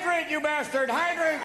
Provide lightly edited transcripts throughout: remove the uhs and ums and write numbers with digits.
Hydrate, you bastard! Hydrate!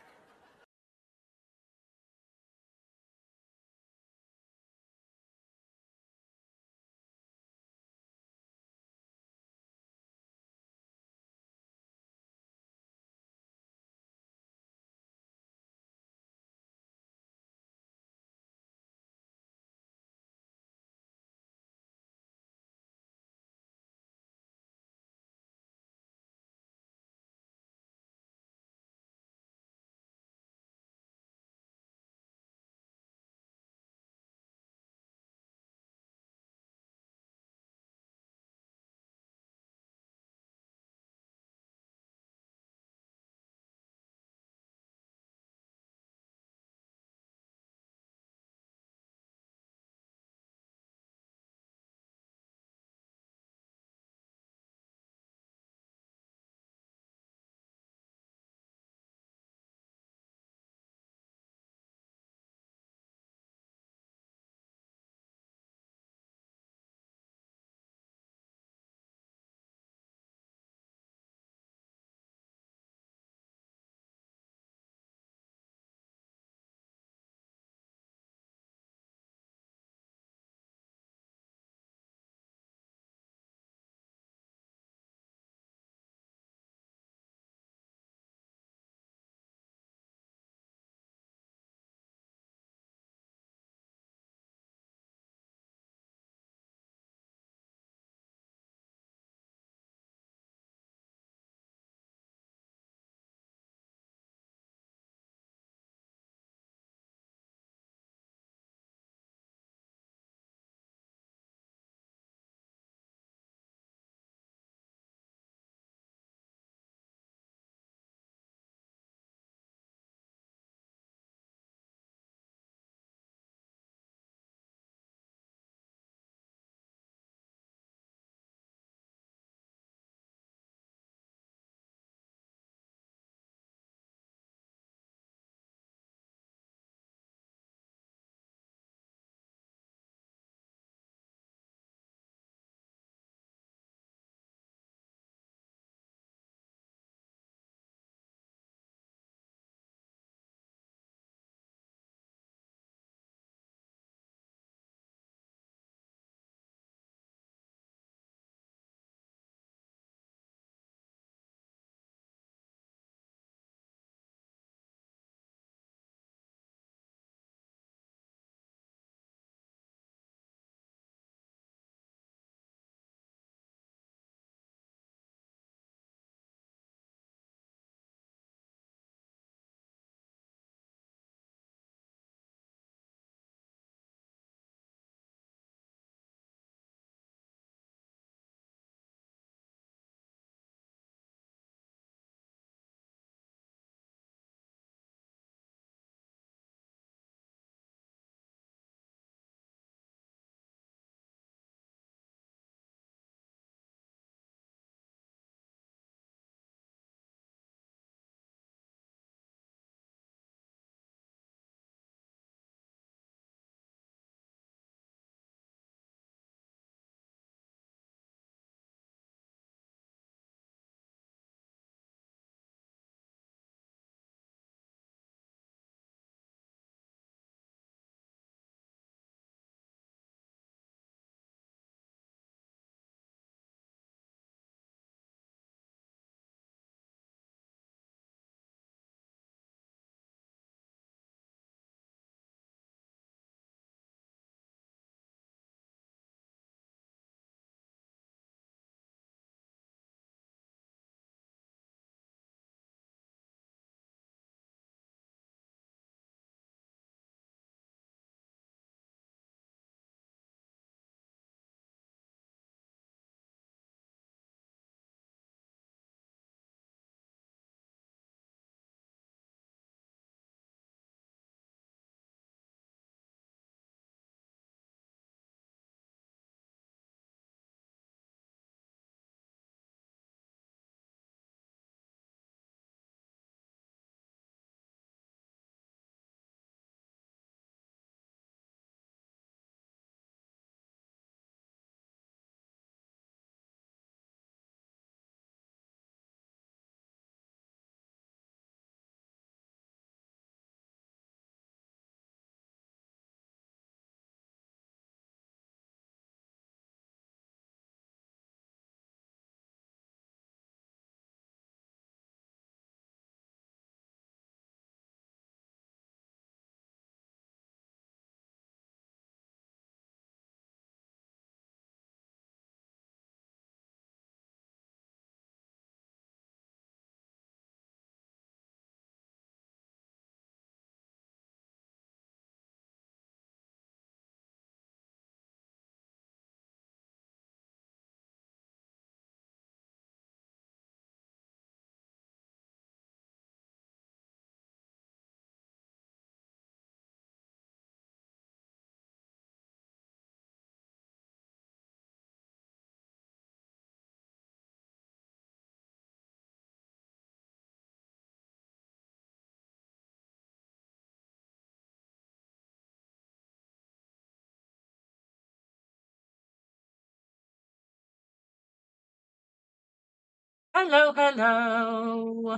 Hello, hello.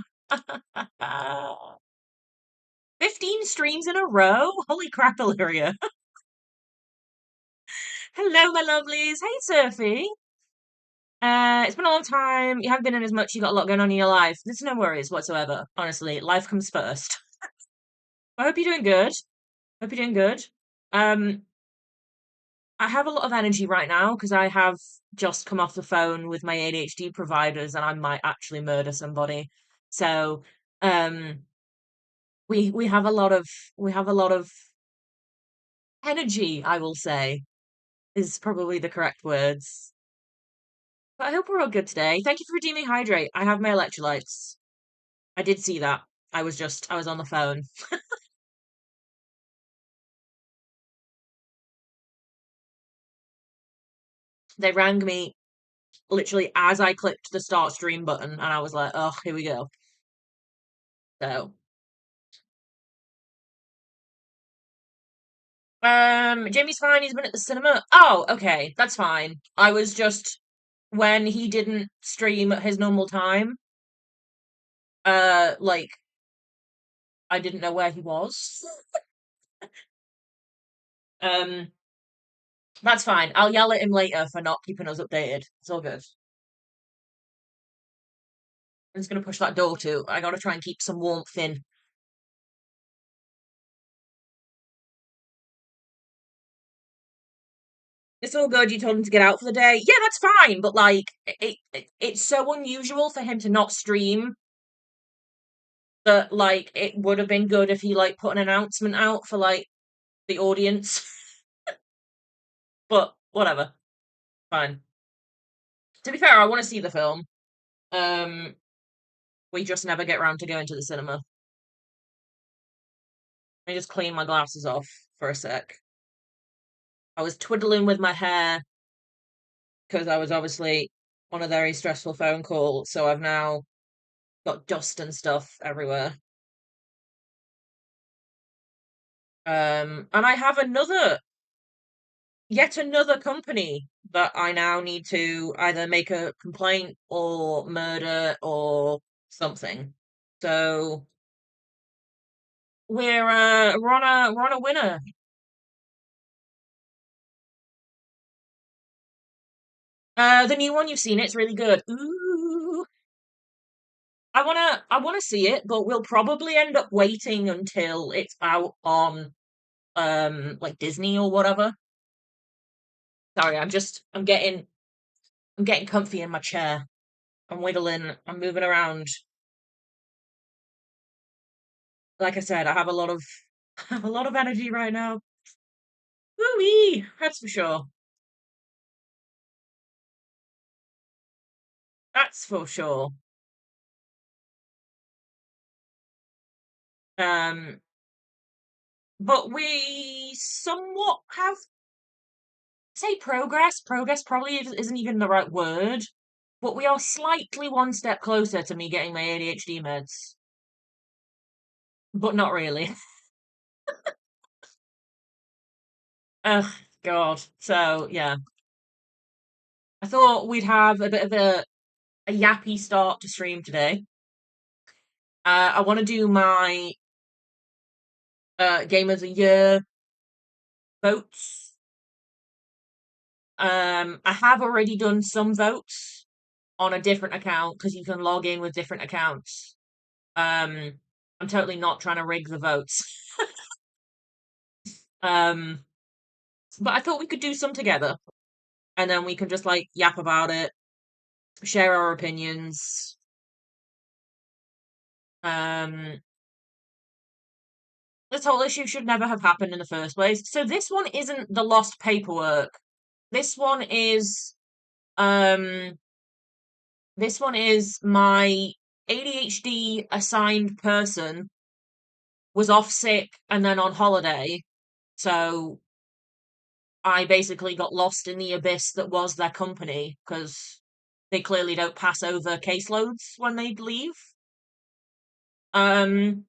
15 streams in a row? Holy crap, Illyria. Hello, my lovelies. Hey, Sophie. It's been a long time. You haven't been in as much. You got a lot going on in your life. There's no worries whatsoever. Honestly, life comes first. I hope you're doing good. Hope you're doing good. Um, I have a lot of energy right now because I have just come off the phone with my ADHD providers and I might actually murder somebody. So, um, we have a lot of energy, I will say, is probably the correct words. But I hope we're all good today. Thank you for redeeming Hydrate. I have my electrolytes. I did see that. I was on the phone. They rang me literally as I clicked the start stream button, and I was like, oh, here we go. So, Jamie's fine. He's been at the cinema. Oh, okay, that's fine. I was just when he didn't stream at his normal time. Like I didn't know where he was. Um, that's fine. I'll yell at him later for not keeping us updated. It's all good. I'm just gonna push that door too. I gotta try and keep some warmth in. It's all good. You told him to get out for the day. Yeah, that's fine. But like, it's so unusual for him to not stream that like it would have been good if he like put an announcement out for like the audience. But whatever, fine. To be fair, I want to see the film. Um, we just never get round to going to the cinema. I just clean my glasses off for a sec. I was twiddling with my hair because I was obviously on a very stressful phone call, so I've now got dust and stuff everywhere. And I have yet another company that I now need to either make a complaint or murder or something. So we're on a winner. The new one, you've seen it, it's really good. Ooh. I wanna see it, but we'll probably end up waiting until it's out on like Disney or whatever. Sorry, I'm getting comfy in my chair. I'm wiggling, I'm moving around. Like I said, I have a lot of I have a lot of energy right now. Woo-wee, that's for sure. That's for sure. Um, but we somewhat have say progress. Progress probably isn't even the right word, but we are slightly one step closer to me getting my ADHD meds, but not really. Ugh, God. So yeah, I thought we'd have a bit of a yappy start to stream today. I want to do my Game of the Year votes. I have already done some votes on a different account because you can log in with different accounts. Um, I'm totally not trying to rig the votes. Um, but I thought we could do some together, and then we can just like yap about it, share our opinions. Um, this whole issue should never have happened in the first place. So this one isn't the lost paperwork. This one is um this one is my ADHD assigned person was off sick and then on holiday. So I basically got lost in the abyss that was their company because they clearly don't pass over caseloads when they leave. Um,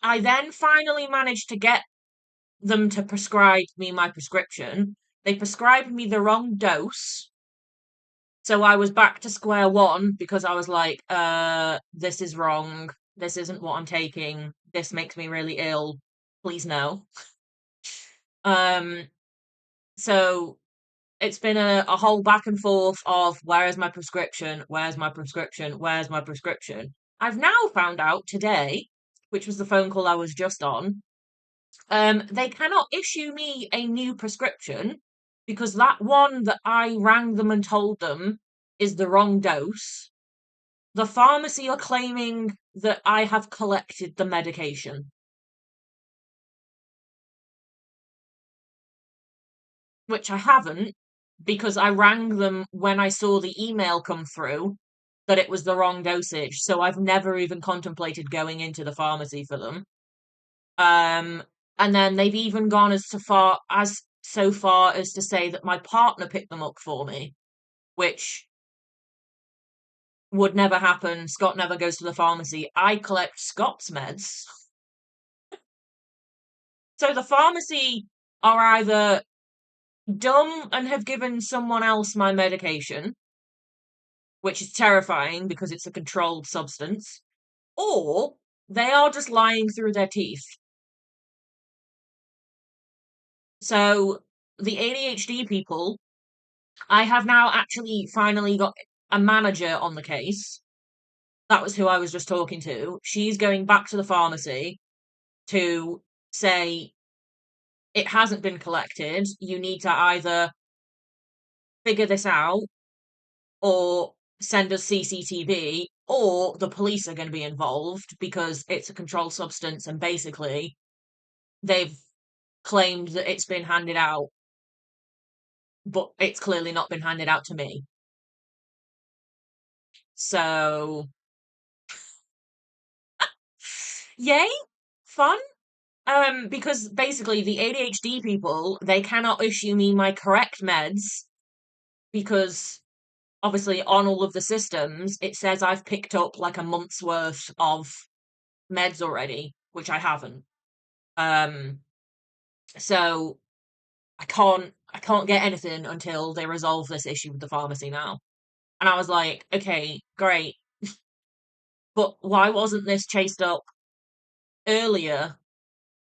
I then finally managed to get them to prescribe me my prescription. They prescribed me the wrong dose. So I was back to square one because I was like, this is wrong. This isn't what I'm taking. This makes me really ill. Please no. Um, so it's been a whole back and forth of where is my prescription? Where's my prescription? Where's my prescription? I've now found out today, which was the phone call I was just on, they cannot issue me a new prescription because that one that I rang them and told them is the wrong dose. The pharmacy are claiming that I have collected the medication, which I haven't because I rang them when I saw the email come through that it was the wrong dosage. So I've never even contemplated going into the pharmacy for them. Um, and then they've even gone as so far as to say that my partner picked them up for me, which would never happen. Scott never goes to the pharmacy. I collect Scott's meds. So the pharmacy are either dumb and have given someone else my medication, which is terrifying because it's a controlled substance, or they are just lying through their teeth. So the ADHD people, I have now actually finally got a manager on the case. That was who I was just talking to. She's going back to the pharmacy to say it hasn't been collected. You need to either figure this out or send us CCTV, or the police are going to be involved because it's a controlled substance and basically they've claimed that it's been handed out, but it's clearly not been handed out to me. So, yay, fun. Because basically the ADHD people, they cannot issue me my correct meds because obviously on all of the systems it says I've picked up like a month's worth of meds already, which I haven't. Um, so I can't get anything until they resolve this issue with the pharmacy now. And I was like, okay, great, but why wasn't this chased up earlier?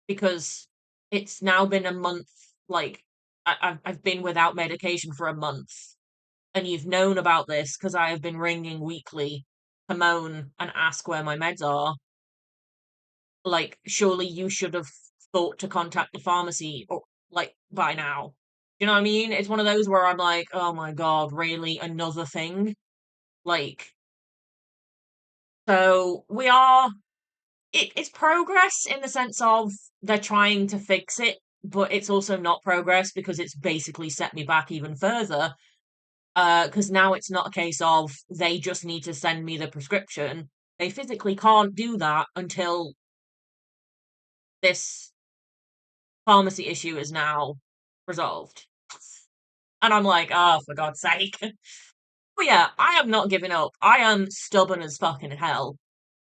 Because it's now been a month. Like I've been without medication for a month, and you've known about this because I have been ringing weekly to moan and ask where my meds are. Like, surely you should have thought to contact the pharmacy or like by now. You know what I mean? It's one of those where I'm like, oh my god, really another thing? Like, so it's progress in the sense of they're trying to fix it, but it's also not progress because it's basically set me back even further. Because now it's not a case of they just need to send me the prescription. They physically can't do that until this pharmacy issue is now resolved. And I'm like, oh, for God's sake. But yeah, I am not giving up. I am stubborn as fucking hell.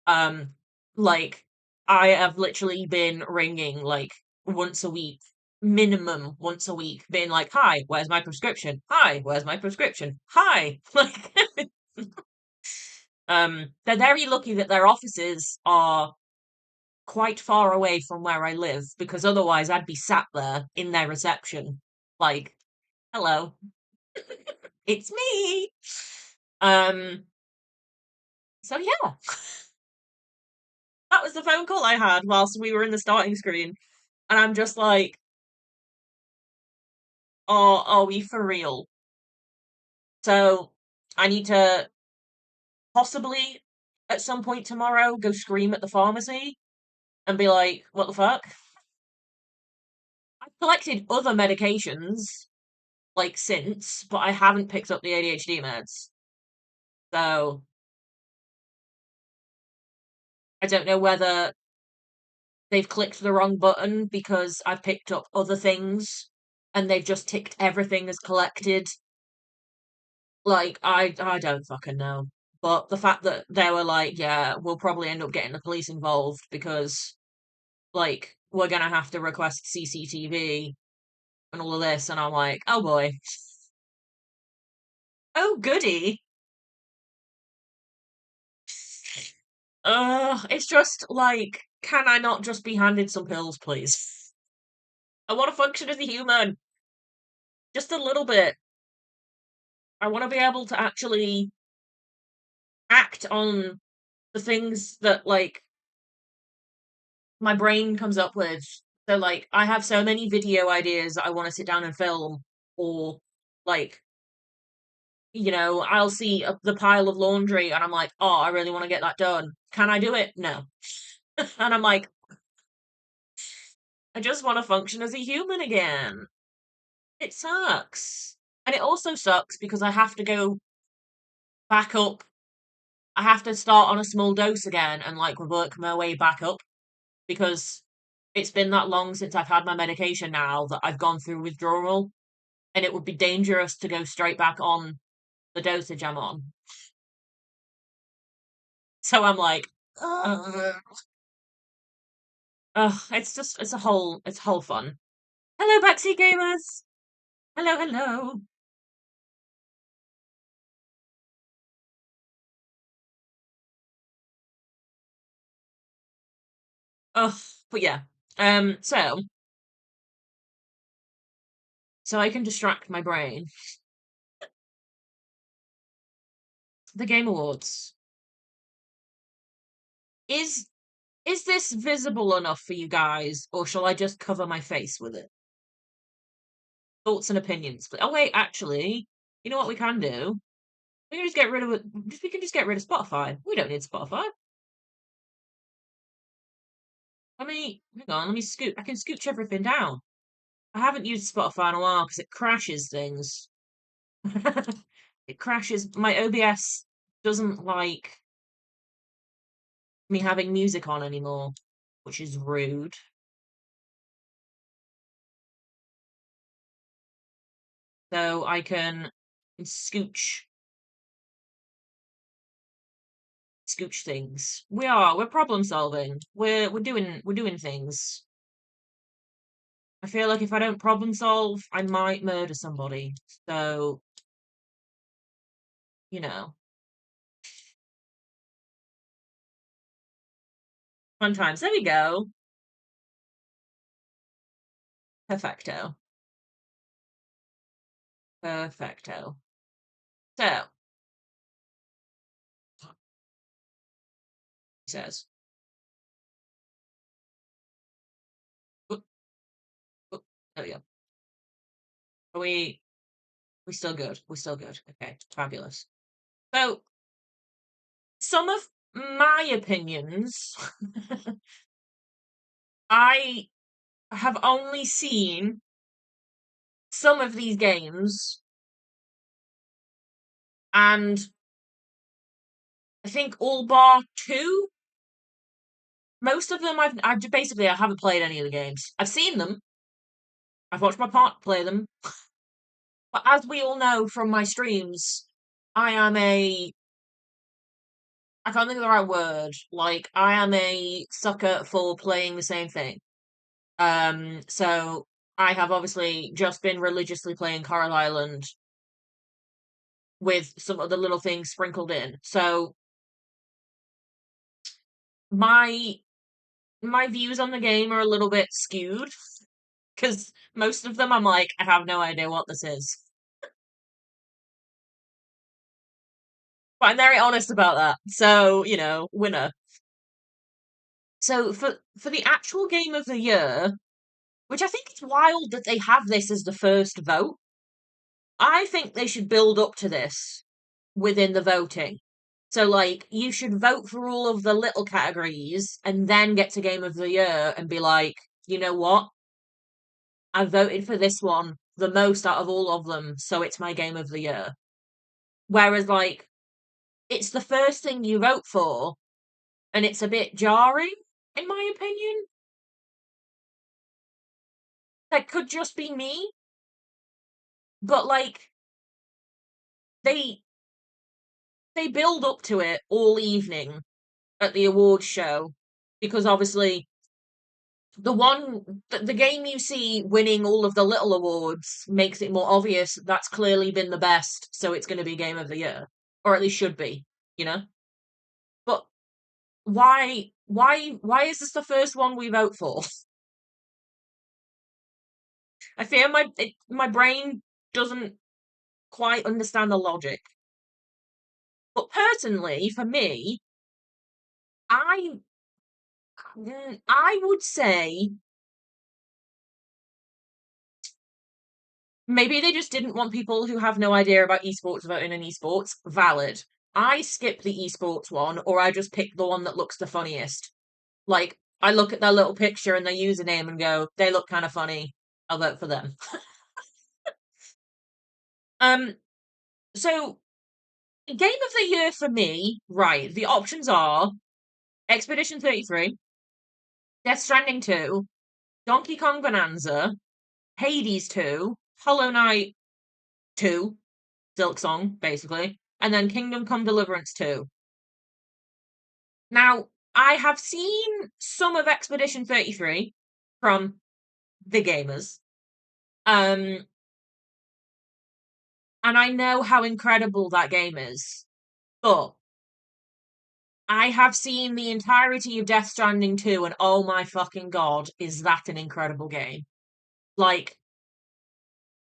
Um, like, I have literally been ringing like once a week, minimum once a week, being like, hi, where's my prescription? Hi, where's my prescription? Hi. Like, they're very lucky that their offices are quite far away from where I live because otherwise I'd be sat there in their reception, like, hello, it's me. Um, so yeah, that was the phone call I had whilst we were in the starting screen. And I'm just like, oh, are we for real? So I need to possibly at some point tomorrow go scream at the pharmacy and be like, what the fuck? I've collected other medications like since, but I haven't picked up the ADHD meds. So I don't know whether they've clicked the wrong button because I've picked up other things and they've just ticked everything as collected. Like I don't fucking know. But the fact that they were like, yeah, we'll probably end up getting the police involved because like we're gonna have to request CCTV and all of this, and I'm like, oh boy. Oh, goody. It's just like, can I not just be handed some pills, please? I want to function as a human. Just a little bit. I want to be able to actually act on the things that, like, my brain comes up with. So, like, I have so many video ideas that I want to sit down and film, or, like, I'll see the pile of laundry and I'm like, oh, I really want to get that done. Can I do it? No. And I'm like, I just want to function as a human again. It sucks. And it also sucks because I have to go back up. I have to start on a small dose again and like work my way back up because it's been that long since I've had my medication now that I've gone through withdrawal, and it would be dangerous to go straight back on the dosage I'm on. So I'm like, ugh. Ugh, it's a whole fun. Hello, backseat gamers. Hello, hello. Ugh, but yeah. So I can distract my brain. The Game Awards. Is is this visible enough for you guys, or shall I just cover my face with it? Thoughts and opinions. Oh wait, actually, you know what we can do? We can just get rid of it. We can just get rid of Spotify. We don't need Spotify. Hang on. Let me scoot. I can scooch everything down. I haven't used Spotify in a while because it crashes things. It crashes. My OBS doesn't like me having music on anymore, which is rude. So I can scooch scooch things. We're problem solving. We're doing things. I feel like if I don't problem solve, I might murder somebody. So, you know, fun times. There we go. Perfecto. Perfecto. So, he says, "Oop, oop, there we go. Are we still good? We're still good. Okay, fabulous. So, some of my opinions, I have only seen some of these games, and I think all bar two. Most of them I haven't played any of the games. I've seen them. I've watched my partner play them. But as we all know from my streams, I am a I can't think of the right word. Like, I am a sucker for playing the same thing. So I have obviously just been religiously playing Coral Island with some other little things sprinkled in. So my my views on the game are a little bit skewed because most of them I'm like, I have no idea what this is. But I'm very honest about that. So, winner. So for the actual game of the year, which I think it's wild that they have this as the first vote. I think they should build up to this within the voting. So, like, you should vote for all of the little categories and then get to Game of the Year and be like, you know what? I voted for this one the most out of all of them, so it's my Game of the Year. Whereas, like, it's the first thing you vote for, and it's a bit jarring, in my opinion. That could just be me, but, like, they they build up to it all evening at the awards show because obviously the game you see winning all of the little awards makes it more obvious that's clearly been the best, so it's going to be game of the year, or at least should be, you know. But why is this the first one we vote for? I fear my brain doesn't quite understand the logic. But personally, for me, I I would say maybe they just didn't want people who have no idea about esports voting in esports. Valid. I skip the esports one, or I just pick the one that looks the funniest. Like, I look at their little picture and their username and go, they look kind of funny. I'll vote for them. Um, so game of the year for me, right? The options are Expedition 33, Death Stranding 2, Donkey Kong Bonanza, Hades 2, Hollow Knight 2, Silk Song, basically, and then Kingdom Come Deliverance 2. Now, I have seen some of Expedition 33 from the gamers. Um, and I know how incredible that game is. But I have seen the entirety of Death Stranding 2, and oh my fucking god, is that an incredible game. Like,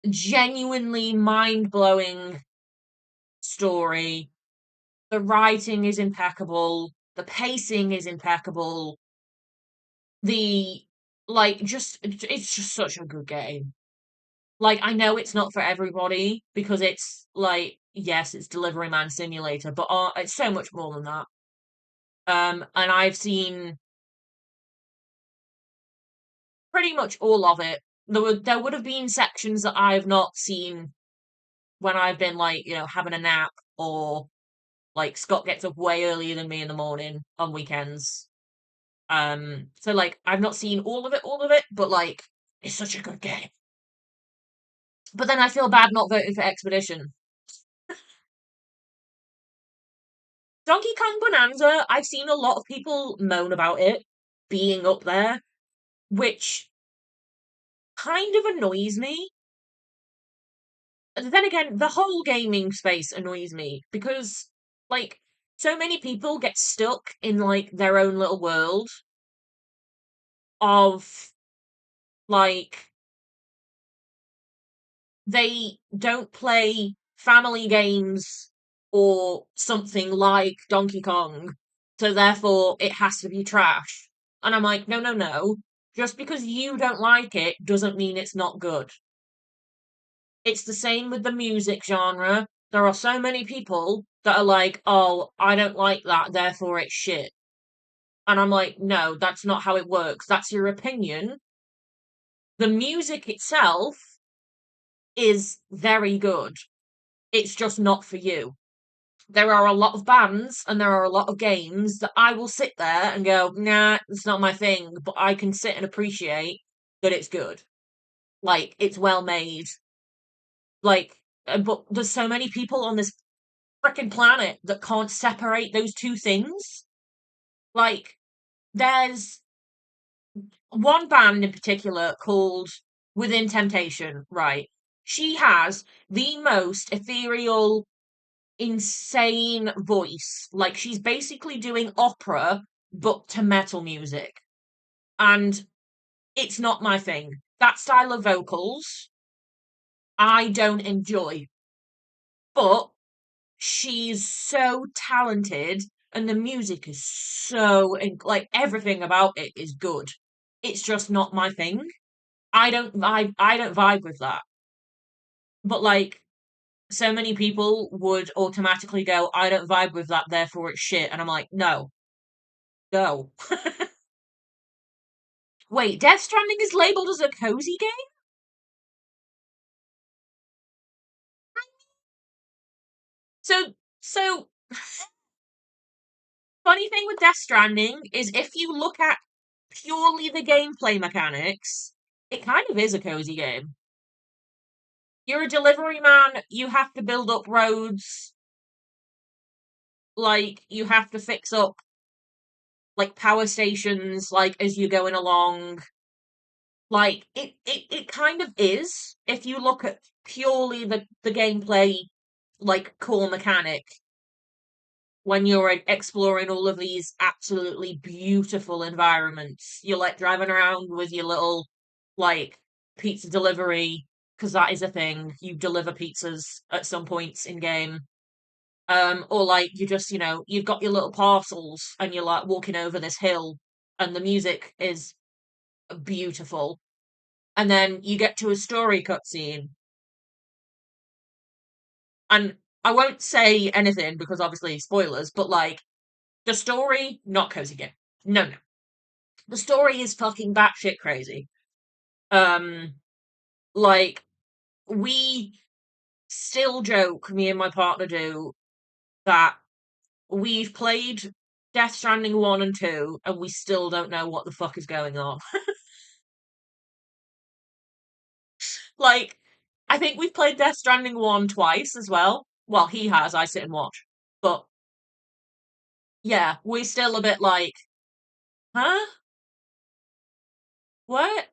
genuinely mind-blowing story. The writing is impeccable. The pacing is impeccable. The like just it's just such a good game. Like I know it's not for everybody because it's like yes, it's Delivery Man Simulator, but it's so much more than that. And I've seen pretty much all of it. There would have been sections that I've not seen when I've been like, having a nap or like Scott gets up way earlier than me in the morning on weekends. So like I've not seen all of it, but like it's such a good game. But then I feel bad not voting for Expedition. Donkey Kong Bonanza, I've seen a lot of people moan about it being up there, which kind of annoys me. Then again, the whole gaming space annoys me because, like, so many people get stuck in, like, their own little world of, like, they don't play family games or something like Donkey Kong, so therefore it has to be trash. And I'm like, no, no, no. Just because you don't like it doesn't mean it's not good. It's the same with the music genre. There are so many people that are like, oh, I don't like that, therefore it's shit. And I'm like, no, that's not how it works. That's your opinion. The music itself is very good. It's just not for you. There are a lot of bands and there are a lot of games that I will sit there and go, nah, it's not my thing, but I can sit and appreciate that it's good. Like, it's well made. Like, but there's so many people on this freaking planet that can't separate those two things. Like, there's one band in particular called Within Temptation, right? She has the most ethereal, insane voice. Like, she's basically doing opera, but to metal music. And it's not my thing. That style of vocals, I don't enjoy. But she's so talented and the music is so like everything about it is good. It's just not my thing. I don't vibe with that. But like so many people would automatically go, I don't vibe with that, therefore it's shit. And I'm like, no, go. Wait, Death Stranding is labeled as a cozy game? So funny thing with Death Stranding is if you look at purely the gameplay mechanics, it kind of is a cozy game. You're a delivery man, you have to build up roads, like you have to fix up like power stations like as you're going along. Like it kind of is if you look at purely the gameplay like core mechanic when you're exploring all of these absolutely beautiful environments. You're like driving around with your little like pizza delivery because that is a thing. You deliver pizzas at some points in game. Or like you just, you've got your little parcels and you're like walking over this hill and the music is beautiful. And then you get to a story cutscene and I won't say anything because obviously spoilers, but like the story, not cozy game. No, no. The story is fucking batshit crazy. Um, like we still joke, me and my partner do, that we've played Death Stranding 1 and 2 and we still don't know what the fuck is going on. Like, I think we've played Death Stranding 1 twice as well. Well, he has, I sit and watch. But yeah, we're still a bit like, huh? What?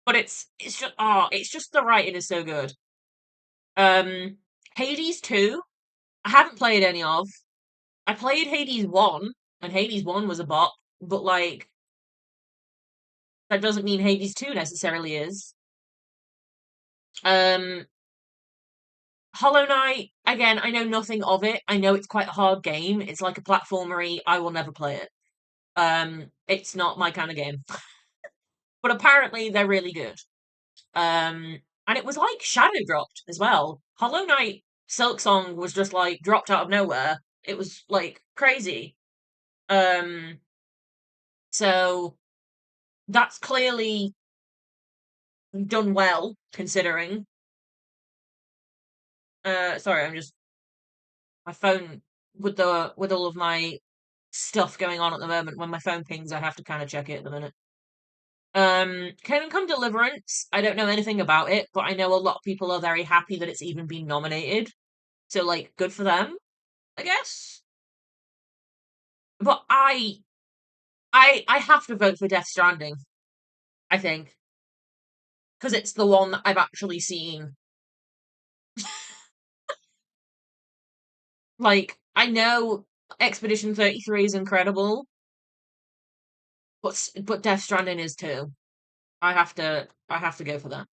But it's just the writing is so good. Um Hades 2, I haven't played any of. I played Hades 1, and Hades 1 was a bop, but like that doesn't mean Hades 2 necessarily is. Um Hollow Knight, again, I know nothing of it. I know it's quite a hard game. It's like a platformery. I will never play it. It's not my kind of game. But apparently they're really good. And it was like shadow dropped as well. Hollow Knight Silk Song was just like dropped out of nowhere. It was like crazy. Um, so that's clearly done well considering. Sorry, I'm just my phone with all of my stuff going on at the moment. When my phone pings, I have to kind of check it at the minute. Kingdom Come Deliverance. I don't know anything about it, but I know a lot of people are very happy that it's even been nominated. So like, good for them, I guess. But I have to vote for Death Stranding. I think because it's the one that I've actually seen. Like, I know Expedition 33 is incredible, but Death Stranding is too. I have to go for that.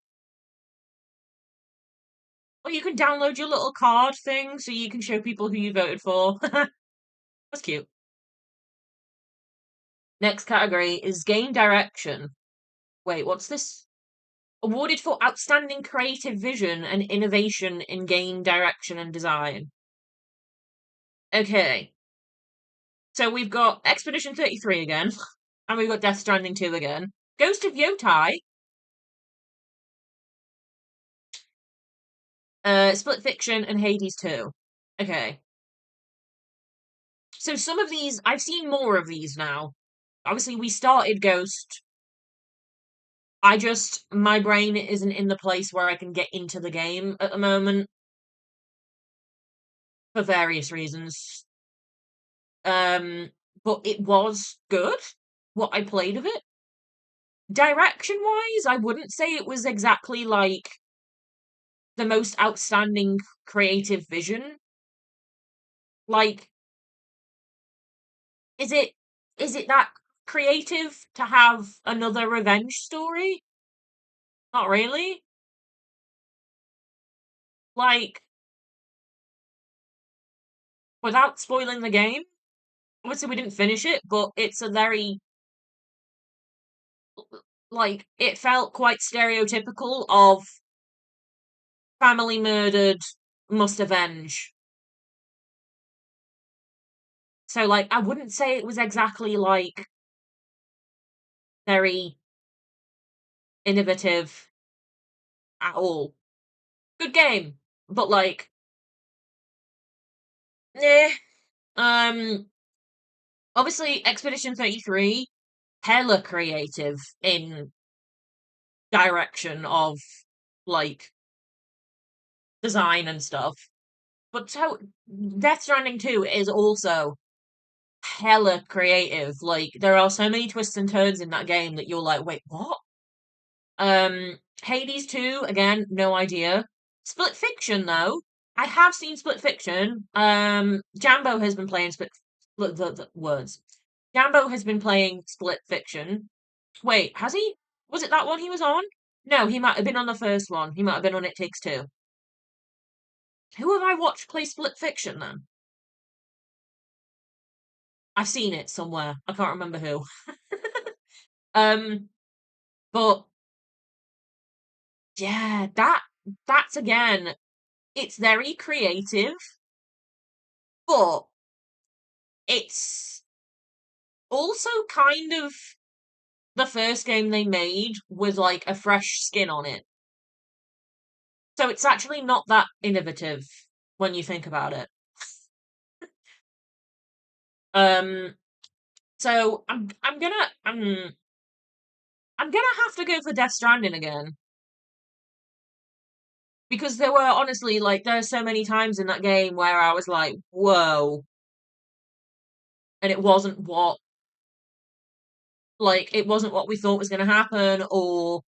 Or you can download your little card thing so you can show people who you voted for. That's cute. Next category is game direction. Wait, what's this? Awarded for outstanding creative vision and innovation in game direction and design. Okay. So we've got Expedition 33 again, and we've got Death Stranding 2 again. Ghost of Yotai, Split Fiction, and Hades 2. Okay. So some of these, I've seen more of these now. Obviously, we started Ghost. My brain isn't in the place where I can get into the game at the moment for various reasons. Um, but it was good, what I played of it. Direction wise, I wouldn't say it was exactly like the most outstanding creative vision. Like, is it is it that creative to have another revenge story? Not really. Like, without spoiling the game, obviously we didn't finish it, but it's a very like it felt quite stereotypical of family murdered, must avenge. So like I wouldn't say it was exactly like very innovative at all. Good game, but like, eh. Um, Obviously Expedition 33, hella creative in direction of like design and stuff. But so Death Stranding 2 is also hella creative. Like there are so many twists and turns in that game that you're like, wait, what? Hades 2, again, no idea. Split Fiction, though. I have seen Split Fiction. Jambo has been playing the words. Jambo has been playing Split Fiction. Wait, has he? Was it that one he was on? No, he might have been on the first one. He might have been on It Takes Two. Who have I watched play Split Fiction then? I've seen it somewhere. I can't remember who. Um, but yeah, that's again, it's very creative, but it's also kind of the first game they made with like a fresh skin on it. So it's actually not that innovative when you think about it. Um, so I'm gonna have to go for Death Stranding again. Because there were honestly like there are so many times in that game where I was like, whoa, and it wasn't what we thought was gonna happen, or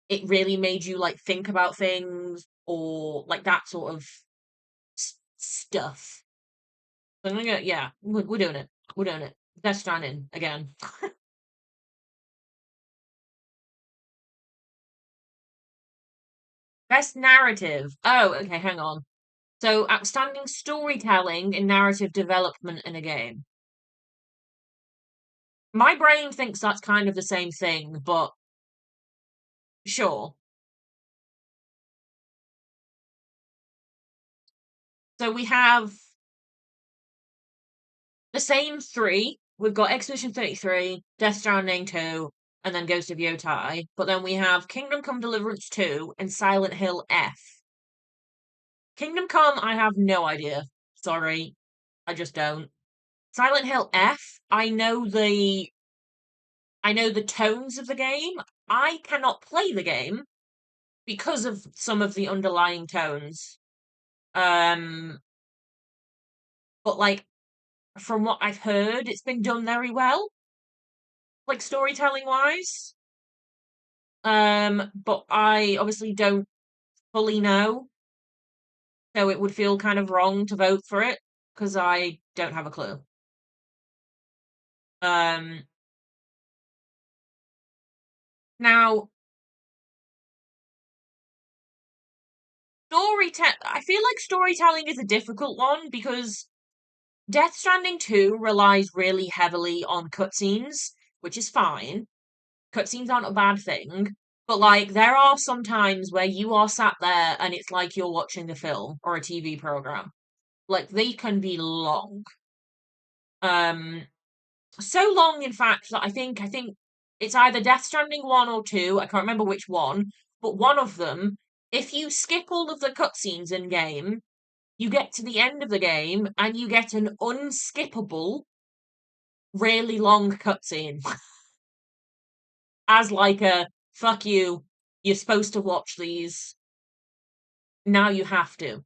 it really made you like think about things or like that sort of stuff. So I'm gonna yeah, we're doing it. We're doing it. Death Stranding again. Best narrative. Oh, okay, hang on. So outstanding storytelling and narrative development in a game. My brain thinks that's kind of the same thing, but sure. So we have the same three. We've got Expedition 33, Death Stranding 2, and then Ghost of Yotai. But then we have Kingdom Come Deliverance 2 and Silent Hill F. Kingdom Come, I have no idea. Sorry. I just don't. Silent Hill F, I know the tones of the game. I cannot play the game because of some of the underlying tones. Um, but like from what I've heard, it's been done very well, like storytelling wise. But I obviously don't fully know, so it would feel kind of wrong to vote for it because I don't have a clue. Um, now I feel like storytelling is a difficult one because Death Stranding 2 relies really heavily on cutscenes, which is fine. Cutscenes aren't a bad thing, but like there are some times where you are sat there and it's like you're watching a film or a TV program. Like they can be long. Um so long in fact that I think it's either Death Stranding 1 or 2, I can't remember which one, but one of them, if you skip all of the cutscenes in game, you get to the end of the game and you get an unskippable, really long cutscene as like a fuck you, you're supposed to watch these. Now you have to.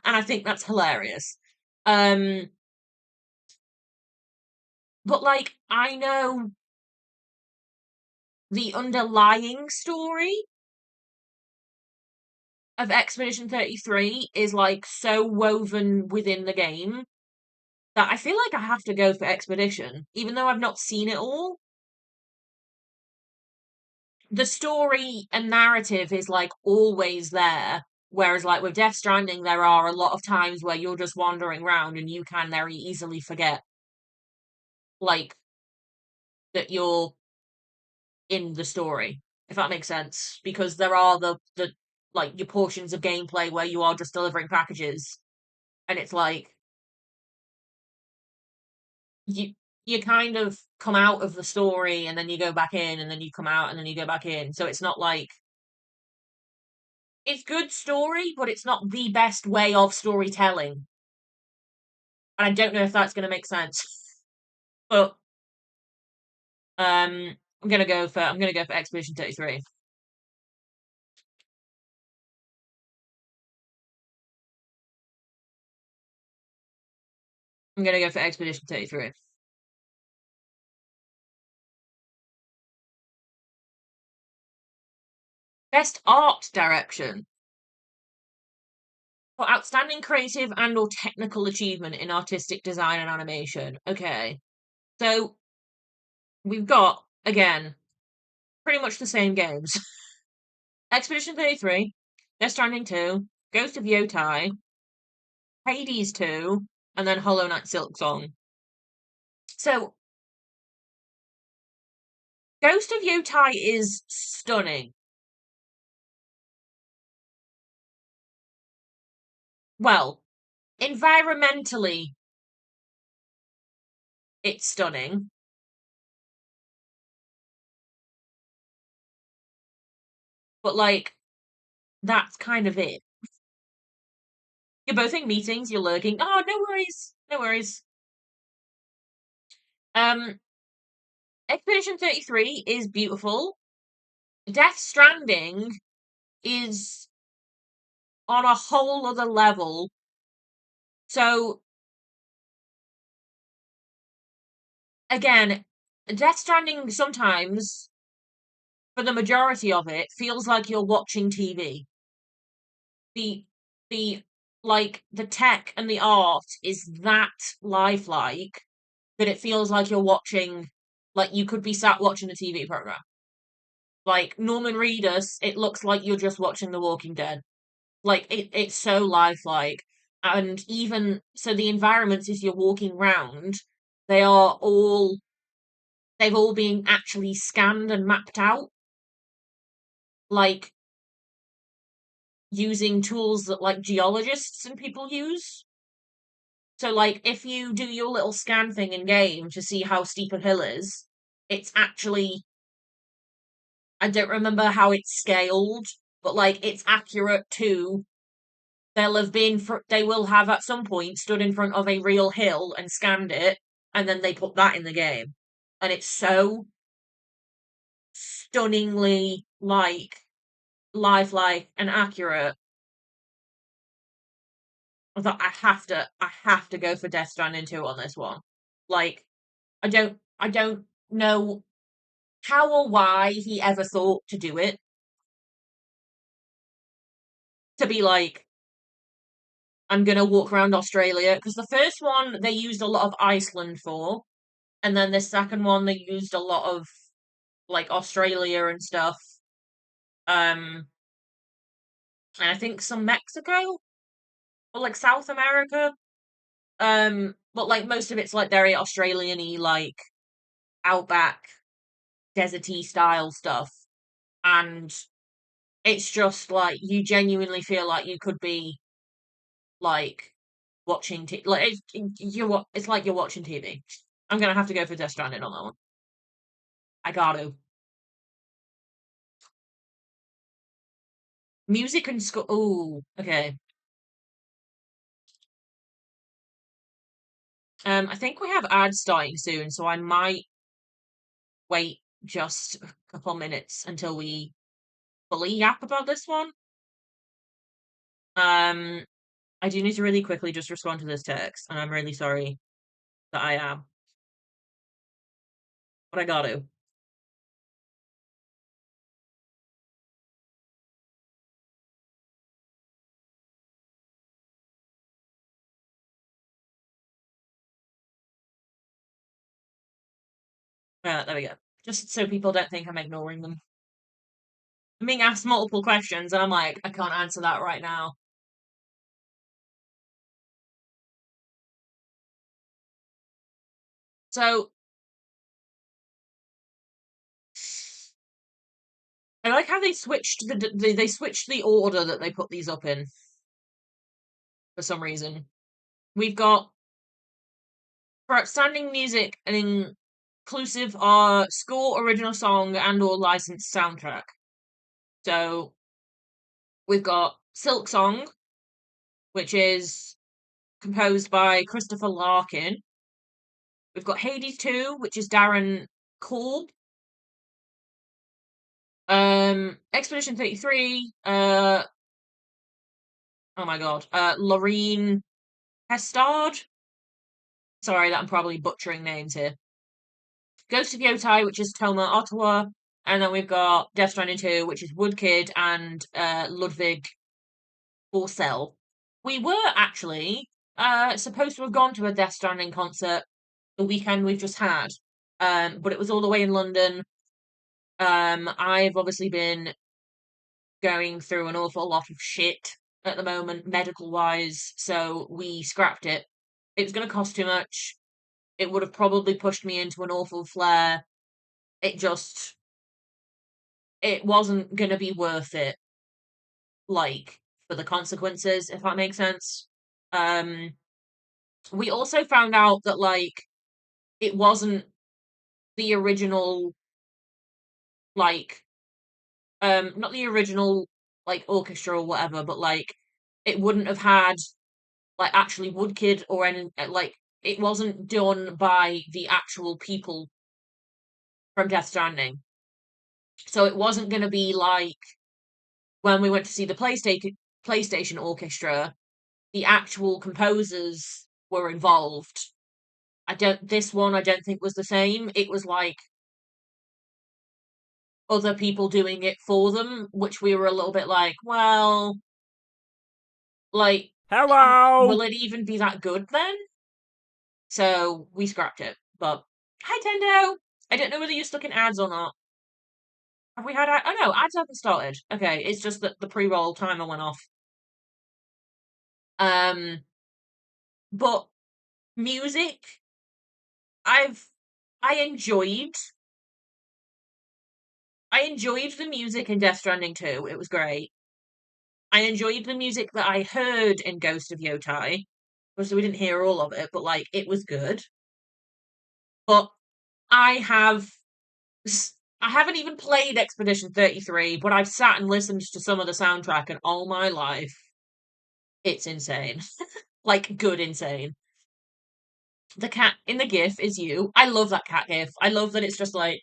And I think that's hilarious. Um, but like I know the underlying story of Expedition 33 is like so woven within the game that I feel like I have to go for Expedition, even though I've not seen it all. The story and narrative is like always there. Whereas, like with Death Stranding, there are a lot of times where you're just wandering around and you can very easily forget, like, that you're in the story, if that makes sense. Because there are the like your portions of gameplay where you are just delivering packages, and it's like you you kind of come out of the story and then you go back in and then you come out and then you go back in. So it's not like it's good story, but it's not the best way of storytelling. And I don't know if that's going to make sense, but I'm gonna go for Expedition 33. I'm gonna go for Expedition 33. Best art direction. For outstanding creative and or technical achievement in artistic design and animation. Okay. So we've got, again, pretty much the same games. Expedition 33, Death Stranding 2, Ghost of Yotai, Hades 2, and then Hollow Knight Silksong. So Ghost of Yotai is stunning. Well, environmentally, it's stunning. But like, that's kind of it. You're both in meetings, you're lurking. Oh, no worries. No worries. Um, Expedition 33 is beautiful. Death Stranding is on a whole other level. So again, Death Stranding sometimes, for the majority of it, feels like you're watching TV. The the like the tech and the art is that lifelike that it feels like you're watching, like you could be sat watching a TV program. Like Norman Reedus, it looks like you're just watching The Walking Dead. Like it's so lifelike. And even so the environments as you're walking around, they are all they've all been actually scanned and mapped out, like using tools that like geologists and people use. So like if you do your little scan thing in game to see how steep a hill is, it's actually, I don't remember how it's scaled, but like it's accurate to, they will have at some point stood in front of a real hill and scanned it, and then they put that in the game. And it's so stunningly like lifelike and accurate that I have to go for Death Stranding 2 on this one. Like, I don't know how or why he ever thought to do it. To be like, I'm gonna walk around Australia, because the first one they used a lot of Iceland for, and then the second one they used a lot of like Australia and stuff. Um, and I think some Mexico or like South America. But like most of it's like very Australian-y, like outback, deserty style stuff. And it's just like you genuinely feel like you could be like watching like it's like you're watching TV. I'm gonna have to go for Death Stranding on that one. I got to. Music and score. Oh, okay. I think we have ads starting soon, so I might wait just a couple minutes until we fully yap about this one. Um, I do need to really quickly just respond to this text, and I'm really sorry that I am, but I got to. There we go. Just so people don't think I'm ignoring them. I'm being asked multiple questions, and I'm like, I can't answer that right now. So I like how they switched they switched the order that they put these up in for some reason. We've got for outstanding music and inclusive score, original song, and or licensed soundtrack. So we've got Silk Song, which is composed by Christopher Larkin. We've got Hades 2, which is Darren Korb. Expedition 33, oh my god, Loreen Hestard. Sorry that I'm probably butchering names here. Ghost of Yotai, which is Toma Ottawa. And then we've got Death Stranding 2, which is Woodkid and Ludwig Forsell. We were actually supposed to have gone to a Death Stranding concert the weekend we've just had, but it was all the way in London. I've obviously been going through an awful lot of shit at the moment, medical wise, so we scrapped it. It was going to cost too much. It would have probably pushed me into an awful flare. It just, it wasn't going to be worth it, like, for the consequences, if that makes sense. Um, we also found out that, like, it wasn't the original, like, not the original, like, orchestra or whatever, but, like, it wouldn't have had like actually Woodkid or any like it wasn't done by the actual people from Death Stranding. So it wasn't going to be like when we went to see the PlayStation Orchestra, the actual composers were involved. This one I don't think was the same. It was like other people doing it for them, which we were a little bit like, well, like, will Hello! it even be that good then? So we scrapped it. But hi, Tendo. I don't know whether you're stuck in ads or not. Have we had ad? Oh no, ads haven't started. Okay, it's just that the pre-roll timer went off. Um, but music, I've I enjoyed I enjoyed the music in Death Stranding 2. It was great. I enjoyed the music that I heard in Ghost of Yotai. Obviously, we didn't hear all of it, but like it was good. But I have I haven't even played Expedition 33, but I've sat and listened to some of the soundtrack, and all my life, it's insane. Like, good insane. The cat in the GIF is you. I love that cat GIF. I love that it's just like,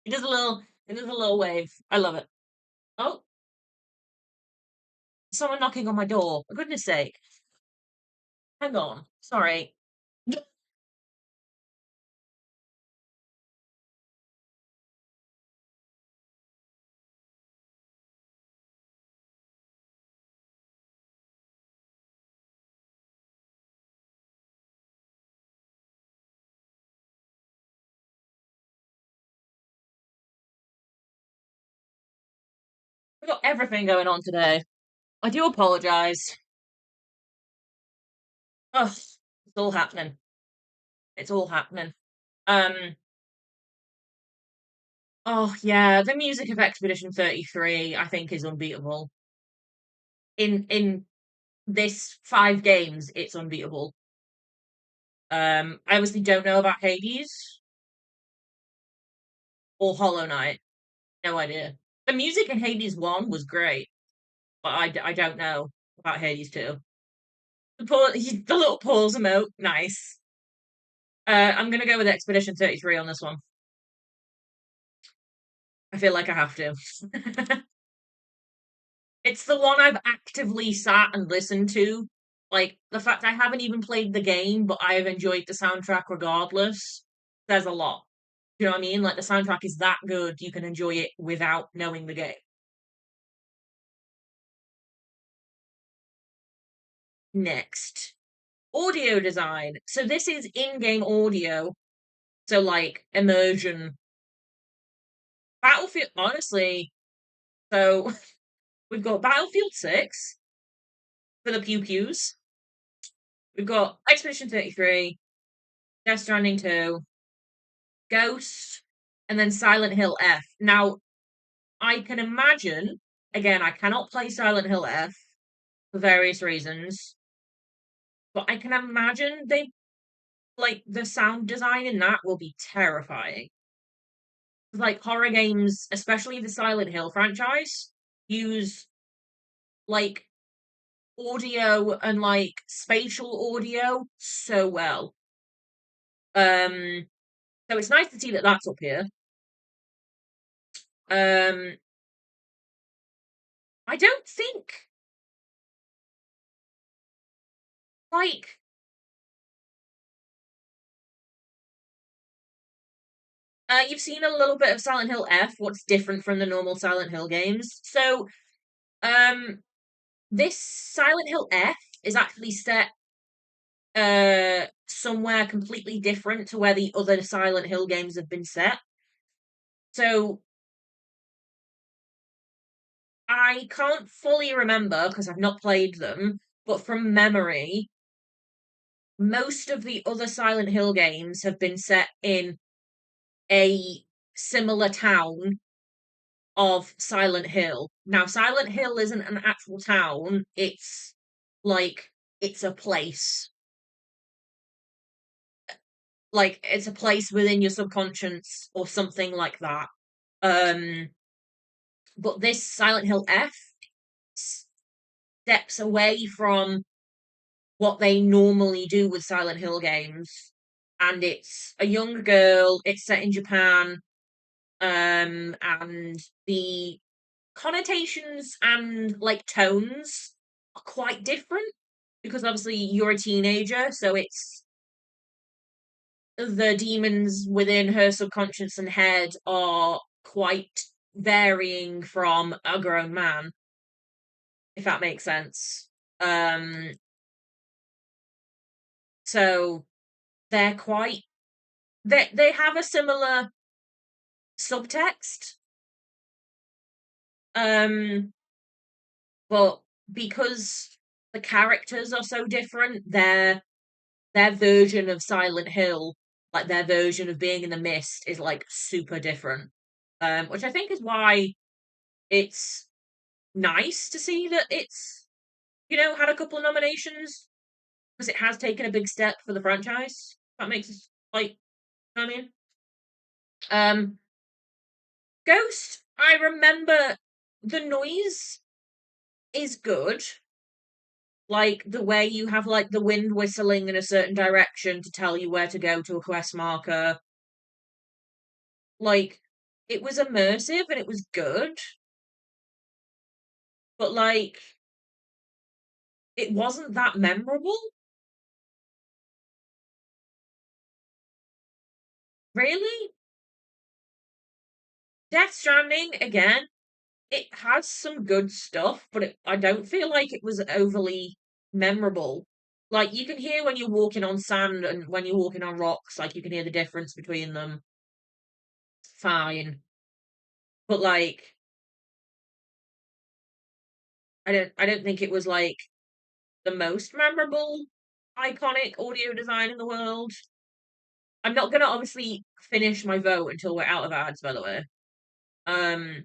it does a little wave. I love it. Oh, someone knocking on my door. For goodness sake. Hang on. Sorry. We've got everything going on today. I do apologise. Ugh, it's all happening. It's all happening. Um, oh yeah, the music of Expedition 33, I think, is unbeatable. In this 5 games, it's unbeatable. I obviously don't know about Hades or Hollow Knight. No idea. The music in Hades 1 was great, but I don't know about Hades 2. The little pause emote, nice. I'm gonna go with Expedition 33 on this one. I feel like I have to. It's the one I've actively sat and listened to. Like, the fact I haven't even played the game, but I have enjoyed the soundtrack regardless, says a lot. You know what I mean? Like, the soundtrack is that good, you can enjoy it without knowing the game. Next, audio design. So, this is in game audio. So, like, immersion. Battlefield, honestly. So, we've got Battlefield 6 for the pew pews. We've got Expedition 33, Death Stranding 2, Ghost, and then Silent Hill F. Now, I can imagine, again, I cannot play Silent Hill F for various reasons, but I can imagine like, the sound design in that will be terrifying. Like, horror games, especially the Silent Hill franchise, use, like, audio and, like, spatial audio so well. So it's nice to see that that's up here. Um, I don't think, like, You've seen a little bit of Silent Hill F, what's different from the normal Silent Hill games. So, um, this Silent Hill F is actually set somewhere completely different to where the other Silent Hill games have been set. So I can't fully remember because I've not played them, but from memory, most of the other Silent Hill games have been set in a similar town of Silent Hill. Now, Silent Hill isn't an actual town, it's like it's a place. Like it's a place within your subconscious or something like that. Um but this Silent Hill F steps away from what they normally do with Silent Hill games. And it's a young girl, it's set in Japan, and the connotations and like tones are quite different because obviously you're a teenager, so it's the demons within her subconscious and head are quite varying from a grown man, if that makes sense. Um, so they're quite they have a similar subtext, um, but because the characters are so different, their version of Silent Hill, like their version of being in the mist, is like super different. Which I think is why it's nice to see that it's, had a couple of nominations because it has taken a big step for the franchise. That makes us like, you know what I mean? Um, Ghost, I remember the noise is good. Like the way you have like the wind whistling in a certain direction to tell you where to go to a quest marker. Like it was immersive and it was good, but like it wasn't that memorable. Really? Death Stranding again, it has some good stuff, but I don't feel like it was overly memorable. Like you can hear when you're walking on sand and when you're walking on rocks, like you can hear the difference between them. Fine. But like I don't think it was like the most memorable iconic audio design in the world. I'm not gonna obviously finish my vote until we're out of ads, by the way. Um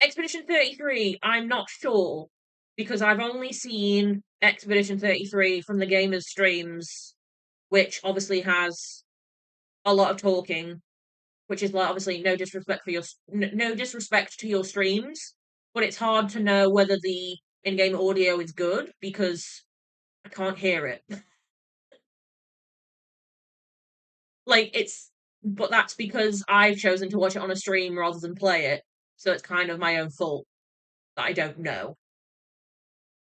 Expedition 33, I'm not sure because I've only seen Expedition 33 from the gamers' streams, which obviously has a lot of talking, which is like obviously no disrespect for no disrespect to your streams, but it's hard to know whether the in-game audio is good because I can't hear it. Like but that's because I've chosen to watch it on a stream rather than play it, so it's kind of my own fault that I don't know.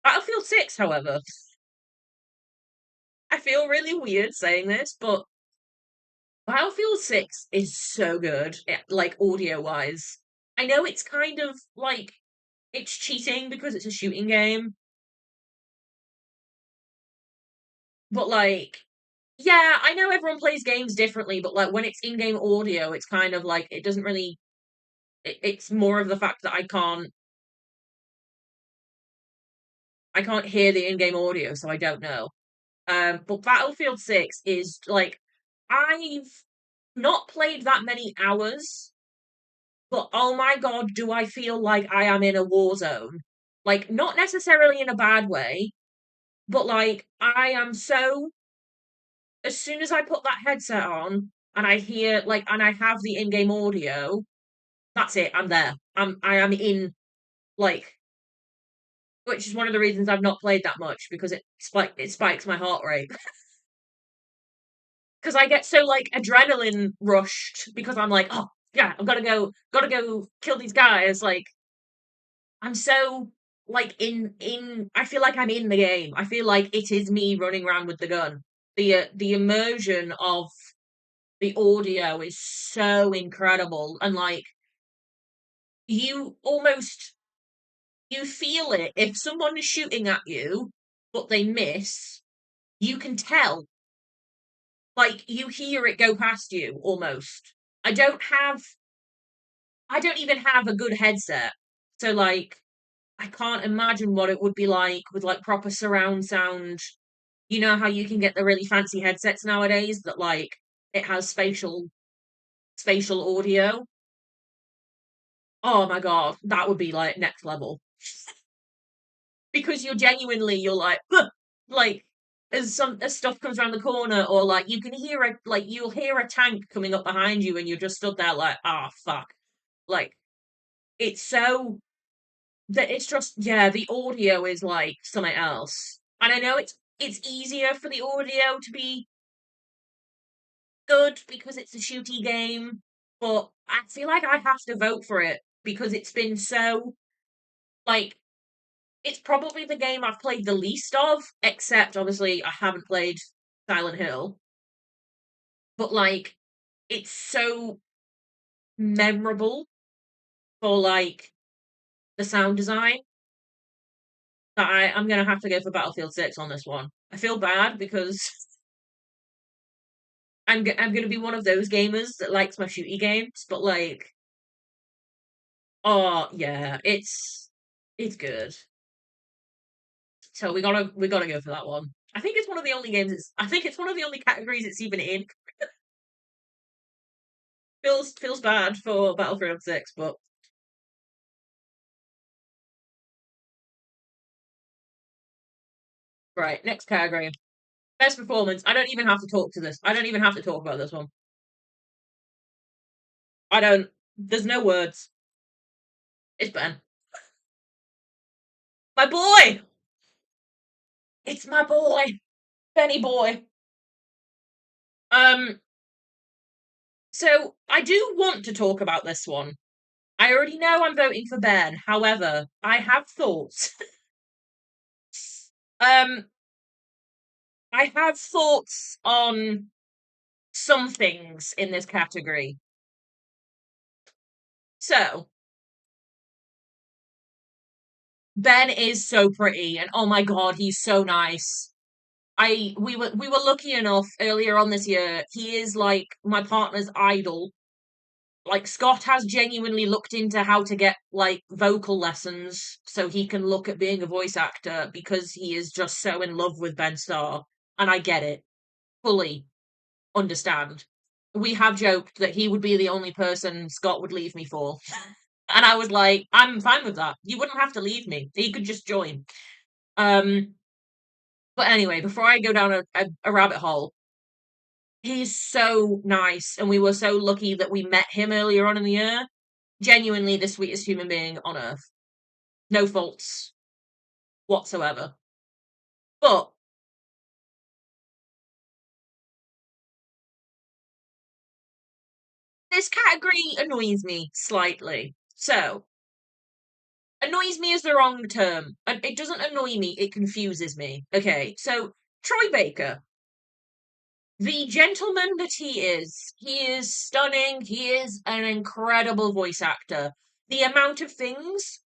Battlefield 6, however, I feel really weird saying this, but Battlefield 6 is so good, like audio wise. I know it's kind of like it's cheating because it's a shooting game, but like, yeah, I know everyone plays games differently, but like when it's in game audio, it's kind of like it doesn't really. It's more of the fact that I can't hear the in game audio, so I don't know. But Battlefield 6 is like I've not played that many hours, but oh my god, do I feel like I am in a war zone. Like not necessarily in a bad way, but like I am so as soon as I put that headset on and I hear like and I have the in-game audio, that's it, I'm there. I am in like which is one of the reasons I've not played that much because it spikes my heart rate. Because I get so like adrenaline rushed because I'm like, oh yeah, I've gotta go kill these guys. Like I'm so like in I feel like I'm in the game. I feel like it is me running around with the gun. The immersion of The audio is so incredible, and like you almost you feel it if someone is shooting at you, but they miss. You can tell, like you hear it go past you almost. I don't have, I don't even have a good headset, so like I can't imagine what it would be like with like proper surround sound. You know how you can get the really fancy headsets nowadays that like it has spatial audio. Oh my god, that would be like next level. Because you're like "Huh," like as stuff comes around the corner, or like you can hear a like you'll hear a tank coming up behind you and you're just stood there like, ah fuck. Like it's so that it's just yeah, the audio is like something else. And I know it's easier for the audio to be good because it's a shooty game, but I feel like I have to vote for it because it's been so like it's probably the game I've played the least of, except obviously I haven't played Silent Hill, but like it's so memorable for like the sound design that I'm gonna have to go for Battlefield 6 on this one. I feel bad because I'm gonna be one of those gamers that likes my shooty games, but like, oh yeah, it's good. So we gotta go for that one. I think it's one of the only games. I think it's one of the only categories it's even in. Feels bad for Battlefield 6, but right. Next category, best performance. I don't even have to talk to this. I don't even have to talk about this one. I don't. There's no words. It's Ben. My boy. It's my boy, Benny boy. Um. So I do want to talk about this one. I already know I'm voting for Ben. However, I have thoughts. um. I have thoughts on some things in this category. So, Ben is so pretty and oh my god, he's so nice. I we were lucky enough earlier on this year. He is like my partner's idol. Like Scott has genuinely looked into how to get like vocal lessons so he can look at being a voice actor because he is just so in love with Ben Starr. And I get it. Fully understand. We have joked that he would be the only person Scott would leave me for. And I was like, I'm fine with that. You wouldn't have to leave me. He could just join. Um, but anyway, before I go down a rabbit hole, he's so nice, and we were so lucky that we met him earlier on in the year. Genuinely the sweetest human being on earth. No faults whatsoever. But this category annoys me slightly. So, annoys me is the wrong term. It doesn't annoy me, it confuses me. Okay, so Troy Baker, the gentleman that he is stunning. He is an incredible voice actor. The amount of things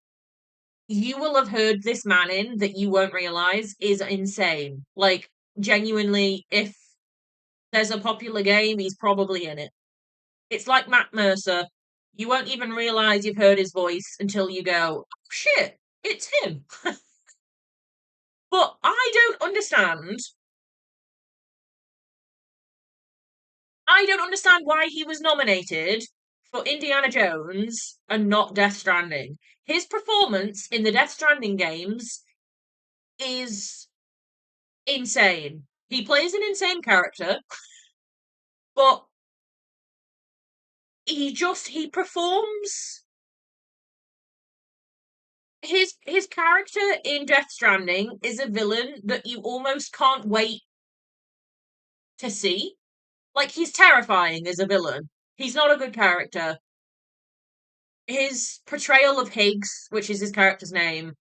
you will have heard this man in that you won't realize is insane. Like, genuinely, if there's a popular game, he's probably in it. It's like Matt Mercer. You won't even realize you've heard his voice until you go, oh, shit, it's him. But I don't understand why he was nominated for Indiana Jones and not Death Stranding. His performance in the Death Stranding games is insane. He plays an insane character, but he performs his character in Death Stranding is a villain that you almost can't wait to see. Like he's terrifying as a villain. He's not a good character. His portrayal of Higgs, which is his character's name,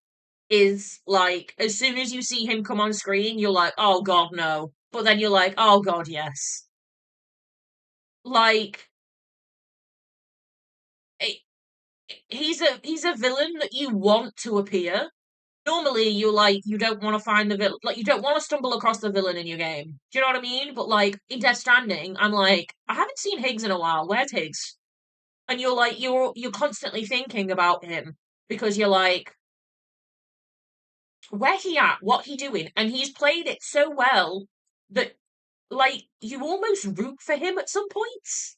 is like as soon as you see him come on screen, you're like, oh god, no. But then you're like, oh god, yes. Like, it, he's a villain that you want to appear. Normally, you don't want to find the villain, like you don't want to stumble across the villain in your game. Do you know what I mean? But like in Death Stranding, I'm like, I haven't seen Higgs in a while. Where's Higgs? And you're like, you're constantly thinking about him because you're like, where he at? What he doing? And he's played it so well that like you almost root for him at some points,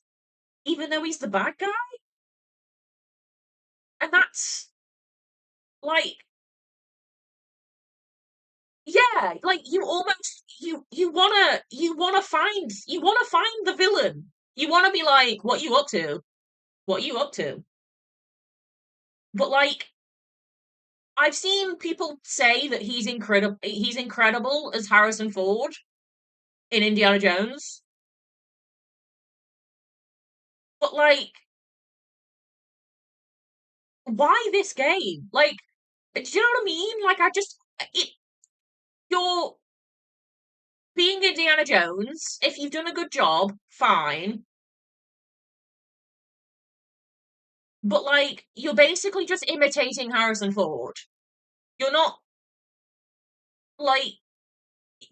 even though he's the bad guy. And that's like, yeah, like you almost you wanna find the villain. You wanna be like, what you up to? What you up to? But like I've seen people say that he's incredible as Harrison Ford in Indiana Jones. But like, why this game? Like, do you know what I mean? Like you're being Indiana Jones. If you've done a good job, fine. But like, you're basically just imitating Harrison Ford. You're not like,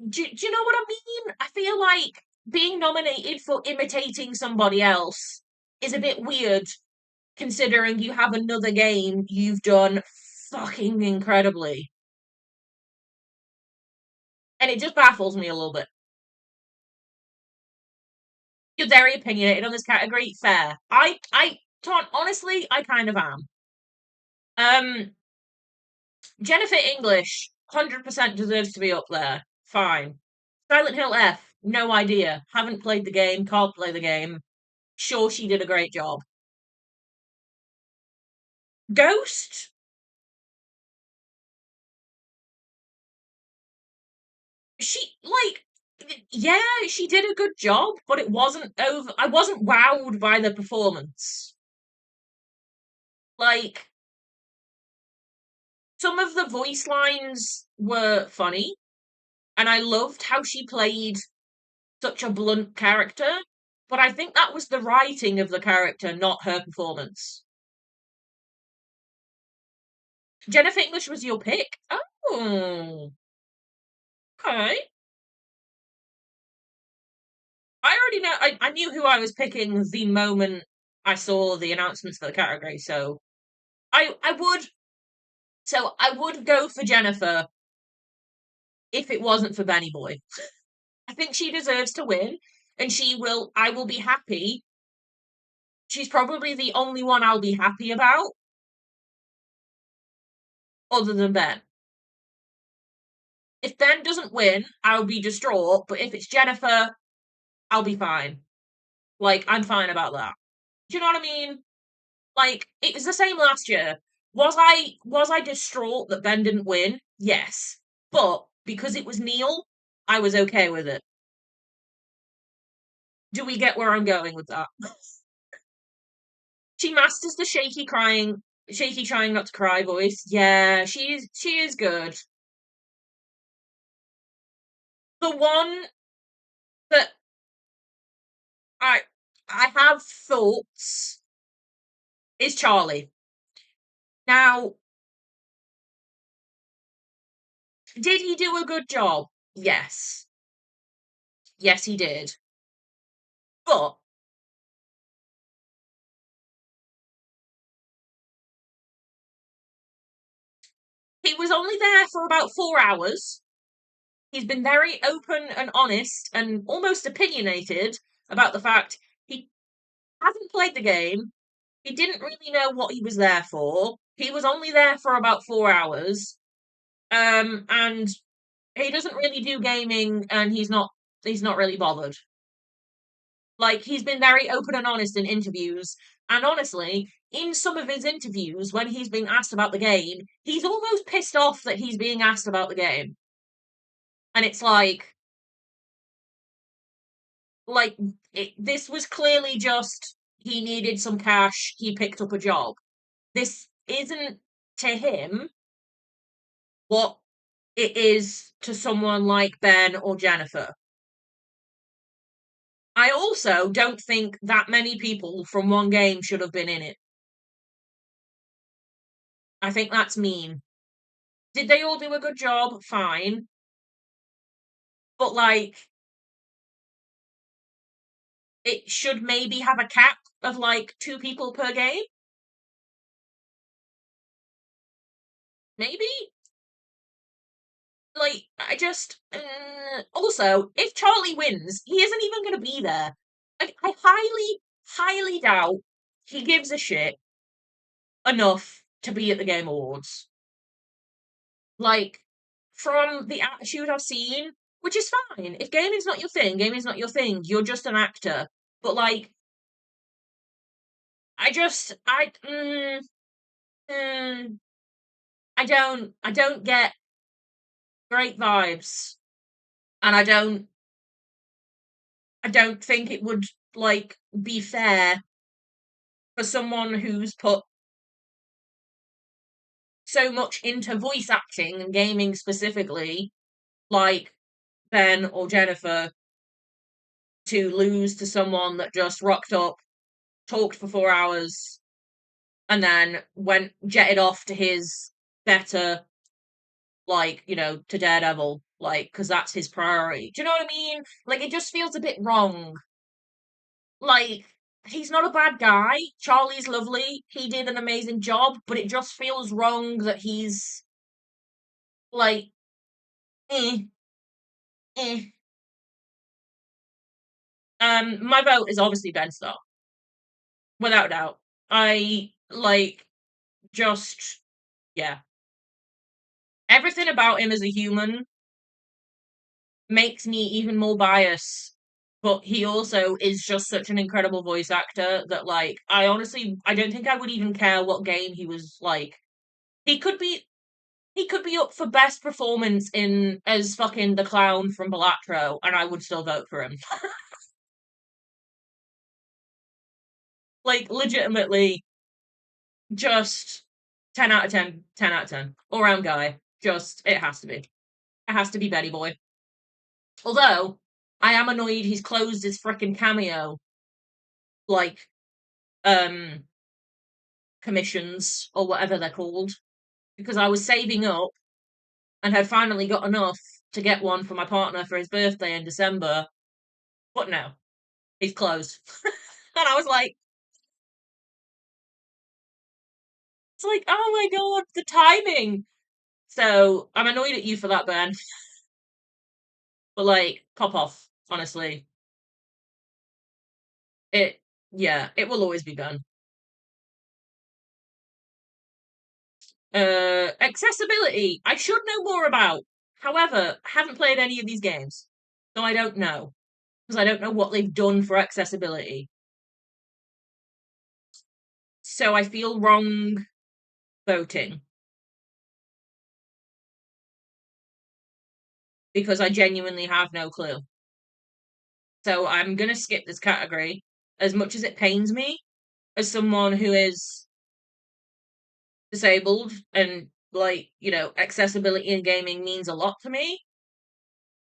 do you know what I mean? I feel like being nominated for imitating somebody else is a bit weird, considering you have another game you've done fucking incredibly. And it just baffles me a little bit. You're very opinionated on this category. Fair. Honestly, I kind of am. Um, Jennifer English, 100% deserves to be up there. Fine. Silent Hill F, no idea. Haven't played the game, can't play the game. Sure, she did a great job. Ghost, like, yeah, she did a good job, but it wasn't over. I wasn't wowed by the performance. Like, some of the voice lines were funny, and I loved how she played such a blunt character, but I think that was the writing of the character, not her performance. Jennifer English was your pick? Oh, okay. I already know. I knew who I was picking the moment I saw the announcements for the category, so I would. So I would go for Jennifer if it wasn't for Benny Boy. I think she deserves to win, and she will. I will be happy. She's probably the only one I'll be happy about, other than Ben. If Ben doesn't win, I'll be distraught. But if it's Jennifer, I'll be fine. Like I'm fine about that. Do you know what I mean? Like it was the same last year. Was I distraught that Ben didn't win? Yes. But because it was Neil, I was okay with it. Do we get where I'm going with that? She masters the shaky trying not to cry voice. Yeah, she is good. The one that I I have thoughts is Charlie. Now, did he do a good job? Yes. Yes, he did. But he was only there for about 4 hours. He's been very open and honest and almost opinionated about the fact he hasn't played the game. He didn't really know what he was there for. He was only there for about 4 hours. And he doesn't really do gaming and he's not really bothered. Like he's been very open and honest in interviews. And honestly, in some of his interviews, when he's being asked about the game, he's almost pissed off that he's being asked about the game. And it's like this was clearly just he needed some cash, he picked up a job. This isn't to him what it is to someone like Ben or Jennifer. I also don't think that many people from one game should have been in it. I think that's mean. Did they all do a good job? Fine. But like, it should maybe have a cap of like 2 people per game. Maybe? Like, I just. Also, if Charlie wins, he isn't even going to be there. I highly, highly doubt he gives a shit enough to be at the Game Awards. Like, from the attitude I've seen, which is fine. If gaming's not your thing, gaming's not your thing. You're just an actor. But like, I just, mm, I don't get great vibes, and I don't think it would like be fair for someone who's put so much into voice acting and gaming specifically, like Ben or Jennifer, to lose to someone that just rocked up, talked for 4 hours, and then went jetted off to his better, like, to Daredevil, like, because that's his priority. Do you know what I mean? Like, it just feels a bit wrong. Like, he's not a bad guy. Charlie's lovely. He did an amazing job, but it just feels wrong that he's like, eh, eh. My vote is obviously Ben Starr, without doubt. I like just yeah. Everything about him as a human makes me even more biased. But he also is just such an incredible voice actor that like I don't think I would even care what game he was like. He could be he could be up for best performance in as fucking the clown from Balatro, and I would still vote for him. Like legitimately just 10 out of 10, 10 out of 10. All round guy. Just it has to be. It has to be Betty Boy. Although I am annoyed he's closed his frickin' cameo like um commissions or whatever they're called because I was saving up and had finally got enough to get one for my partner for his birthday in December. But no, he's closed. And I was like, it's like, oh my god, the timing. So I'm annoyed at you for that, Ben. But like, pop off, honestly. It yeah, it will always be Ben. Accessibility, I should know more about. However, I haven't played any of these games. So I don't know. Because I don't know what they've done for accessibility. So I feel wrong voting. Because I genuinely have no clue. So I'm gonna skip this category. As much as it pains me, as someone who is disabled and like, accessibility in gaming means a lot to me.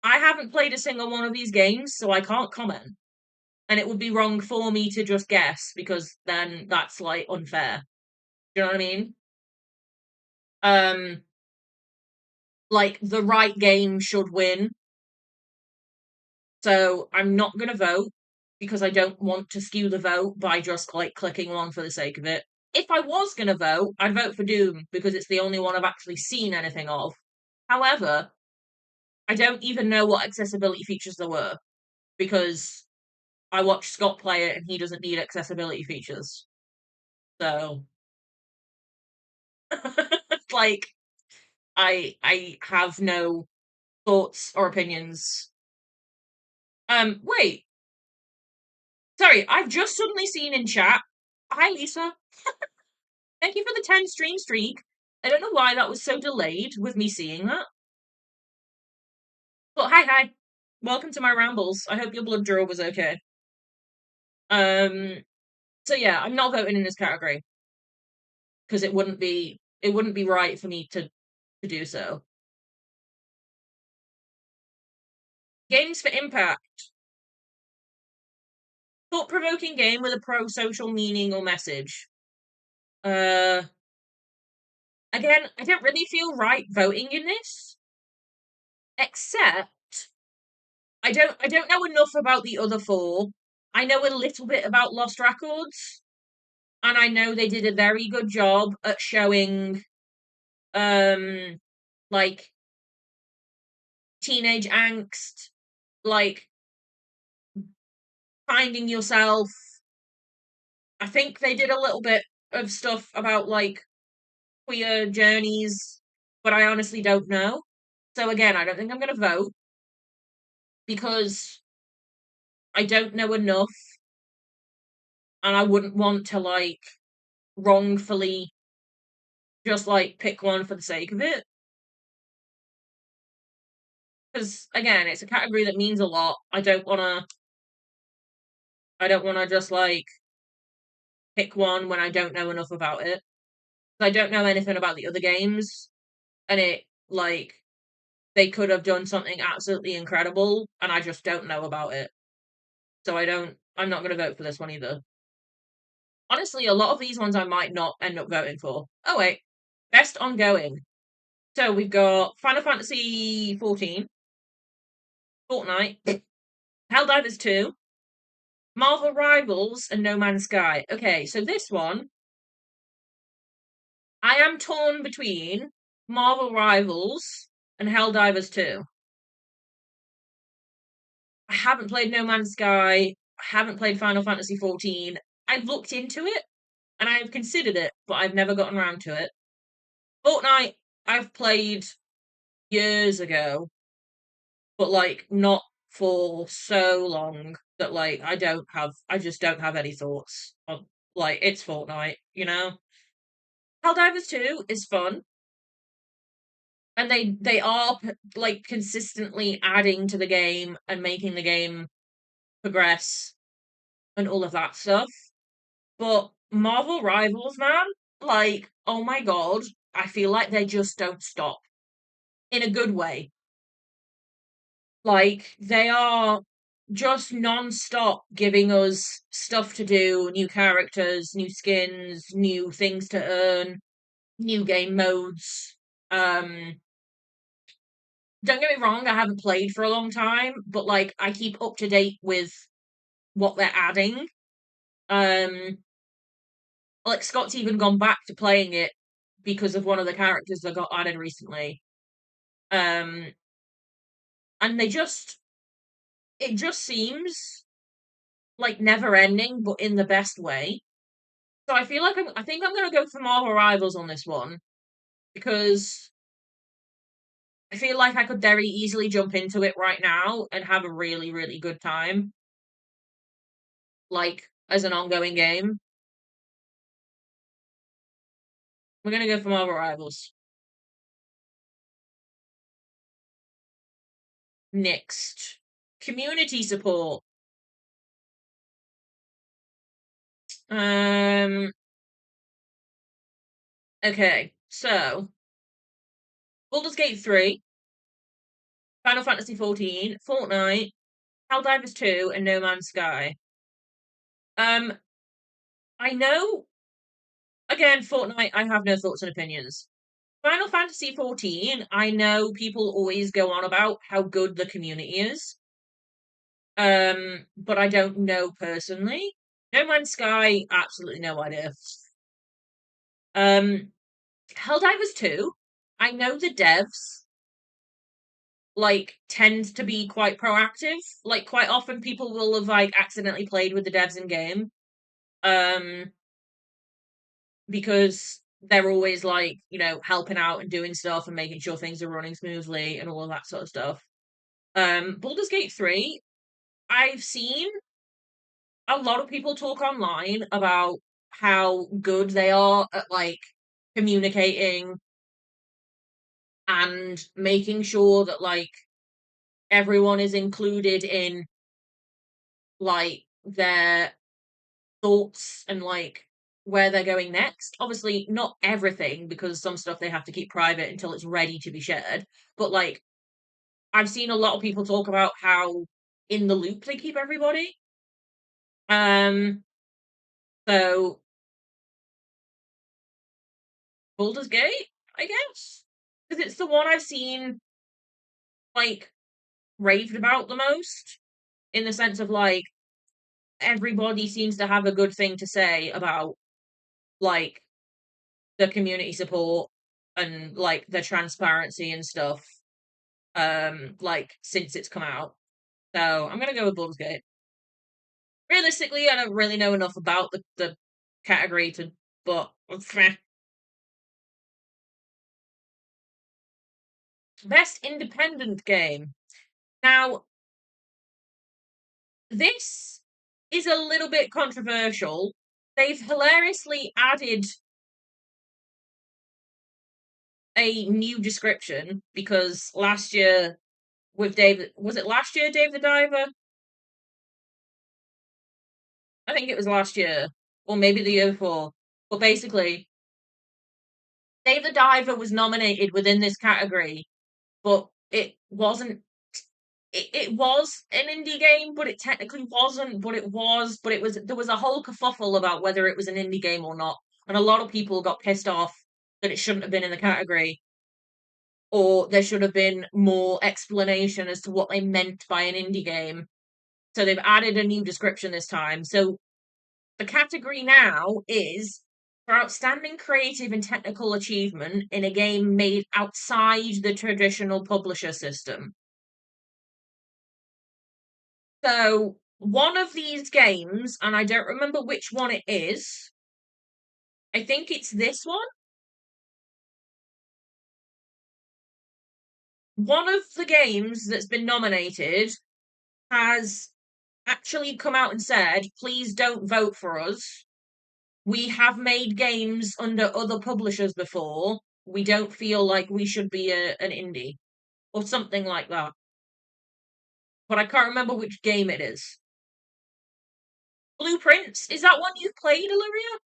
I haven't played a single one of these games, so I can't comment. And it would be wrong for me to just guess because then that's like unfair. Do you know what I mean? Um, like the right game should win. So I'm not gonna vote because I don't want to skew the vote by just like clicking one for the sake of it. If I was gonna vote, I'd vote for Doom because it's the only one I've actually seen anything of. However, I don't even know what accessibility features there were because I watched Scott play it and he doesn't need accessibility features. So like I have no thoughts or opinions. Wait, sorry, I've just suddenly seen in chat. Hi Lisa. Thank you for the 10 stream streak. I don't know why that was so delayed with me seeing that. But hi. Welcome to my rambles. I hope your blood draw was okay. Um so yeah, I'm not voting in this category because it wouldn't be right for me to do so. Games for Impact. Thought-provoking game with a pro-social meaning or message. Uh, Again, I don't really feel right voting in this, except I don't know enough about the other four. I know a little bit about Lost Records, and I know they did a very good job at showing um like teenage angst, like finding yourself. I think they did a little bit of stuff about like queer journeys, but I honestly don't know. So again, I don't think I'm going to vote because I don't know enough and I wouldn't want to like wrongfully just like pick one for the sake of it. Because again, it's a category that means a lot. I don't want to just like pick one when I don't know enough about it. I don't know anything about the other games, and it like they could have done something absolutely incredible, and I just don't know about it. So I'm not going to vote for this one either. Honestly, a lot of these ones I might not end up voting for. Oh wait, best ongoing. So we've got Final Fantasy 14, Fortnite, Helldivers 2, Marvel Rivals, and No Man's Sky. Okay, so this one I am torn between Marvel Rivals and Helldivers 2. I haven't played No Man's Sky. I haven't played Final Fantasy 14. I've looked into it and I've considered it, but I've never gotten around to it. Fortnite, I've played years ago, but like not for so long that like I just don't have any thoughts on like it's Fortnite, you know? Helldivers 2 is fun, and they are like consistently adding to the game and making the game progress and all of that stuff. But Marvel Rivals, man, like, oh my god, I feel like they just don't stop in a good way. Like, they are just non-stop giving us stuff to do, new characters, new skins, new things to earn, new game modes. Don't get me wrong, I haven't played for a long time, but like I keep up to date with what they're adding. Um like Scott's even gone back to playing it because of one of the characters that got added recently. Um and it just seems like never ending, but in the best way. So I think I'm gonna go for Marvel Rivals on this one because I feel like I could very easily jump into it right now and have a really, really good time, like as an ongoing game. We're gonna go for Marvel Rivals. Next. Community support. Um okay, so Baldur's Gate 3, Final Fantasy 14, Fortnite, Helldivers 2, and No Man's Sky. Um I know again, Fortnite, I have no thoughts and opinions. Final Fantasy 14, I know people always go on about how good the community is. But I don't know personally. No Man's Sky, absolutely no idea. Um, Helldivers 2, I know the devs like tend to be quite proactive. Like quite often people will have like accidentally played with the devs in game. Um, because they're always like, you know, helping out and doing stuff and making sure things are running smoothly and all of that sort of stuff. Baldur's Gate 3, I've seen a lot of people talk online about how good they are at like communicating and making sure that like everyone is included in like their thoughts and like where they're going next. Obviously, not everything because some stuff they have to keep private until it's ready to be shared. But like, I've seen a lot of people talk about how in the loop they keep everybody. Um, so Baldur's Gate, I guess, because it's the one I've seen like raved about the most, in the sense of like everybody seems to have a good thing to say about like the community support and like the transparency and stuff. Like since it's come out, so I'm gonna go with Baldur's Gate. Realistically, I don't really know enough about the category to, but best independent game. Now, this is a little bit controversial. They've hilariously added a new description because last year with David, was it last year, Dave the Diver? I think it was last year, or maybe the year before. But basically, Dave the Diver was nominated within this category, but it wasn't. It was an indie game, but it technically wasn't. But it was. But it was. There was a whole kerfuffle about whether it was an indie game or not, and a lot of people got pissed off that it shouldn't have been in the category, or there should have been more explanation as to what they meant by an indie game. So they've added a new description this time. So the category now is for outstanding creative and technical achievement in a game made outside the traditional publisher system. So one of these games, and I don't remember which one it is, I think it's this one. One of the games that's been nominated has actually come out and said, please don't vote for us. We have made games under other publishers before. We don't feel like we should be an indie or something like that. But I can't remember which game it is. Blueprints? Is that one you've played, Olivia?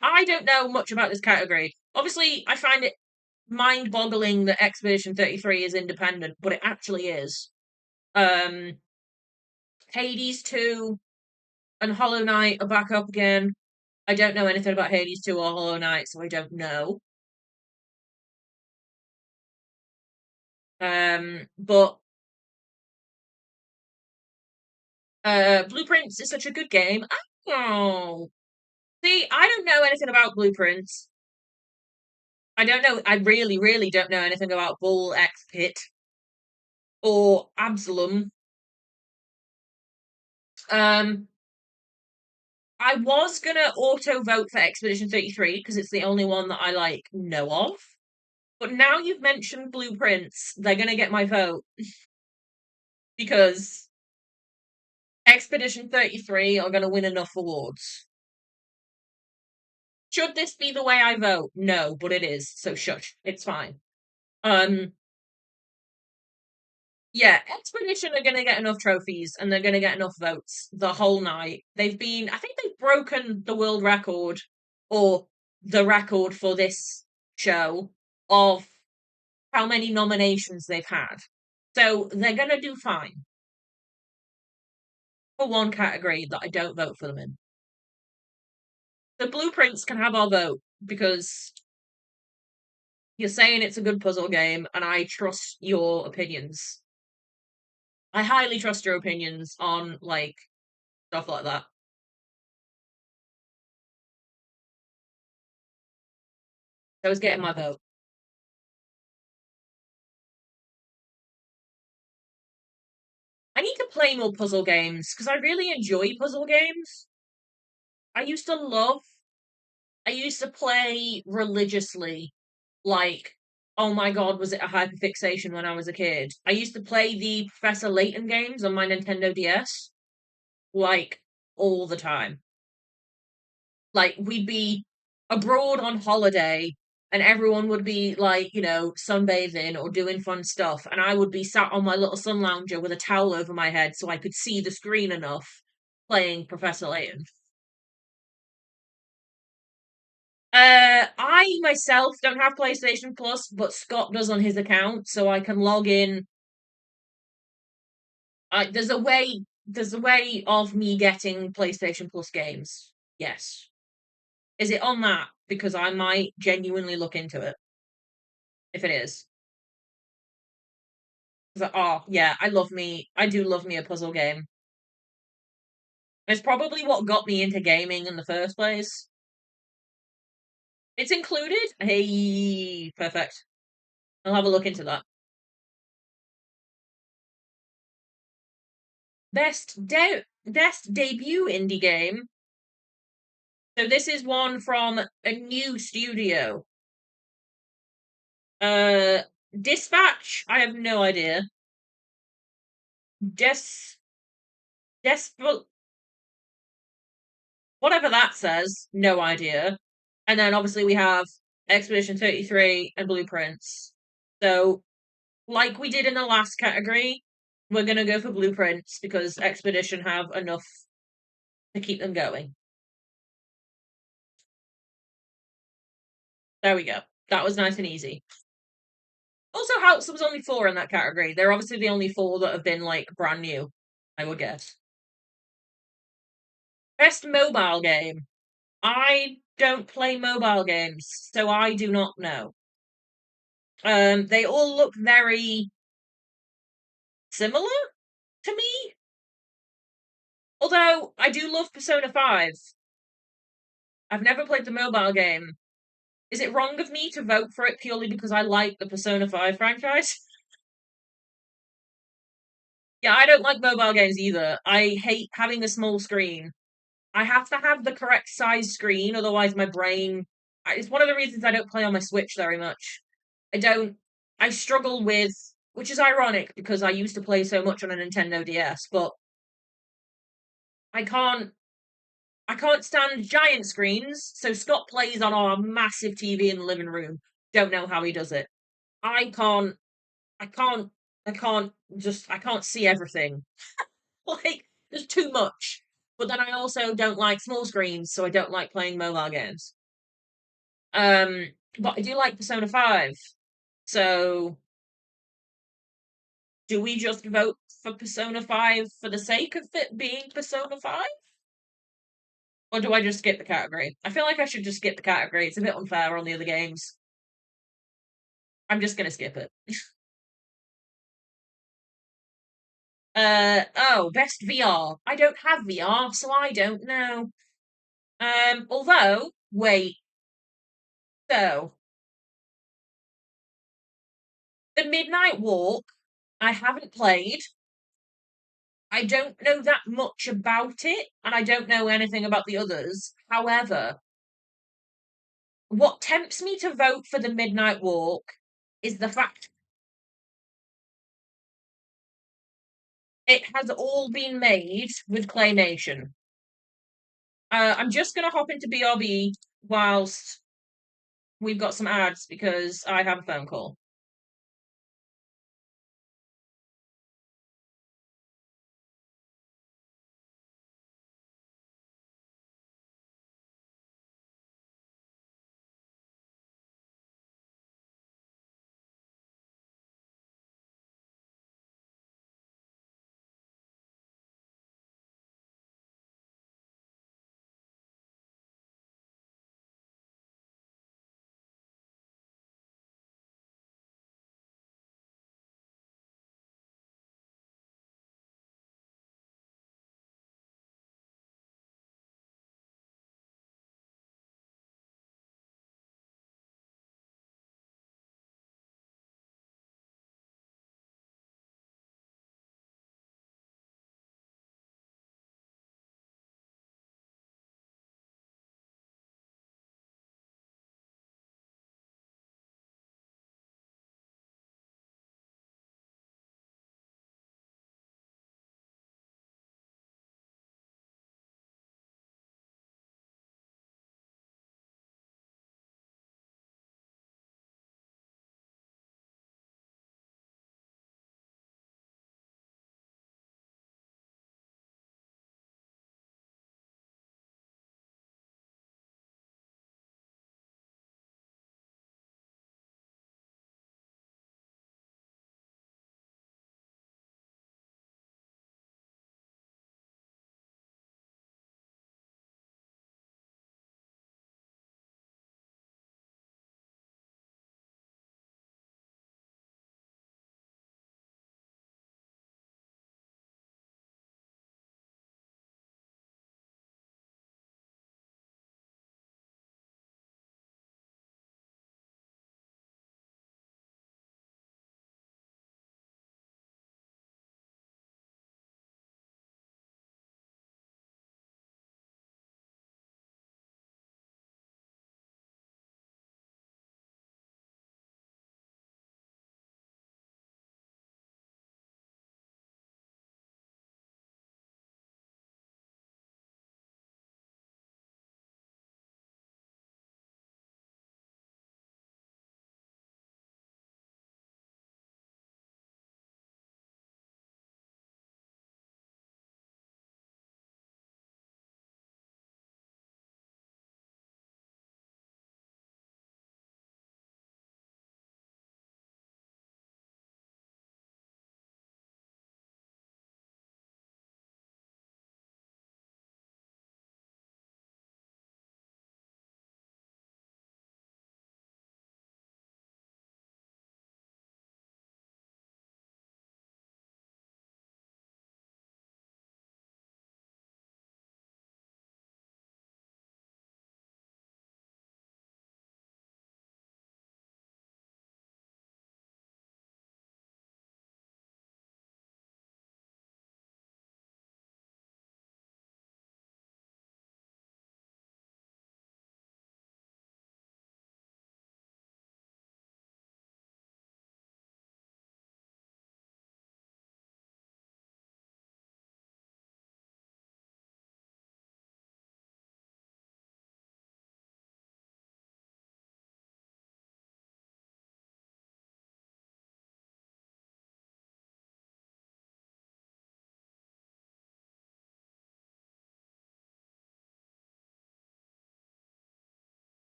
I don't know much about this category. Obviously, I find it mind-boggling that Expedition 33 is independent, but it actually is. Um, Hades 2 and Hollow Knight are back up again. I don't know anything about Hades 2 or Hollow Knight, so I don't know. But Blueprints is such a good game. Oh, see, I don't know anything about Blueprints. I don't know. I really, really don't know anything about Bull X Pit or Absalom. Um, I was gonna auto vote for Expedition 33 because it's the only one that I like know of. But now you've mentioned Blueprints, they're gonna get my vote because Expedition 33 are gonna win enough awards. Should this be the way I vote? No, but it is. So shush. It's fine. Yeah, Expedition are going to get enough trophies and they're going to get enough votes the whole night. I think they've broken the world record or the record for this show of how many nominations they've had. So they're going to do fine for one category that I don't vote for them in. The Blueprints can have our vote because you're saying it's a good puzzle game and I trust your opinions. I highly trust your opinions on like stuff like that. So it's getting my vote. I need to play more puzzle games because I really enjoy puzzle games. I used to love, I used to play religiously. Like, oh my god, was it a hyperfixation when I was a kid? I used to play the Professor Layton games on my Nintendo DS, like, all the time. Like, we'd be abroad on holiday and everyone would be like, sunbathing or doing fun stuff, and I would be sat on my little sun lounger with a towel over my head so I could see the screen enough playing Professor Layton. I myself don't have PlayStation Plus, but Scott does on his account, so I can log in. There's a way. there's a way of me getting PlayStation Plus games. Yes. Is it on that? Because I might genuinely look into it if it is. Oh yeah, I do love me a puzzle game. It's probably what got me into gaming in the first place. It's included? Hey, perfect. I'll have a look into that. Best debut indie game. So this is one from a new studio. Uh, Dispatch. I have no idea. Des Desperate. Whatever that says. No idea. And then obviously we have Expedition 33 and Blueprints. So, like we did in the last category, we're gonna go for Blueprints because Expedition have enough to keep them going. There we go. That was nice and easy. Also helps there was only 4 in that category. They're obviously the only 4 that have been like brand new, I would guess. Best mobile game. I don't play mobile games, so I do not know. They all look very similar to me. Although I do love Persona 5. I've never played the mobile game. Is it wrong of me to vote for it purely because I like the Persona 5 franchise? Yeah, I don't like mobile games either. I hate having a small screen. I have to have the correct size screen, otherwise my brain. It's one of the reasons I don't play on my Switch very much. I don't. I struggle with, which is ironic because I used to play so much on a Nintendo DS, but I can't. I can't stand giant screens. So Scott plays on our massive TV in the living room. Don't know how he does it. I can't. I can't. I can't. I can't see everything. Like there's too much. But then I also don't like small screens, so I don't like playing mobile games. Um, but I do like Persona 5. So do we just vote for Persona 5 for the sake of it being Persona 5? Or do I just skip the category? I feel like I should just skip the category. It's a bit unfair on the other games. I'm just gonna skip it. Best VR. I don't have VR, so I don't know. Although, wait, so the Midnight Walk, I haven't played. I don't know that much about it, and I don't know anything about the others. However, what tempts me to vote for the Midnight Walk is the fact it has all been made with claymation. I'm just going to hop into BRB whilst we've got some ads because I have a phone call.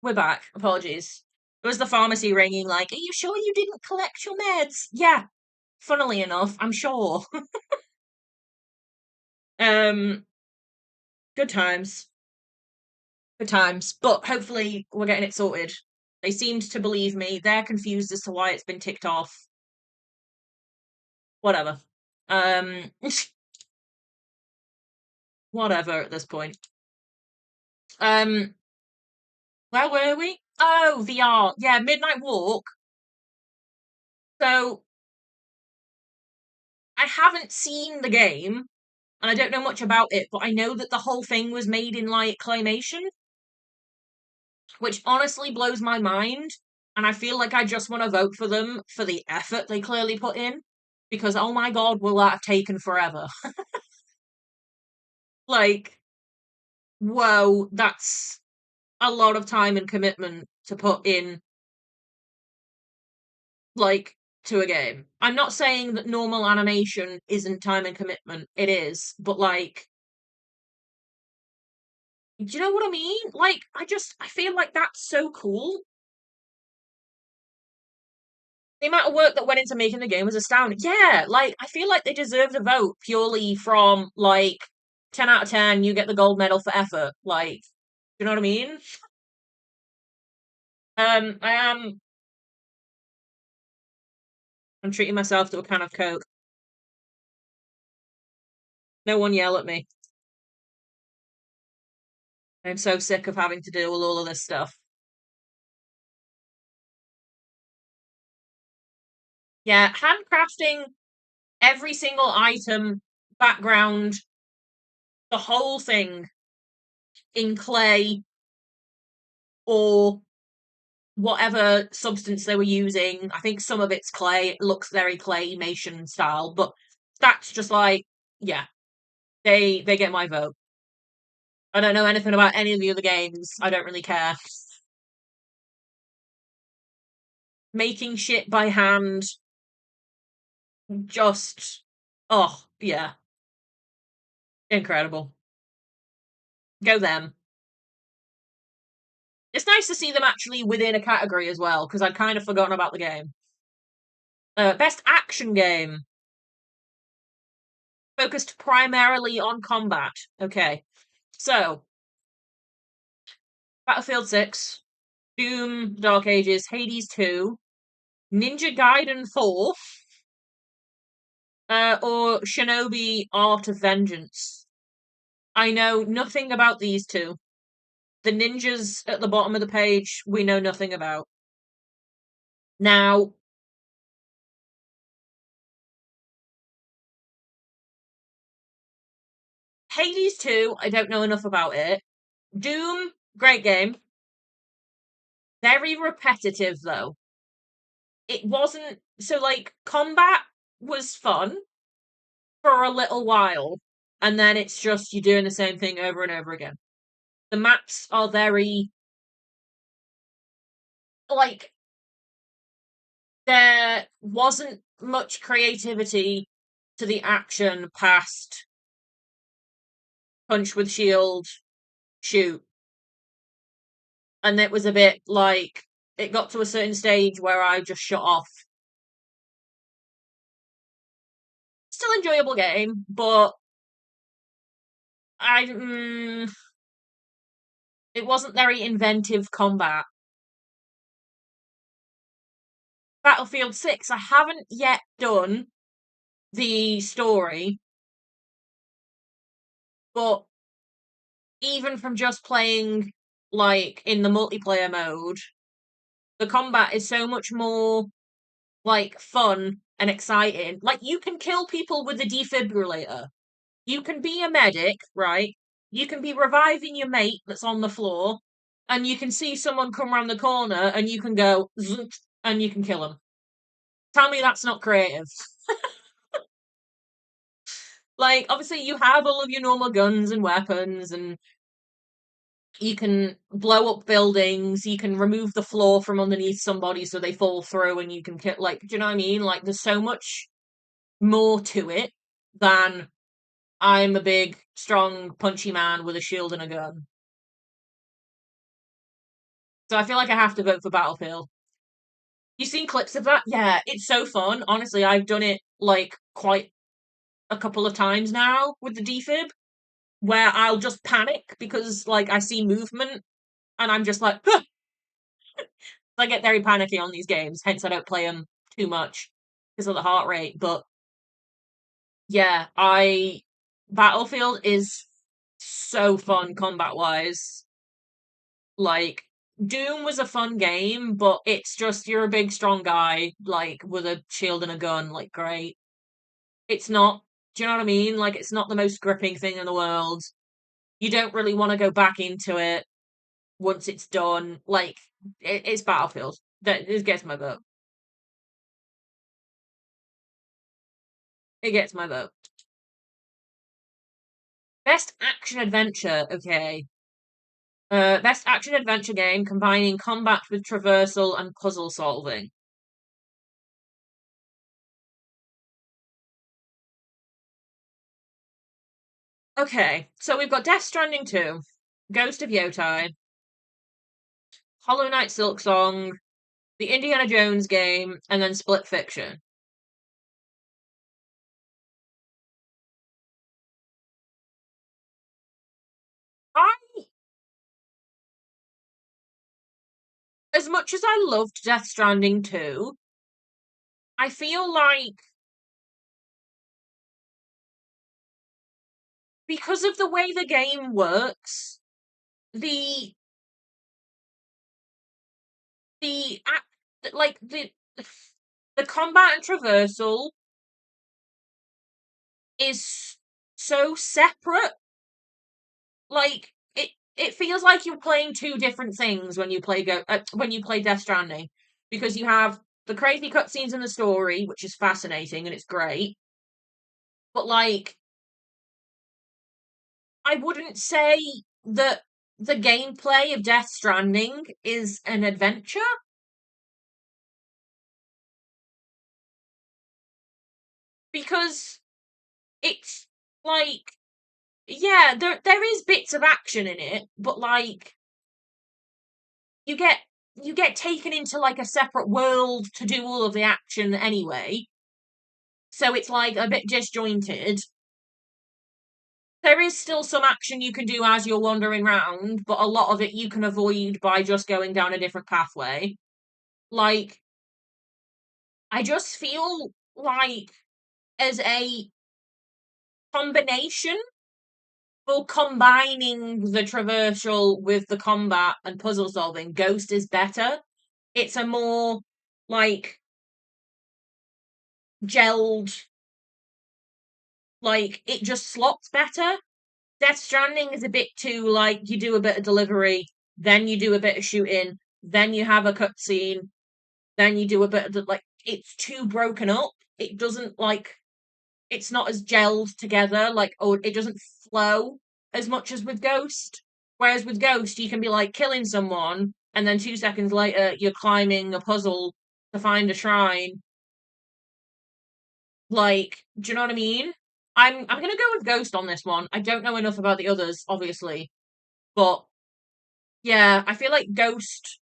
We're back. Apologies. It was the pharmacy ringing, like, are you sure you didn't collect your meds? Yeah, funnily enough, I'm sure. um, good times. Good times. But hopefully we're getting it sorted. They seemed to believe me. They're confused as to why it's been ticked off. Whatever. Um, whatever at this point. Um, where were we? Oh, VR. Yeah, Midnight Walk. So I haven't seen the game and I don't know much about it, but I know that the whole thing was made in like claymation, which honestly blows my mind. And I feel like I just want to vote for them for the effort they clearly put in, because oh my god, will that have taken forever? Like, whoa, that's a lot of time and commitment to put in, like, to a game. I'm not saying that normal animation isn't time and commitment, it is, but like, do you know what I mean? Like, I feel like that's so cool. The amount of work that went into making the game was astounding. Yeah, like, I feel like they deserved a vote purely from, like, 10 out of 10, you get the gold medal for effort. Like, you know what I mean? I am, I'm treating myself to a can of Coke. No one yell at me. I'm so sick of having to deal with all of this stuff. Yeah, handcrafting every single item, background, the whole thing in clay or whatever substance they were using. I think some of it's clay. It looks very claymation style, but that's just like, yeah, they get my vote. I don't know anything about any of the other games. I don't really care. Making shit by hand, just, oh yeah, incredible. Go them. It's nice to see them actually within a category as well, because I'd kind of forgotten about the game. Best action game. Focused primarily on combat. Okay. So, Battlefield 6, Doom, Dark Ages, Hades 2, Ninja Gaiden 4, or Shinobi Art of Vengeance. I know nothing about these two. The ninjas at the bottom of the page, we know nothing about. Now, Hades 2, I don't know enough about it. Doom, great game. Very repetitive, though. It wasn't. So, like, combat was fun for a little while, and then it's just you doing the same thing over and over again. The maps are very, like, there wasn't much creativity to the action past punch with shield, shoot. And it was a bit like, it got to a certain stage where I just shut off. Still enjoyable game, but I, it wasn't very inventive combat. Battlefield 6, I haven't yet done the story, but even from just playing, like, in the multiplayer mode, the combat is so much more, like, fun and exciting. Like, you can kill people with a defibrillator. You can be a medic, right? You can be reviving your mate that's on the floor, and you can see someone come around the corner, and you can go, zoot, and you can kill them. Tell me that's not creative. Like, obviously, you have all of your normal guns and weapons, and you can blow up buildings, you can remove the floor from underneath somebody so they fall through, and you can kill, like, do you know what I mean? Like, there's so much more to it than I'm a big, strong, punchy man with a shield and a gun. So I feel like I have to vote for Battlefield. You seen clips of that? Yeah, it's so fun. Honestly, I've done it like quite a couple of times now with the defib, where I'll just panic because like I see movement and I'm just like, huh! I get very panicky on these games. Hence, I don't play them too much because of the heart rate. But yeah, I Battlefield is so fun combat wise. Like Doom was a fun game, but it's just you're a big strong guy like with a shield and a gun, like great. It's not, do you know what I mean? Like it's not the most gripping thing in the world. You don't really want to go back into it once it's done. Like it's Battlefield. That it gets my vote. It gets my vote. Best action adventure, okay. Best action adventure game combining combat with traversal and puzzle solving. Okay, so we've got Death Stranding 2, Ghost of Yotai, Hollow Knight Silk Song, the Indiana Jones game, and then Split Fiction. I, as much as I loved Death Stranding 2, I feel like because of the way the game works, the the like the combat and traversal is so separate. Like it feels like you're playing two different things when you when you play Death Stranding because you have the crazy cutscenes in the story, which is fascinating and it's great, but like I wouldn't say that the gameplay of Death Stranding is an adventure because it's like yeah, there is bits of action in it, but like you get you get taken into like a separate world to do all of the action anyway. So it's like a bit disjointed. There is still some action you can do as you're wandering around, but a lot of it you can avoid by just going down a different pathway. Like I just feel like as a combination for combining the traversal with the combat and puzzle solving, Ghost is better. It's a more like gelled, like it just slots better. Death Stranding is a bit too like you do a bit of delivery, then you do a bit of shooting, then you have a cutscene, then you do a bit of like it's too broken up. It doesn't like it's not as gelled together, like oh it doesn't flow as much as with Ghost. Whereas with Ghost you can be like killing someone and then 2 seconds later you're climbing a puzzle to find a shrine. Like, do you know what I mean? I'm gonna go with Ghost on this one. I don't know enough about the others, obviously. But yeah, I feel like Ghost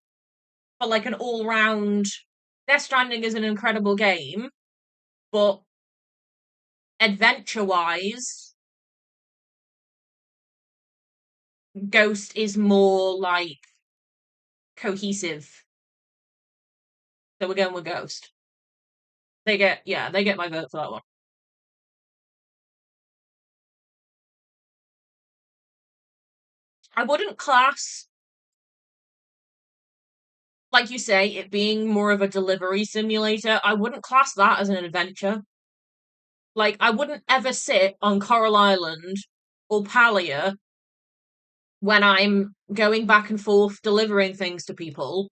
for like an all round Death Stranding is an incredible game, but adventure wise, Ghost is more like cohesive. So we're going with Ghost. They get my vote for that one. I wouldn't class, like you say, it being more of a delivery simulator, I wouldn't class that as an adventure. Like I wouldn't ever sit on Coral Island or Palia when I'm going back and forth delivering things to people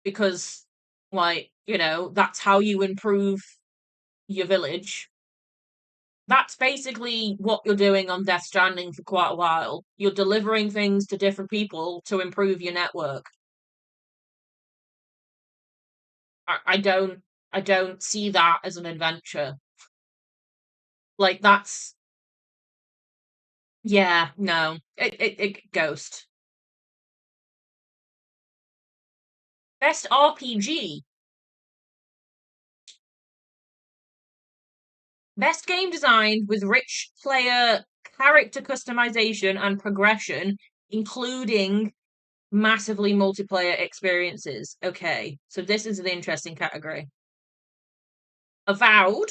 because like, you know, that's how you improve your village. That's basically what you're doing on Death Stranding for quite a while. You're delivering things to different people to improve your network. I don't I don't see that as an adventure. Like that's yeah, no. It Ghost. Best RPG. Best game design with rich player character customization and progression, including massively multiplayer experiences. Okay, so this is an interesting category. Avowed,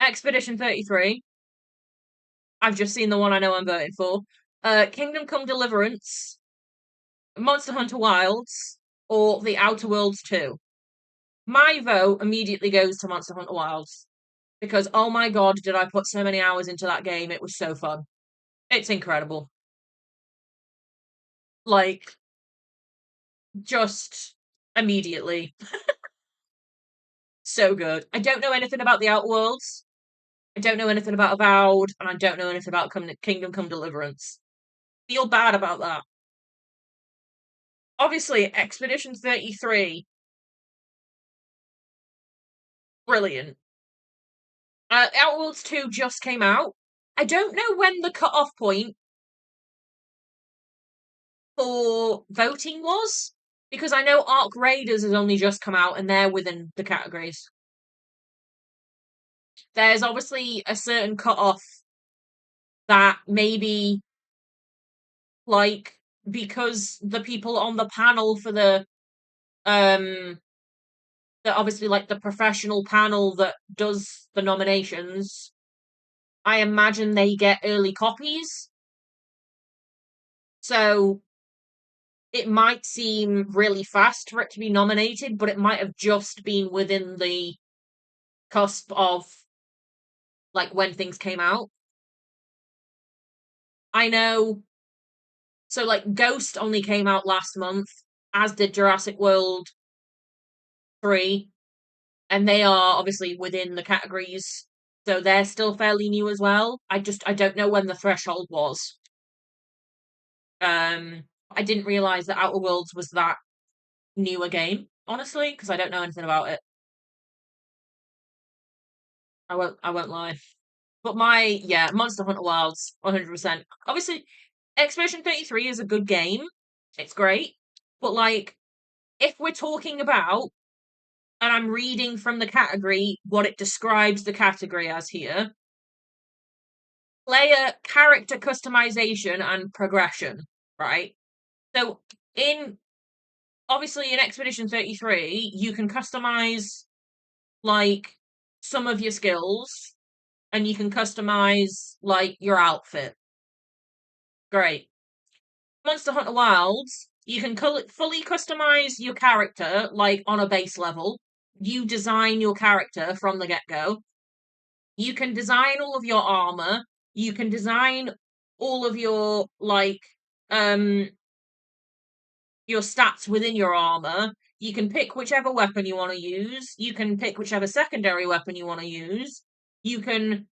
Expedition 33. I've just seen the one I know I'm voting for. Kingdom Come Deliverance, Monster Hunter Wilds, or The Outer Worlds 2. My vote immediately goes to Monster Hunter Wilds because, oh my god, did I put so many hours into that game? It was so fun. It's incredible. Like, just immediately. So good. I don't know anything about the Outworlds. I don't know anything about Avowed, and I don't know anything about Kingdom Come Deliverance. Feel bad about that. Obviously, Expedition 33, brilliant. Outworlds 2 just came out. I don't know when the cut-off point for voting was, because I know Arc Raiders has only just come out and they're within the categories. There's obviously a certain cut-off that maybe, like, because the people on the panel for obviously like the professional panel that does the nominations, I imagine they get early copies. So it might seem really fast for it to be nominated, but it might have just been within the cusp of like when things came out. I know. So like Ghost only came out last month, as did Jurassic World 3, and they are obviously within the categories. So they're still fairly new as well. I don't know when the threshold was. I didn't realize that Outer Worlds was that new a game, honestly, because I don't know anything about it. I won't lie. But Monster Hunter Wilds, 100%. Obviously, Expedition 33 is a good game. It's great. But like, if we're talking about, and I'm reading from the category what it describes the category as here, player character customization and progression, right? So obviously in Expedition 33, you can customize like some of your skills and you can customize like your outfit. Great. Monster Hunter Wilds, you can fully customize your character like on a base level. You design your character from the get-go. You can design all of your armor. You can design all of your like your stats within your armor. You can pick whichever weapon you want to use. You can pick whichever secondary weapon you want to use. You can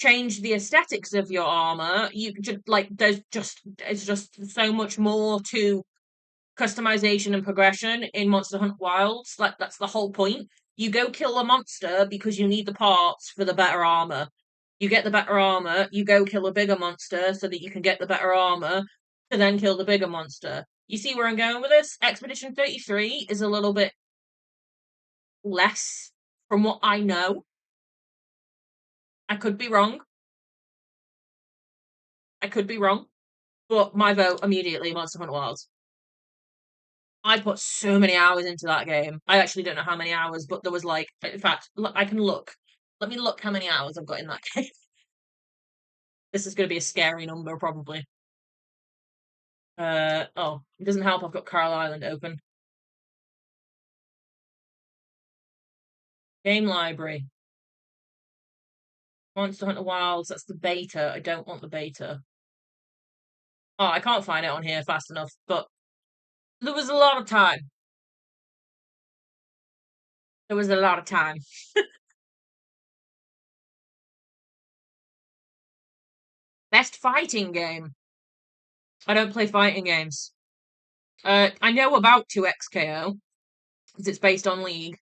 change the aesthetics of your armor. You just like it's just so much more to customization and progression in Monster Hunter Wilds. Like that's the whole point. You go kill a monster because you need the parts for the better armor. You get the better armor, you go kill a bigger monster so that you can get the better armor to then kill the bigger monster. You see where I'm going with this? Expedition 33 is a little bit less from what I know. I could be wrong. I could be wrong. But my vote immediately Monster Hunter Wilds. I put so many hours into that game. I actually don't know how many hours, but there was like, in fact, look, I can look. Let me look how many hours I've got in that game. This is going to be a scary number, probably. Oh, it doesn't help. I've got Carl Island open. Game library. Monster Hunter Wilds. That's the beta. I don't want the beta. Oh, I can't find it on here fast enough, but there was a lot of time. There was a lot of time. Best fighting game. I don't play fighting games. I know about 2XKO because it's based on League.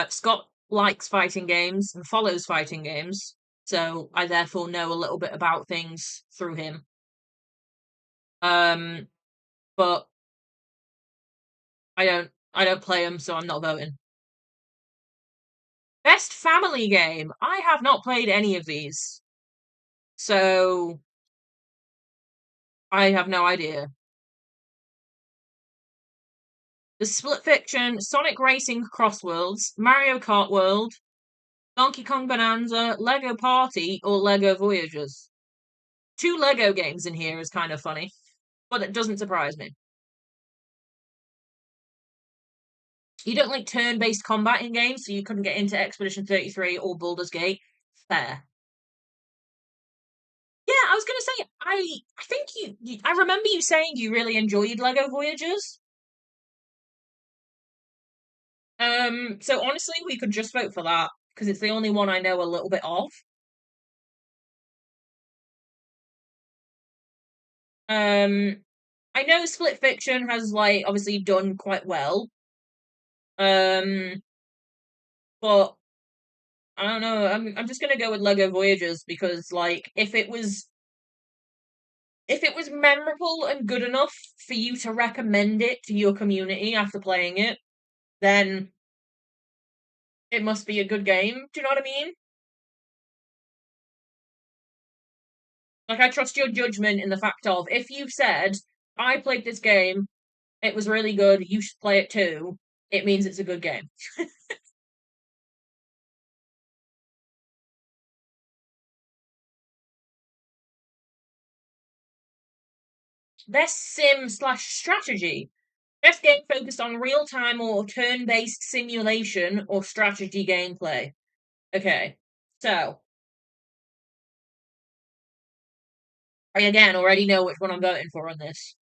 Scott likes fighting games and follows fighting games, so I therefore know a little bit about things through him. But I don't play them, so I'm not voting. Best family game. I have not played any of these, so I have no idea. The Split Fiction, Sonic Racing Crossworlds, Mario Kart World, Donkey Kong Bonanza, Lego Party, or Lego Voyagers. 2 Lego games in here is kind of funny, but it doesn't surprise me. You don't like turn-based combat in games, so you couldn't get into Expedition 33 or Baldur's Gate. Fair. Yeah, I was gonna say, I think I remember you saying you really enjoyed Lego Voyagers. So honestly, we could just vote for that because it's the only one I know a little bit of. Um, I know Split Fiction has like obviously done quite well. Um, but I don't know. I'm just gonna go with Lego Voyagers because like if it was memorable and good enough for you to recommend it to your community after playing it, then it must be a good game. Do you know what I mean? Like I trust your judgment in the fact of if you've said I played this game, it was really good, you should play it too, it means it's a good game. Best sim slash strategy. Best game focused on real time or turn based simulation or strategy gameplay. Okay, so I again already know which one I'm voting for on this.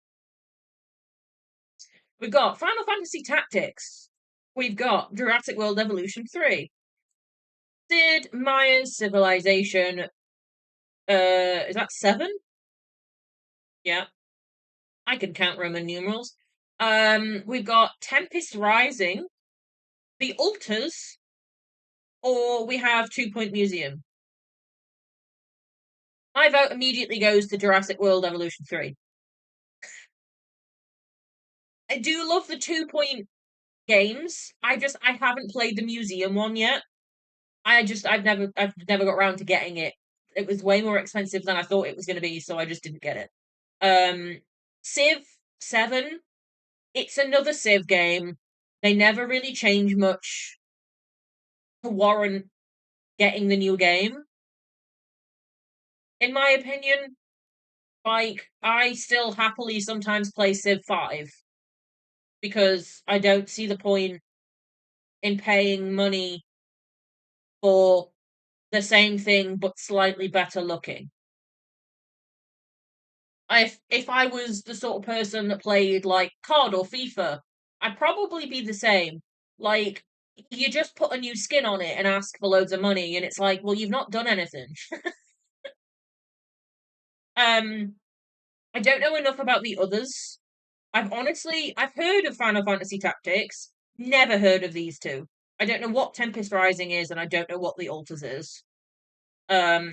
We've got Final Fantasy Tactics. We've got Jurassic World Evolution 3. Sid Meier's Civilization. Is that 7? Yeah, I can count Roman numerals. We've got Tempest Rising, The Altars, or we have 2 Point Museum. My vote immediately goes to Jurassic World Evolution 3. I do love the 2 Point games. I haven't played the museum one yet. I've never got around to getting it. It was way more expensive than I thought it was going to be, so I just didn't get it. Civ 7, it's another Civ game. They never really change much to warrant getting the new game. In my opinion, like I still happily sometimes play Civ 5 because I don't see the point in paying money for the same thing but slightly better looking. If I was the sort of person that played like COD or FIFA, I'd probably be the same. Like you just put a new skin on it and ask for loads of money, and it's like, well, you've not done anything. um, I don't know enough about the others. I've heard of Final Fantasy Tactics, never heard of these two. I don't know what Tempest Rising is, and I don't know what the Altars is. Um,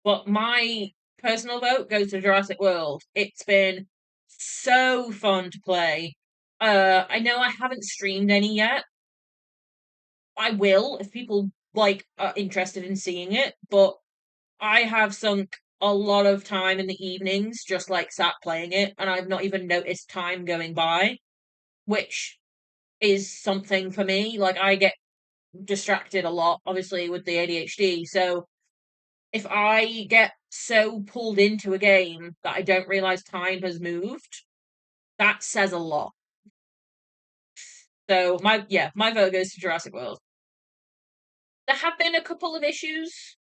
but my personal vote goes to Jurassic World. It's been so fun to play. I know I haven't streamed any yet. I will if people like are interested in seeing it, but I have sunk a lot of time in the evenings just like sat playing it, and I've not even noticed time going by, which is something for me. Like I get distracted a lot, obviously with the ADHD. So if I get so pulled into a game that I don't realize time has moved, that says a lot. So my vote goes to Jurassic World. There have been a couple of issues,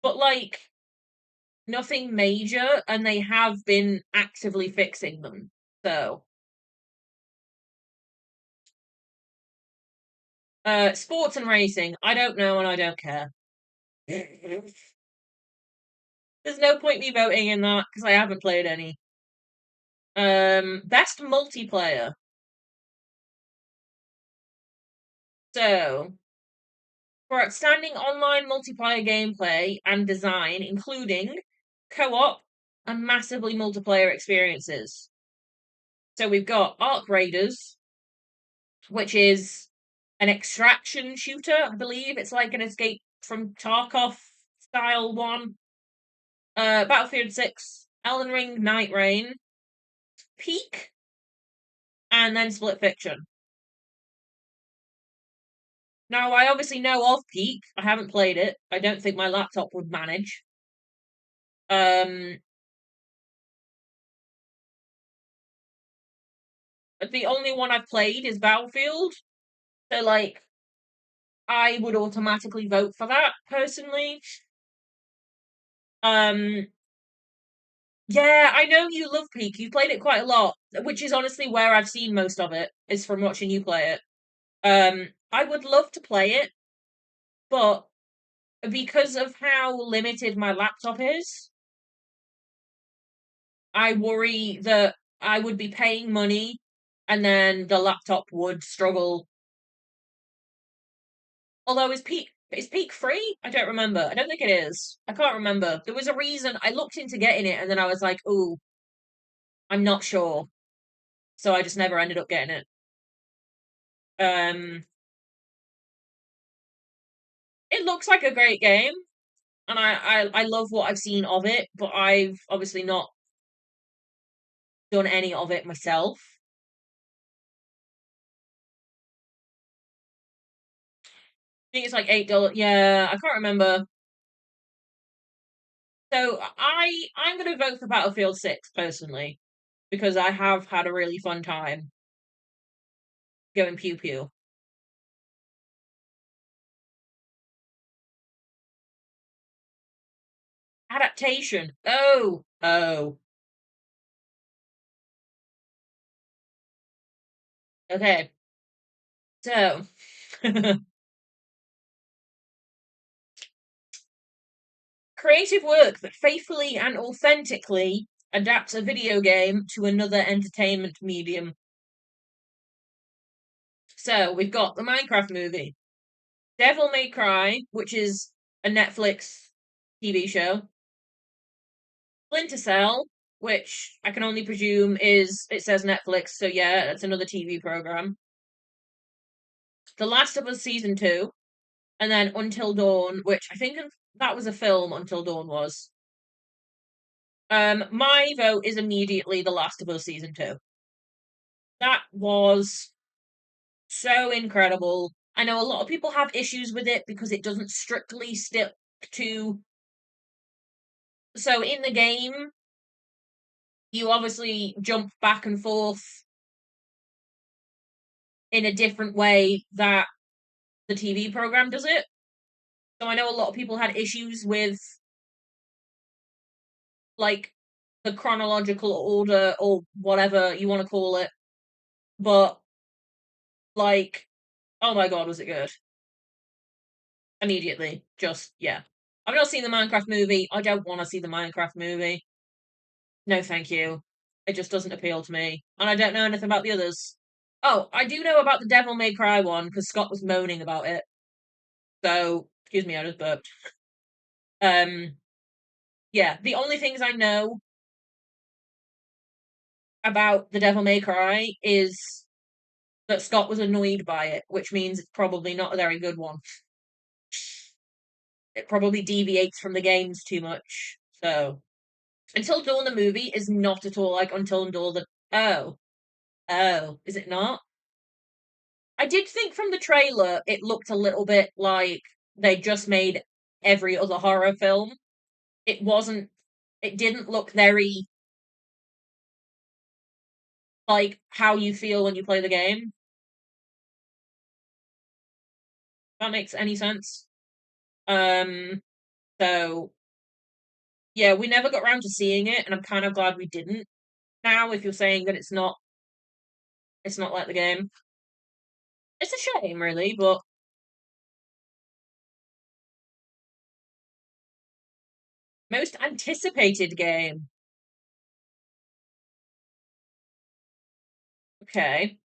but like nothing major, and they have been actively fixing them. So sports and racing, I don't know and I don't care. There's no point me voting in that because I haven't played any. Best multiplayer. So for outstanding online multiplayer gameplay and design, including co-op and massively multiplayer experiences. So we've got Arc Raiders, which is an extraction shooter, I believe. It's like an Escape from Tarkov style one. Battlefield 6, Elden Ring, Night Rain, Peak, and then Split Fiction. Now, I obviously know of Peak. I haven't played it. I don't think my laptop would manage. Um, the only one I've played is Battlefield. So, like, I would automatically vote for that, personally. Um, yeah, I know you love Peak. You played it quite a lot, which is honestly where I've seen most of it, is from watching you play it. I would love to play it, but because of how limited my laptop is, I worry that I would be paying money and then the laptop would struggle. Although is Peak free? I don't remember. I don't think it is. I can't remember. There was a reason I looked into getting it and then I was like, "Ooh, I'm not sure." So I just never ended up getting it. Um it looks like a great game and I love what I've seen of it, but I've obviously not done any of it myself. I think it's like $8. Yeah, I can't remember. So I'm gonna vote for Battlefield 6 personally because I have had a really fun time going pew pew. Adaptation. Oh. Okay. So creative work that faithfully and authentically adapts a video game to another entertainment medium. So we've got the Minecraft movie, Devil May Cry, which is a Netflix TV show, Splinter Cell, which I can only presume is it says Netflix, so yeah, it's another TV program. The Last of Us season 2, and then Until Dawn, which I think that was a film. Until Dawn was. My vote is immediately The Last of Us season 2. That was so incredible. I know a lot of people have issues with it because it doesn't strictly stick to. So in the game, you obviously jump back and forth in a different way that the TV program does it. So I know a lot of people had issues with like the chronological order or whatever you want to call it. But like, oh my god, was it good? Immediately. Just yeah. I've not seen the Minecraft movie. I don't want to see the Minecraft movie. No, thank you. It just doesn't appeal to me. And I don't know anything about the others. Oh, I do know about the Devil May Cry one because Scott was moaning about it. So, excuse me, I just burped. Um, yeah, the only things I know about the Devil May Cry is that Scott was annoyed by it, which means it's probably not a very good one. It probably deviates from the games too much. So, Until Dawn the movie is not at all like Until Dawn the. Oh, is it not? I did think from the trailer it looked a little bit like they just made every other horror film. It wasn't. It didn't look very like how you feel when you play the game. If that makes any sense. Um. So yeah, we never got around to seeing it, and I'm kind of glad we didn't. Now, if you're saying that it's not like the game. It's a shame, really, but most anticipated game. Okay,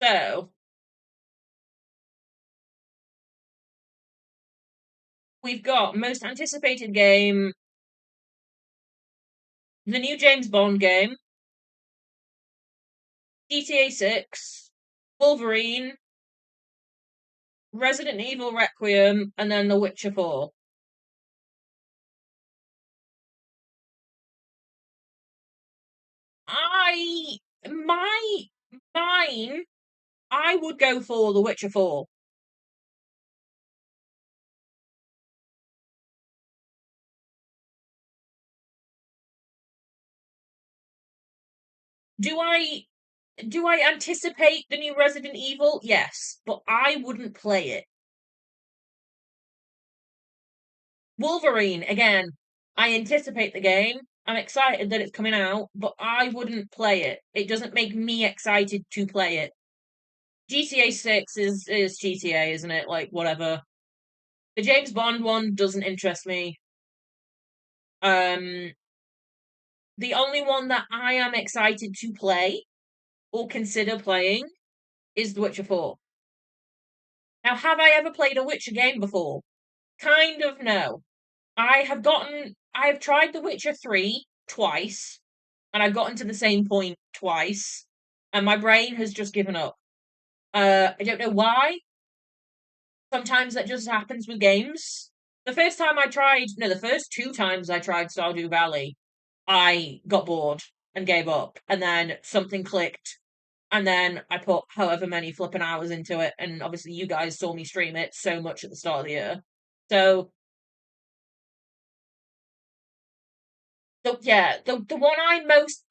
so we've got most anticipated game, the new James Bond game, GTA 6, Wolverine, Resident Evil Requiem, and then The Witcher 4. I my mine I would go for The Witcher 4. Do I do I anticipate the new Resident Evil? Yes, but I wouldn't play it. Wolverine, again, I anticipate the game. I'm excited that it's coming out, but I wouldn't play it. It doesn't make me excited to play it. GTA 6 is GTA, isn't it? Like whatever. The James Bond one doesn't interest me. Um the only one that I am excited to play or consider playing is The Witcher 4. Now, have I ever played a Witcher game before? Kind of no. I have tried The Witcher 3 twice, and I've gotten to the same point twice, and my brain has just given up. I don't know why. Sometimes that just happens with games. The first two times I tried Stardew Valley, I got bored and gave up, and then something clicked, and then I put however many flipping hours into it, and obviously you guys saw me stream it so much at the start of the year. So the one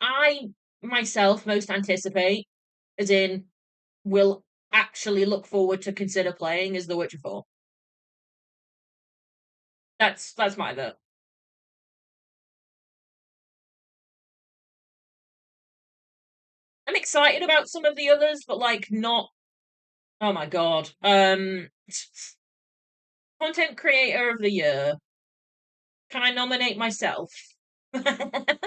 I myself most anticipate, as in will actually look forward to consider playing, is The Witcher 4. That's my vote. I'm excited about some of the others, but like not. Oh my god. Content creator of the year. Can I nominate myself? I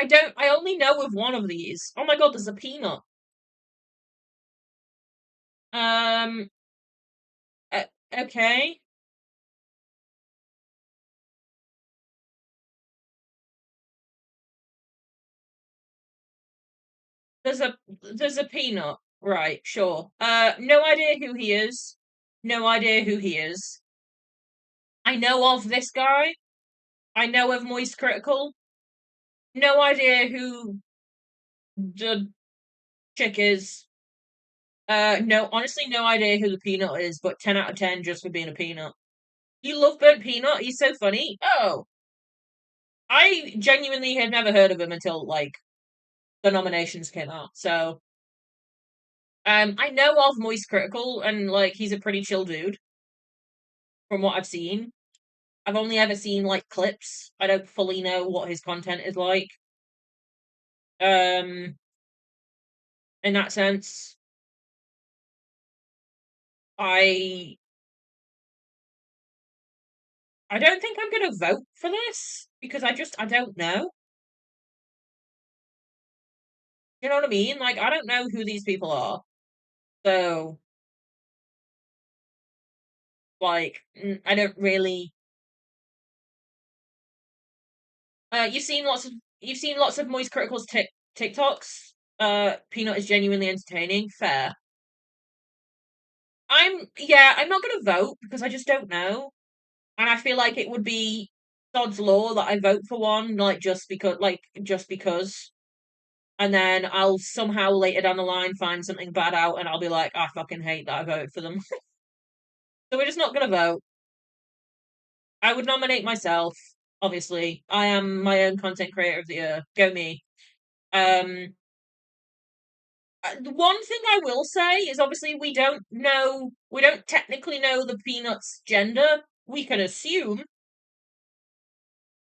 don't. I only know of one of these. Oh my god, there's a peanut. Um. Okay. There's a peanut. Right. Sure. No idea who he is. No idea who he is. I know of this guy. I know of Moist Critical. No idea who the chick is. No, honestly, no idea who the peanut is, but 10 out of 10 just for being a peanut. You love Burnt Peanut? He's so funny. Oh, I genuinely had never heard of him until, like, the nominations came out. So, I know of Moist Critical, and, like, he's a pretty chill dude from what I've seen. I've only ever seen, like, clips. I don't fully know what his content is like. Um, in that sense, I I don't think I'm gonna vote for this because I don't know. You know what I mean? Like I don't know who these people are. So like I don't really you've seen lots of Moist Critical's TikToks. Peanut is genuinely entertaining. Fair. I'm not gonna vote because I just don't know. And I feel like it would be God's law that I vote for one, just because. And then I'll somehow later down the line find something bad out and I'll be like, I fucking hate that I voted for them. So we're just not gonna vote. I would nominate myself, obviously. I am my own content creator of the year. Go me. Um the one thing I will say is obviously we don't technically know the peanut's gender. We can assume.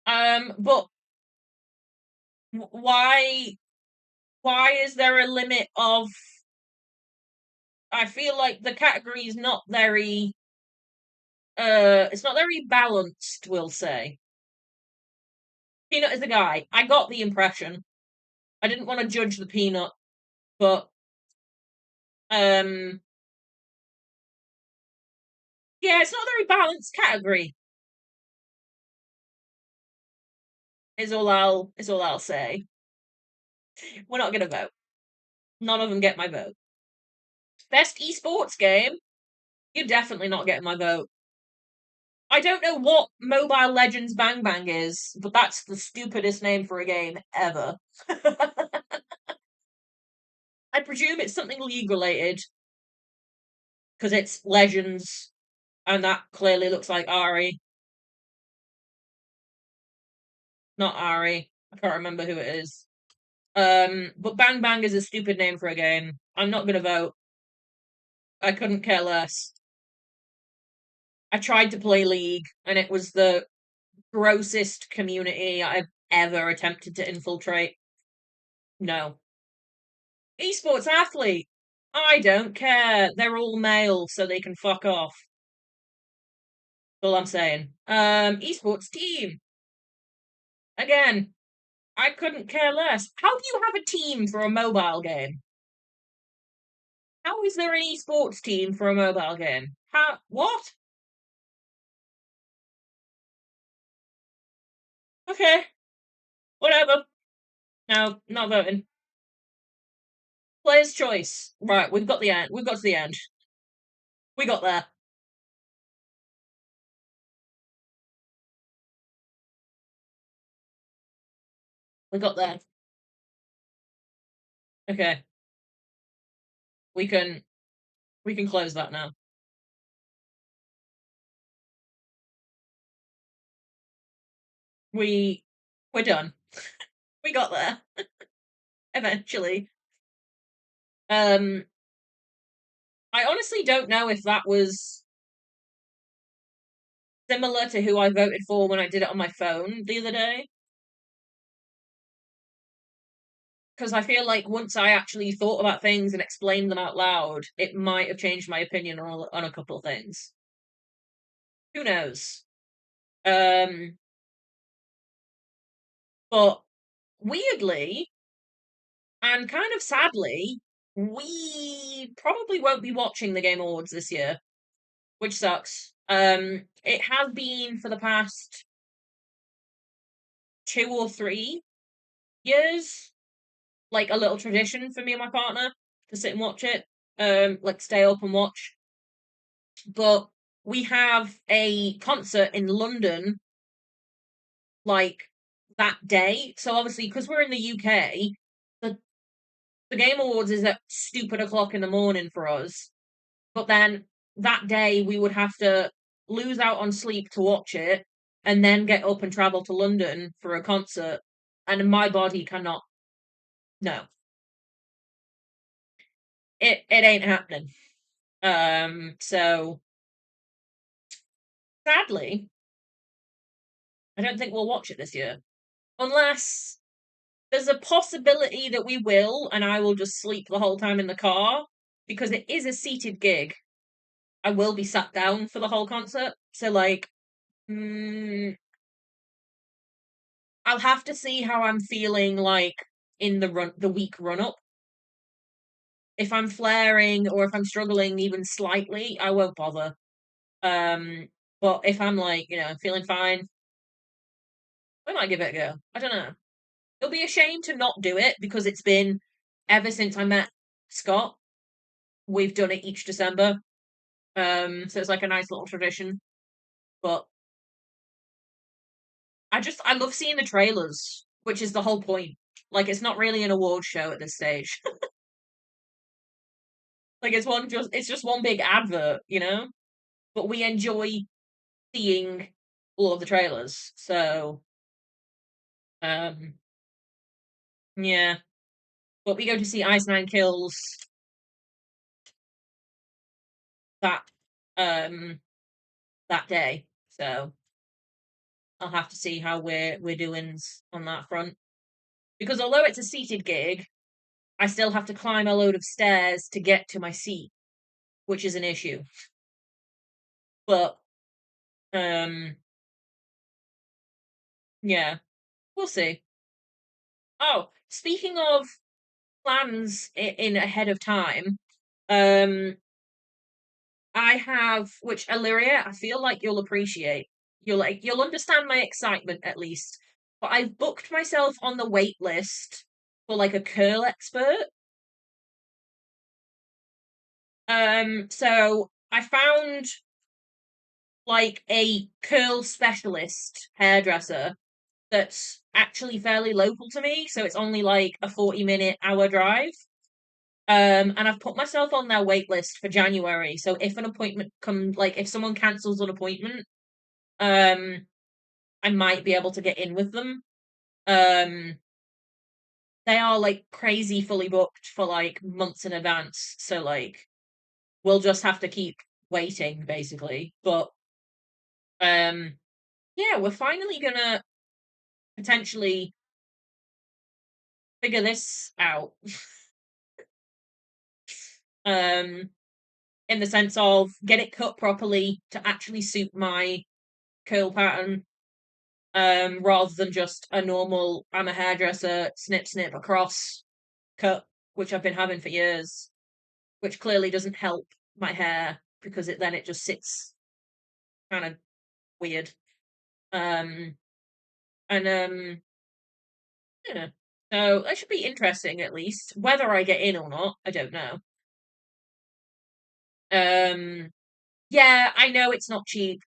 But why is there a limit of I feel like the category is not very it's not very balanced, we'll say. Peanut is a guy. I got the impression. I didn't want to judge the peanut, but um yeah, it's not a very balanced category, is all I'll say. We're not gonna vote. None of them get my vote. Best esports game? You're definitely not getting my vote. I don't know what Mobile Legends Bang Bang is, but that's the stupidest name for a game ever. I presume it's something league related because it's Legends, and that clearly looks like Ari. Not Ari. I can't remember who it is. But Bang Bang is a stupid name for a game. I'm not gonna vote. I couldn't care less. I tried to play League, and it was the grossest community I've ever attempted to infiltrate. No. Esports athlete. I don't care. They're all male, so they can fuck off. All I'm saying. Esports team. Again, I couldn't care less. How do you have a team for a mobile game? How is there an esports team for a mobile game? How? What? Okay, whatever. No, not voting. Player's choice. Right, we've got the end. We've got to the end. We got there. We got there. Okay, we can close that now. We're done. We got there eventually. Um, I honestly don't know if that was similar to who I voted for when I did it on my phone the other day. Because I feel like once I actually thought about things and explained them out loud, it might have changed my opinion on a couple of things. Who knows? Um, but weirdly and kind of sadly, we probably won't be watching the Game Awards this year, which sucks. It has been for the past 2 or 3 years, like a little tradition for me and my partner to sit and watch it. Like stay up and watch. But we have a concert in London like that day. So obviously, because we're in the UK, the the Game Awards is at stupid o'clock in the morning for us. But then that day we would have to lose out on sleep to watch it, and then get up and travel to London for a concert. And my body cannot. No, it ain't happening. So sadly, I don't think we'll watch it this year, unless there's a possibility that we will, and I will just sleep the whole time in the car because it is a seated gig. I will be sat down for the whole concert, so like, mm, I'll have to see how I'm feeling like in the week run up. If I'm flaring or if I'm struggling even slightly, I won't bother. Um, but if I'm like, feeling fine, I might give it a go. I don't know. It'll be a shame to not do it because it's been ever since I met Scott. We've done it each December. So it's like a nice little tradition. But I love seeing the trailers, which is the whole point. Like it's not really an award show at this stage. Like it's just one big advert, But we enjoy seeing all of the trailers. So um yeah. But we go to see Ice Nine Kills that um that day. So I'll have to see how we're doing on that front. Because although it's a seated gig, I still have to climb a load of stairs to get to my seat, which is an issue. But um yeah, we'll see. Oh, speaking of plans in ahead of time, um I have, which Illyria, I feel like you'll appreciate. You'll understand my excitement at least. But I've booked myself on the wait list for like a curl expert. So I found like a curl specialist hairdresser that's actually fairly local to me, so it's only like a 40-minute hour drive. And I've put myself on their wait list for January. So if an appointment comes, like if someone cancels an appointment, um, I might be able to get in with them. Um, they are like crazy fully booked for like months in advance. So like we'll just have to keep waiting basically. But um, yeah, we're finally gonna potentially figure this out. Um, in the sense of get it cut properly to actually suit my curl pattern, rather than just a normal I'm a hairdresser, snip snip across cut, which I've been having for years, which clearly doesn't help my hair because it just sits kind of weird. Um and yeah. So that should be interesting at least. Whether I get in or not, I don't know. Um yeah, I know it's not cheap.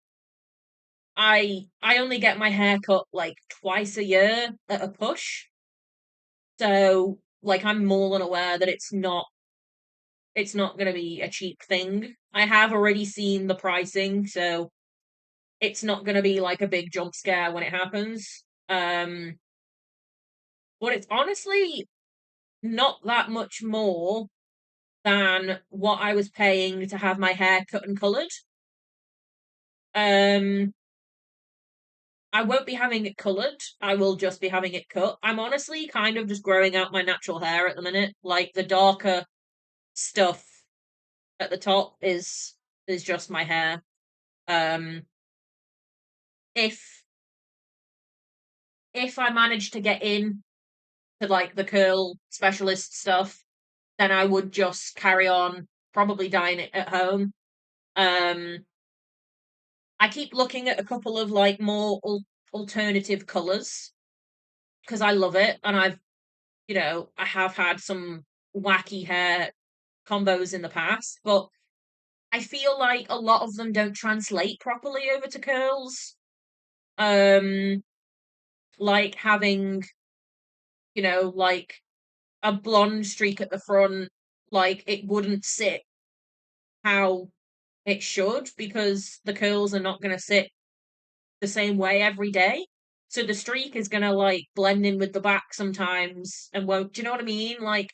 I only get my hair cut like twice a year at a push. So like I'm more than aware that it's not going to be a cheap thing. I have already seen the pricing, so it's not going to be like a big jump scare when it happens. But it's honestly not that much more than what I was paying to have my hair cut and colored. Um, I won't be having it colored. I will just be having it cut. I'm honestly kind of just growing out my natural hair at the minute. Like the darker stuff at the top is just my hair. Um, if if I manage to get in to like the curl specialist stuff, then I would just carry on probably dyeing it at home. Um, I keep looking at a couple of like more alternative colors because I love it, and I have had some wacky hair combos in the past, but I feel like a lot of them don't translate properly over to curls. Um, like having, like a blonde streak at the front, like it wouldn't sit how it should because the curls are not going to sit the same way every day. So the streak is going to like blend in with the back sometimes and won't. Do you know what I mean? Like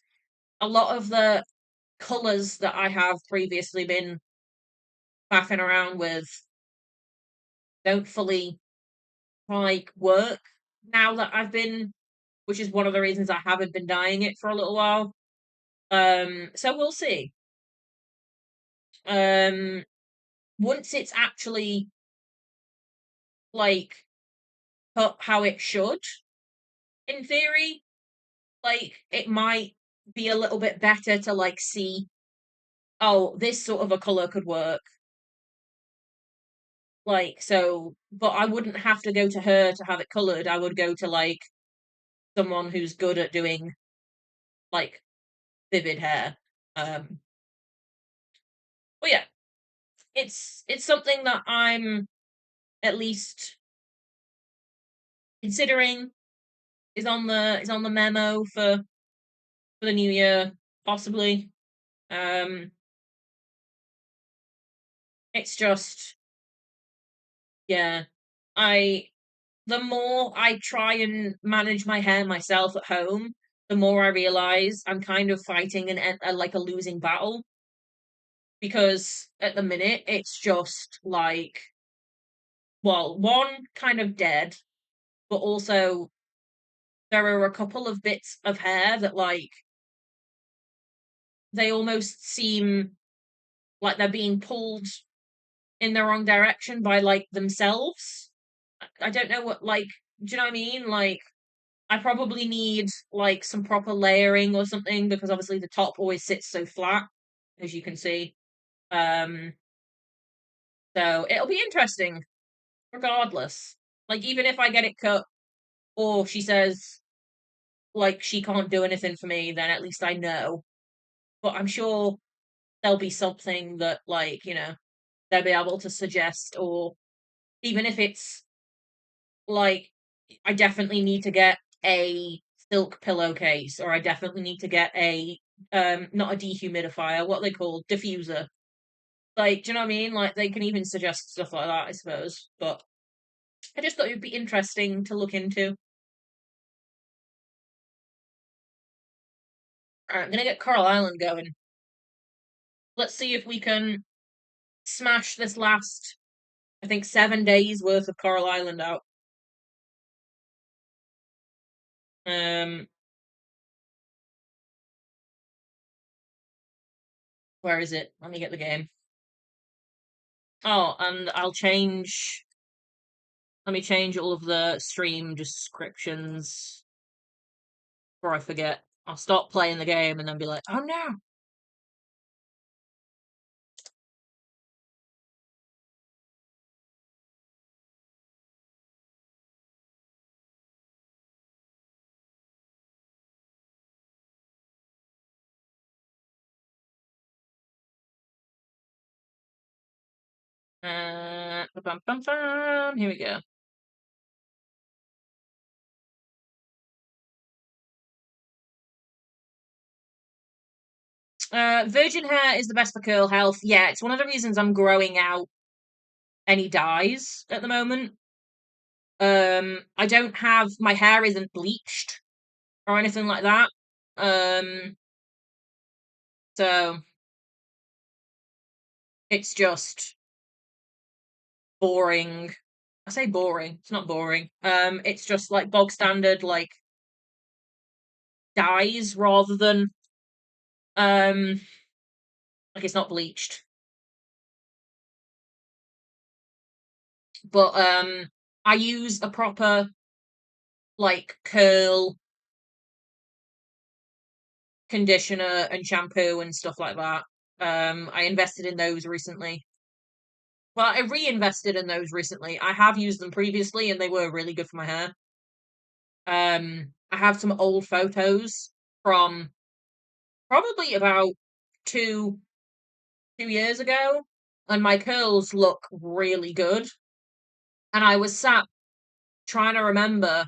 a lot of the colors that I have previously been faffing around with don't fully like work now that which is one of the reasons I haven't been dyeing it for a little while. So we'll see. Um, once it's actually like cut how it should, in theory, like it might be a little bit better to like see, oh, this sort of a color could work. Like so, but I wouldn't have to go to her to have it colored. I would go to like someone who's good at doing like vivid hair. Um, but yeah, it's something that I'm at least considering is on the memo for the new year, possibly. Um, it's just, yeah, I the more I try and manage my hair myself at home, the more I realize I'm kind of fighting like a losing battle because at the minute it's just like, well, one kind of dead, but also there are a couple of bits of hair that like they almost seem like they're being pulled in the wrong direction by like themselves. I don't know what like do you know what I mean? Like I probably need like some proper layering or something because obviously the top always sits so flat, as you can see. Um so it'll be interesting regardless. Like even if I get it cut or she says like she can't do anything for me, then at least I know. But I'm sure there'll be something that, like, they'll be able to suggest, or even if it's like, I definitely need to get a silk pillowcase, or I definitely need to get a not a dehumidifier, what are they called? Diffuser. Like, do you know what I mean? Like, they can even suggest stuff like that, I suppose. But I just thought it would be interesting to look into. Alright, I'm gonna get Coral Island going. Let's see if we can smash this last, I think, 7 days worth of Coral Island out. Um, where is it? Let me get the game. Oh, and let me change all of the stream descriptions before I forget. I'll stop playing the game and then be like, oh no. Bum, bum, bum. Here we go. Virgin hair is the best for curl health. Yeah, it's one of the reasons I'm growing out any dyes at the moment. I don't have, my hair isn't bleached or anything like that. Um, so it's just boring. I say boring. It's not boring. It's just like bog standard, like, dyes rather than like, it's not bleached. But I use a proper, like, curl conditioner and shampoo and stuff like that. I invested in those recently. Well, I reinvested in those recently. I have used them previously and they were really good for my hair. I have some old photos from probably about two 2 years ago, and my curls look really good. And I was sat trying to remember,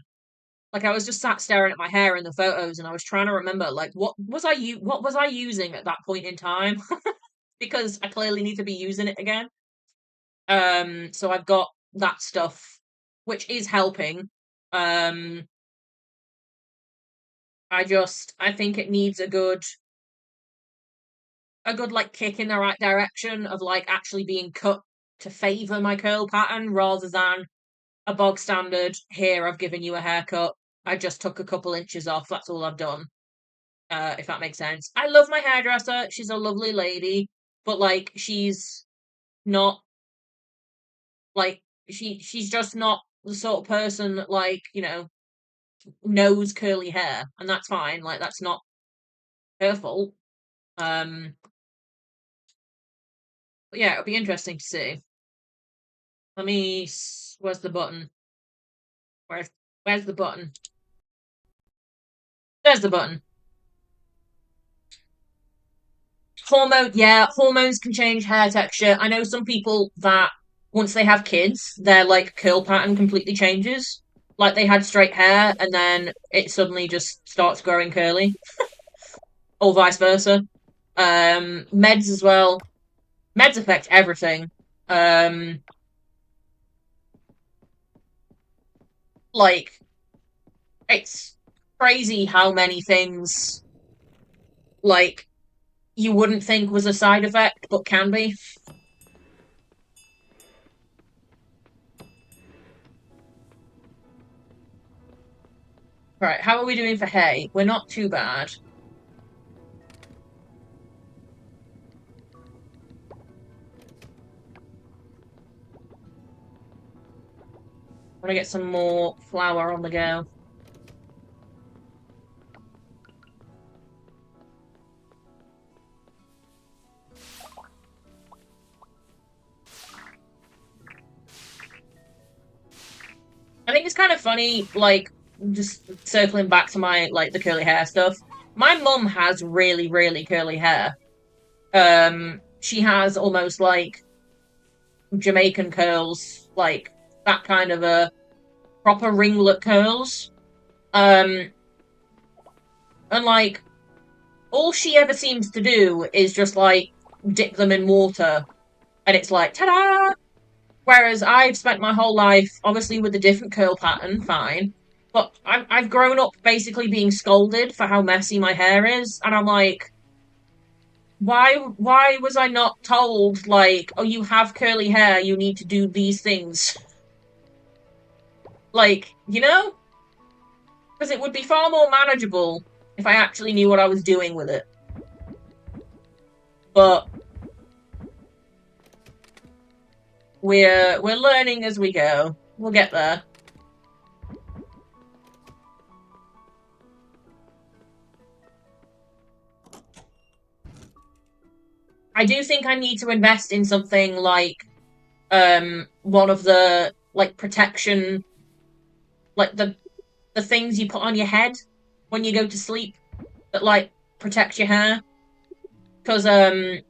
like, I was just sat staring at my hair in the photos, and I was trying to remember, like, what was I using at that point in time? Because I clearly need to be using it again. So I've got that stuff, which is helping. Um, I think it needs a good like kick in the right direction of, like, actually being cut to favor my curl pattern rather than a bog standard, here, I've given you a haircut, I just took a couple inches off, that's all I've done. If that makes sense. I love my hairdresser, she's a lovely lady, but, like, she's not, like, she's just not the sort of person that, like, knows curly hair, and that's fine, like, that's not her fault. Um, but yeah, it'll be interesting to see. Where's the button? Where's the button? There's the button. Hormones can change hair texture. I know some people that once they have kids, their, like, curl pattern completely changes. Like, they had straight hair and then it suddenly just starts growing curly, or vice versa. Meds as well. Meds affect everything. Um, like, it's crazy how many things, like, you wouldn't think was a side effect, but can be. Right, how are we doing for hay? We're not too bad. I want to get some more flour on the go. I think it's kind of funny, like, just circling back to my, like, the curly hair stuff. My mum has really, really curly hair. She has almost like Jamaican curls, like that kind of a proper ringlet curls. Um, and like all she ever seems to do is just like dip them in water, and it's like ta-da! Whereas I've spent my whole life, obviously with a different curl pattern, fine, but I've grown up basically being scolded for how messy my hair is, and I'm like, why was I not told like, oh, you have curly hair, you need to do these things? Like, you know? Because it would be far more manageable if I actually knew what I was doing with it. But we're learning as we go. We'll get there. I do think I need to invest in something like one of the like protection, like the things you put on your head when you go to sleep that like protect your hair. Because I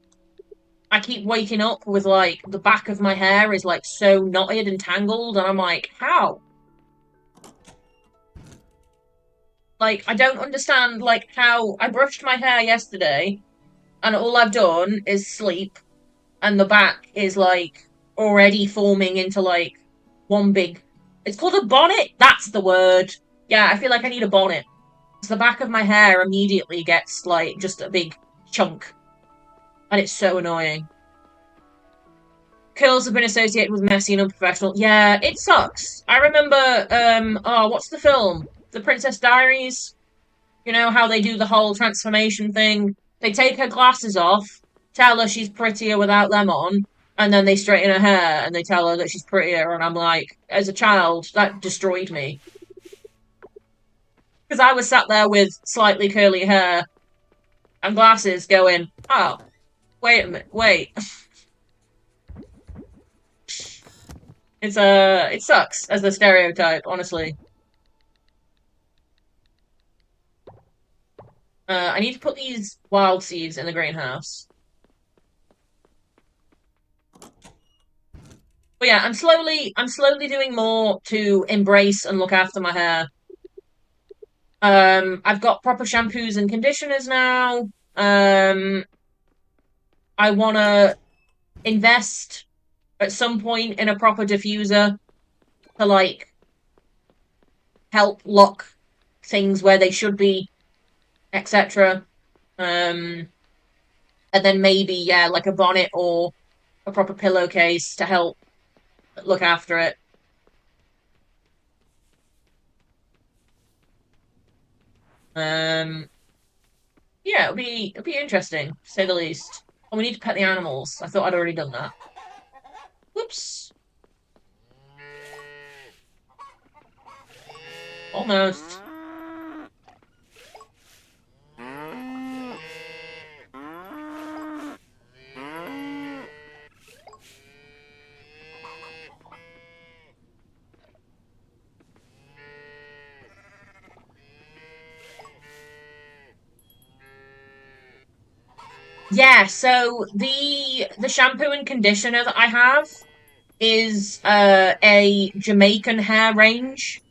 keep waking up with like the back of my hair is like so knotted and tangled, and I'm like, how? Like, I don't understand like how I brushed my hair yesterday, and all I've done is sleep, and the back is like already forming into like one big. It's called a bonnet. That's the word. Yeah, I feel like I need a bonnet. So the back of my hair immediately gets like just a big chunk, and it's so annoying. Curls have been associated with messy and unprofessional. Yeah, it sucks. I remember, oh, what's the film? The Princess Diaries? You know how they do the whole transformation thing? They take her glasses off, tell her she's prettier without them on, and then they straighten her hair and they tell her that she's prettier. And I'm like, as a child, that destroyed me. Because I was sat there with slightly curly hair and glasses going, oh, wait a minute, wait. It sucks as a stereotype, honestly. I need to put these wild seeds in the greenhouse. But yeah, I'm slowly doing more to embrace and look after my hair. I've got proper shampoos and conditioners now. I want to invest at some point in a proper diffuser to like help lock things where they should be, etc. Um, and then maybe yeah, like a bonnet or a proper pillowcase to help look after it. Um, yeah, it'll be interesting, to say the least. Oh, we need to pet the animals. I thought I'd already done that. Whoops. Almost. Yeah, so the shampoo and conditioner that I have is a Jamaican hair range.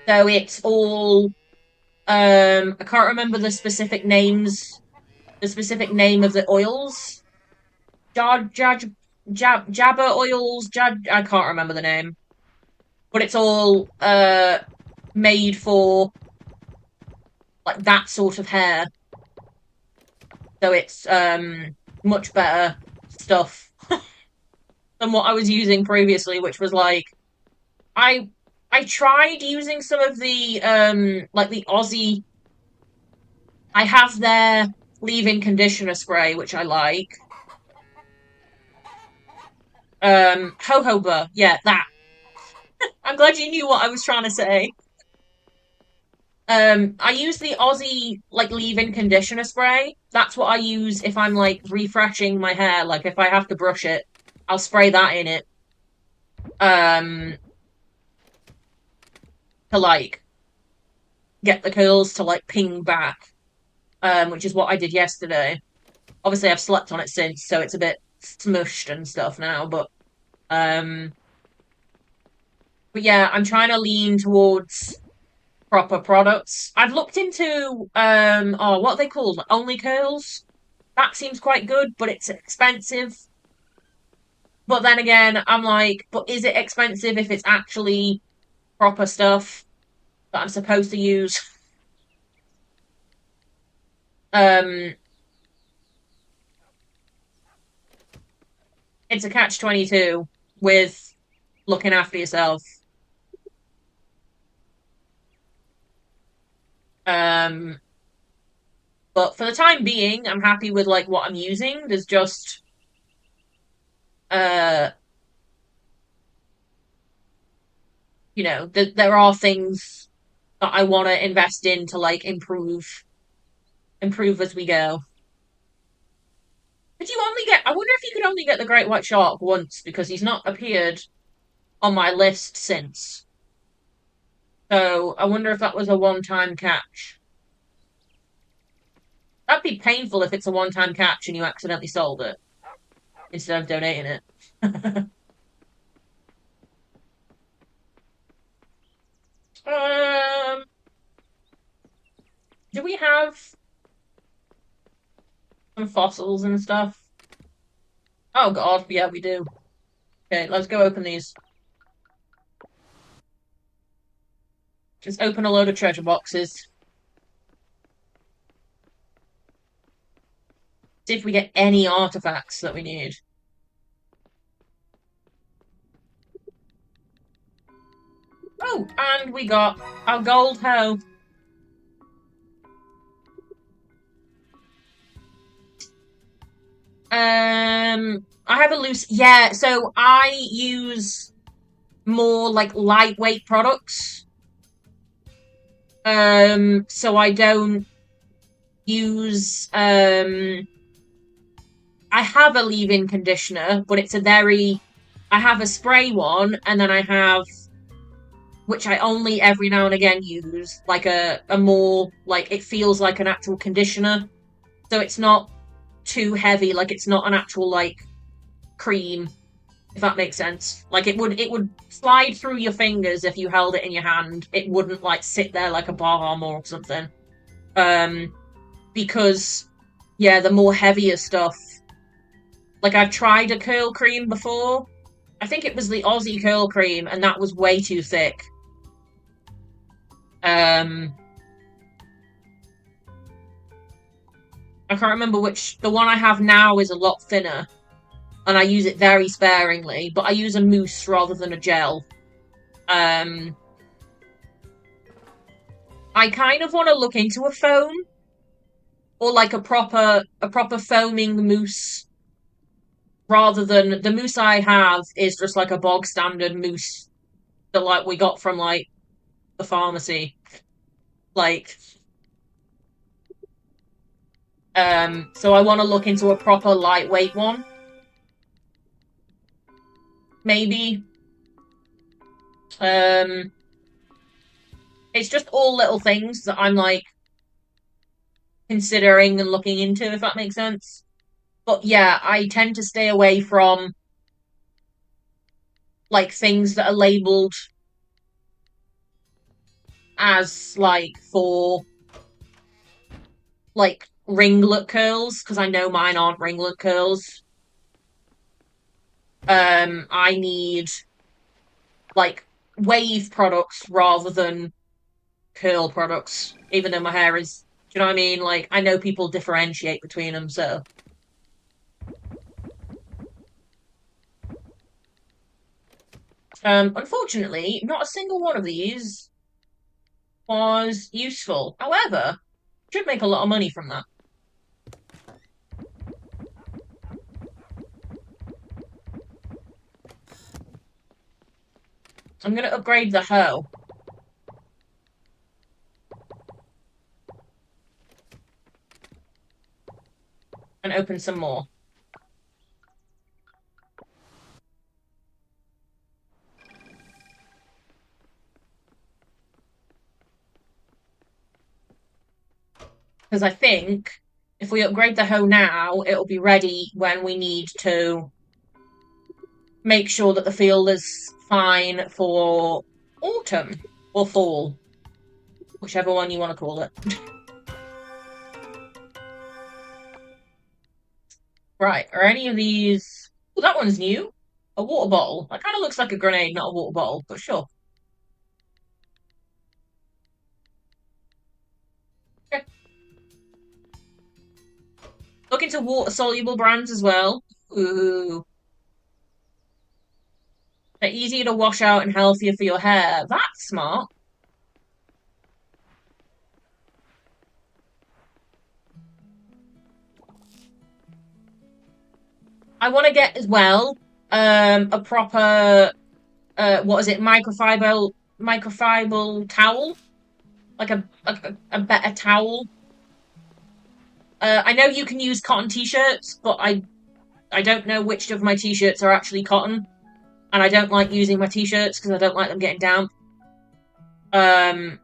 So it's all I can't remember the specific name of the oils. Jabber oils, I can't remember the name. But it's all made for like that sort of hair. So it's much better stuff than what I was using previously, which was like I I tried using some of the like the Aussie. I have their leave-in conditioner spray, which I like. Jojoba, yeah, that. I'm glad you knew what I was trying to say. I use the Aussie like leave-in conditioner spray. That's what I use if I'm like refreshing my hair. Like if I have to brush it, I'll spray that in it. Um, to like get the curls to like ping back. Which is what I did yesterday. Obviously, I've slept on it since, so it's a bit smushed and stuff now. Um, but yeah, I'm trying to lean towards proper products. I've looked into oh, what are they called? Only curls. That seems quite good, but it's expensive. But then again, I'm like, but is it expensive if it's actually proper stuff that I'm supposed to use? Um, it's a catch-22 with looking after yourself. Um, but for the time being, I'm happy with like what I'm using. There's just uh, there are things that I want to invest in to like improve as we go. Did you only get? I wonder if you could only get the great white shark once because he's not appeared on my list since. So I wonder if that was a one-time catch. That'd be painful if it's a one-time catch and you accidentally sold it instead of donating it. um, do we have some fossils and stuff? Oh God, yeah, we do. Okay, let's go open these. Just open a load of treasure boxes. See if we get any artifacts that we need. Oh, and we got our gold hoe. I have a loose. Yeah, so I use more like lightweight products. So I don't use. I have a leave-in conditioner, but it's a very. I have a spray one, and then I have, which I only every now and again use, like a more like it feels like an actual conditioner. So it's not too heavy, like it's not an actual like cream, if that makes sense. Like it would slide through your fingers if you held it in your hand. It wouldn't like sit there like a balm or something. Um, because yeah, the more heavier stuff. Like I've tried a curl cream before. I think it was the Aussie curl cream, and that was way too thick. Um, I can't remember which. The one I have now is a lot thinner, and I use it very sparingly. But I use a mousse rather than a gel. Um, I kind of want to look into a foam or like a proper foaming mousse rather than the mousse I have is just like a bog standard mousse that like we got from like the pharmacy. Like so I want to look into a proper lightweight one. Maybe. Um it's just all little things that I'm like considering and looking into, if that makes sense. But yeah, I tend to stay away from like things that are labeled as like for like ringlet curls because I know mine aren't ringlet curls. I need like wave products rather than curl products, even though my hair is. Do you know what I mean? Like I know people differentiate between them, so. Unfortunately, not a single one of these was useful. However, should make a lot of money from that. I'm gonna upgrade the hoe and open some more. Because I think If we upgrade the hoe now, it'll be ready when we need to make sure that the field is fine for autumn or fall, whichever one you want to call it. Right, are any of these... Oh, that one's new. A water bottle. That kind of looks like a grenade, not a water bottle, but sure. Okay. Look into water-soluble brands as well. Ooh. They're easier to wash out and healthier for your hair. That's smart. I want to get as well a proper what is it, microfiber towel, like a better towel. I know you can use cotton t-shirts, but I don't know which of my t-shirts are actually cotton, and I don't like using my t-shirts because I don't like them getting damp. But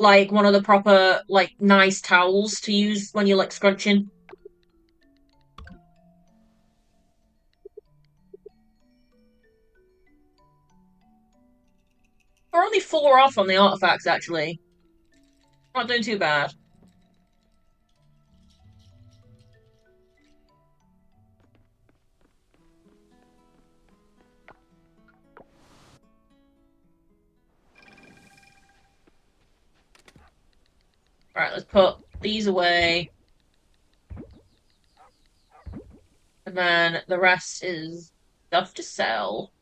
like one of the proper like nice towels to use when you're like scrunching. We're only 4 off on the artifacts actually. Not doing too bad. Right, let's put these away. And then the rest is stuff to sell.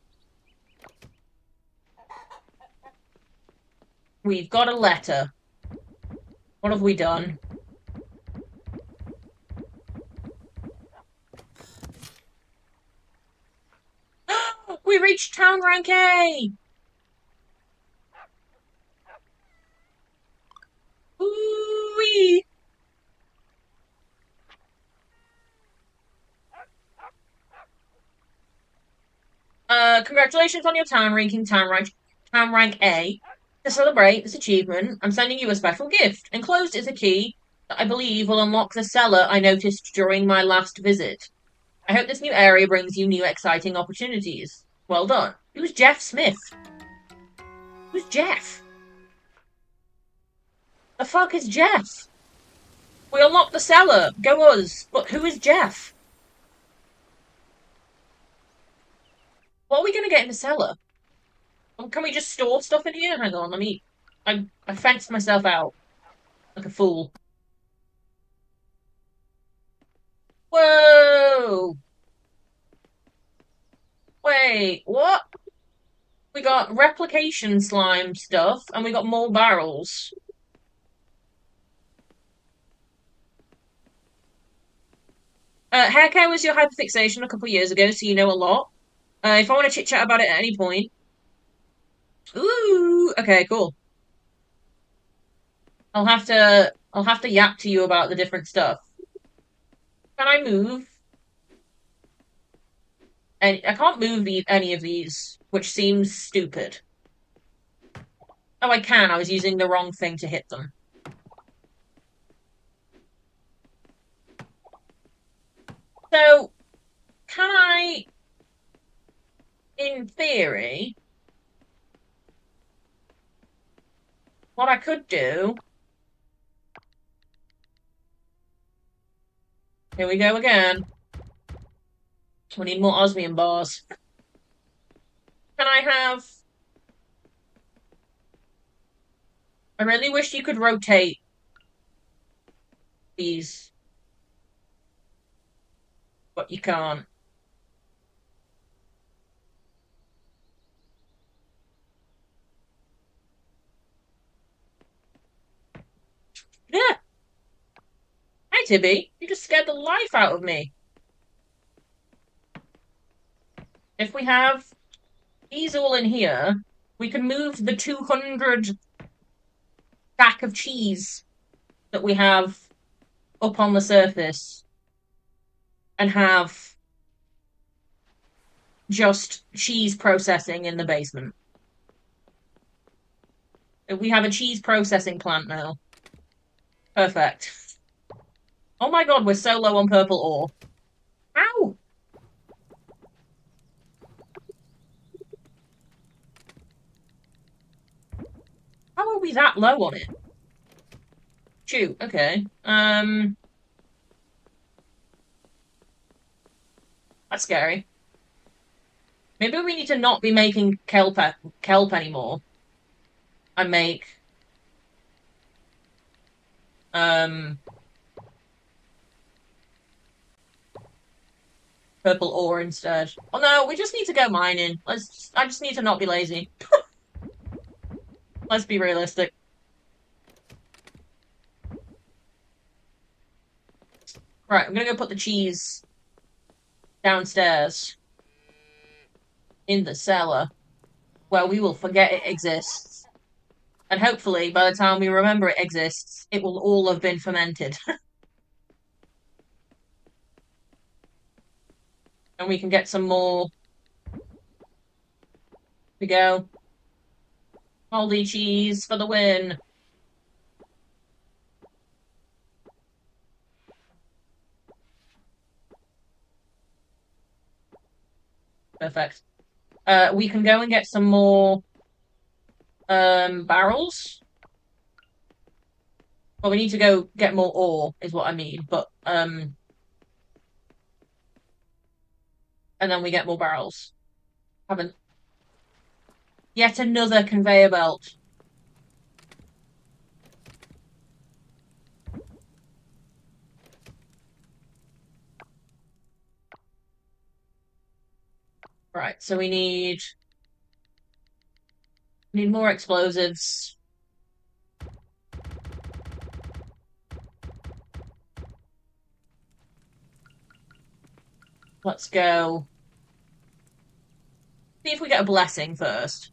We've got a letter. What have we done? We reached town rank A! Ooh-wee! Congratulations on your town ranking, town rank A. To celebrate this achievement, I'm sending you a special gift. Enclosed is a key that I believe will unlock the cellar I noticed during my last visit. I hope this new area brings you new exciting opportunities. Well done. Who's Jeff Smith? Who's Jeff? The fuck is Jeff? We unlocked the cellar. Go us. But who is Jeff? What are we gonna get in the cellar? Can we just store stuff in here? Hang on, let me... I fenced myself out like a fool. Whoa! Wait, what? We got replication slime stuff, and we got more barrels. Hair care was your hyperfixation a couple years ago, so you know a lot. If I want to chit chat about it at any point. Ooh, okay, cool. I'll have to yap to you about the different stuff. Can I move? And I can't move any of these, which seems stupid. Oh, I can. I was using the wrong thing to hit them. So, can I, in theory, what I could do... Here we go again. We need more osmium bars. Can I have... I really wish you could rotate these. But you can't. Yeah. Hi, Tibby. You just scared the life out of me. If we have these all in here, we can move the 200 stack of cheese that we have up on the surface and have just cheese processing in the basement. We have a cheese processing plant now. Perfect. Oh my god, we're so low on purple ore. Ow! How are we that low on it? Shoot, okay. That's scary. Maybe we need to not be making kelp anymore and make um purple ore instead. Oh no, we just need to go mining. I just need to not be lazy. Let's be realistic. Right, I'm gonna go put the cheese downstairs in the cellar where we will forget it exists. And hopefully, by the time we remember it exists, it will all have been fermented. And we can get some more. We go. Moldy cheese for the win. Perfect. We can go and get some more barrels. Well, we need to go get more ore, is what I mean. But and then we get more barrels. Haven't yet another conveyor belt. Right, so we need more explosives. Let's go. See if we get a blessing first.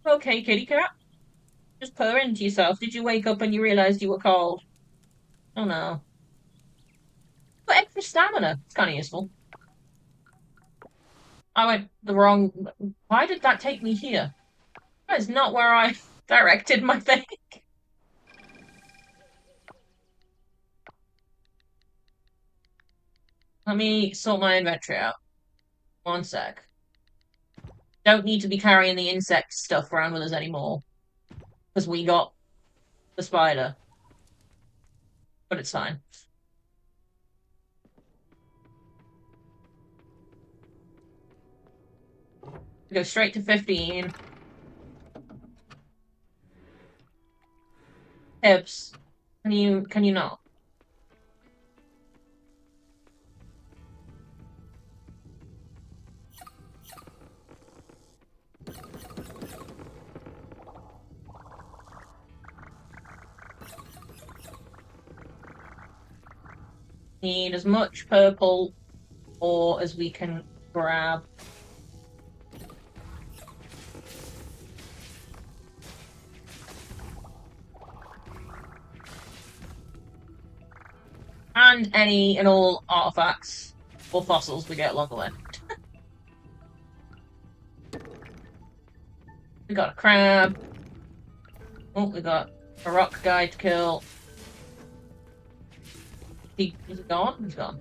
Okay, kitty cat. Just purr into yourself. Did you wake up and you realized you were cold? Oh no. Got extra stamina. It's kind of useful. I went the wrong. Why did that take me here? That is not where I directed my thing. Let me sort my inventory out. One sec. Don't need to be carrying the insect stuff around with us anymore. Because we got the spider. But it's fine. We go straight to 15. Hibbs. Can you not? Need as much purple ore as we can grab. And any and all artifacts or fossils we get along the way. We got a crab. Oh, we got a rock guy to kill. Is he gone? He's gone.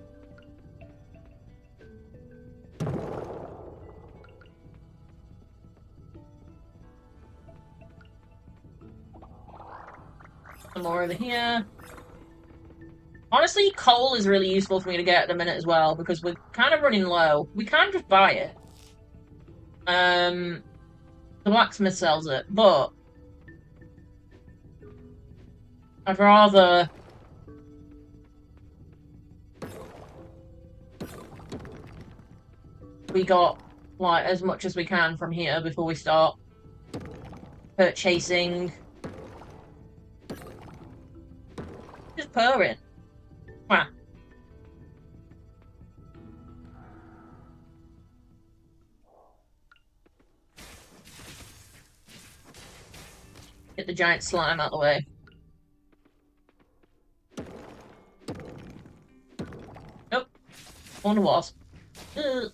Some more over here. Honestly, coal is really useful for me to get at the minute as well, because we're kind of running low. We can just buy it. The blacksmith sells it, but I'd rather we got like as much as we can from here before we start purchasing. Just purring. Wow. Get the giant slime out of the way. Nope. On the wasp. Ugh.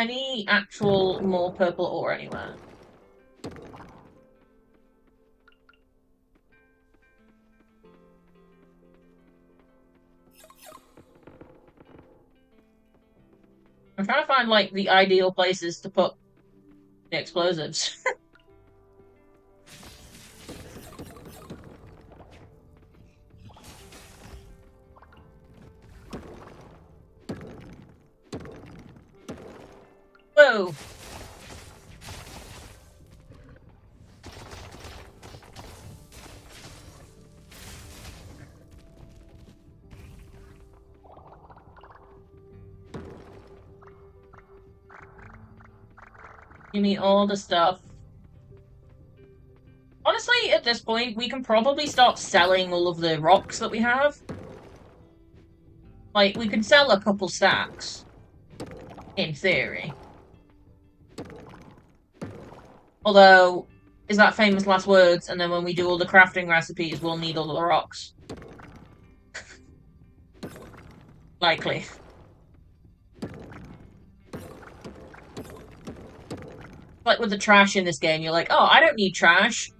any actual more purple ore anywhere? I'm trying to find, like, the ideal places to put the explosives. Whoa! Give me all the stuff. Honestly, at this point, we can probably start selling all of the rocks that we have. Like, we could sell a couple stacks. In theory. Although, is that famous last words, and then when we do all the crafting recipes, we'll need all the rocks. Likely. Like with the trash in this game, you're like, oh, I don't need trash.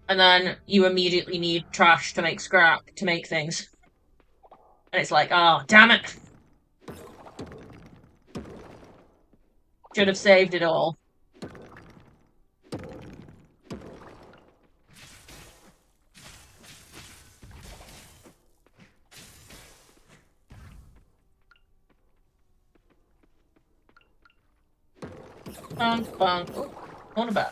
And then you immediately need trash to make scrap, to make things. And it's like, oh, damn it. Should have saved it all. Bonk, bonk. Oh, on about.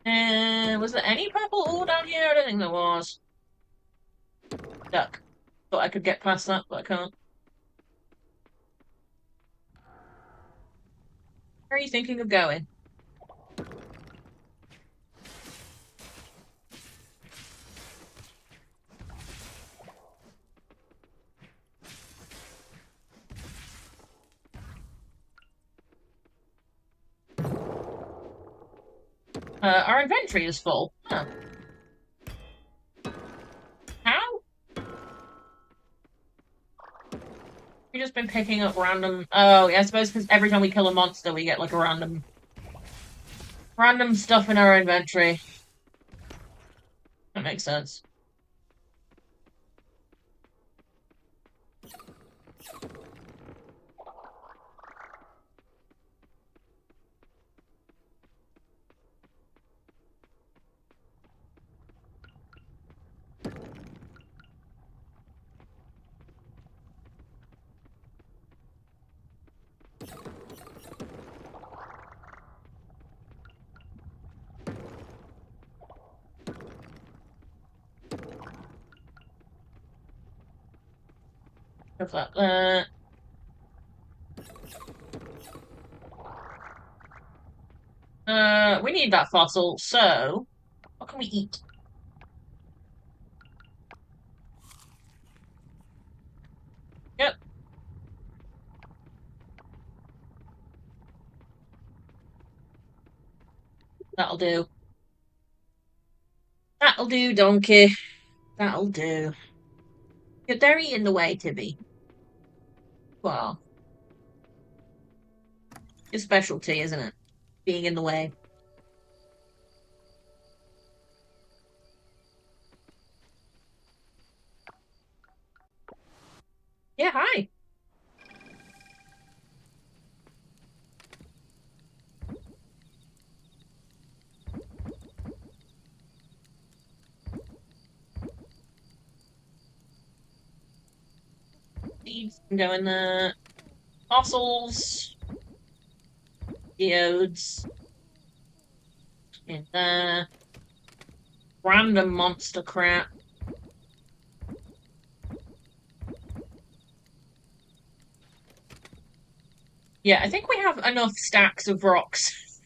And was there any purple ore down here? I don't think there was. Duck. Thought I could get past that, but I can't. Where are you thinking of going? Our inventory is full. Huh. How? We've just been picking up random... Oh, yeah, I suppose because every time we kill a monster, we get, like, a random stuff in our inventory. That makes sense. What's that? We need that fossil, so what can we eat? Yep. That'll do. That'll do, donkey. That'll do. You're very in the way, Tibby. Well, your specialty, isn't it? Being in the way. Yeah, hi. Seeds can go in there. Fossils. Geodes. In there. Random monster crap. Yeah, I think we have enough stacks of rocks.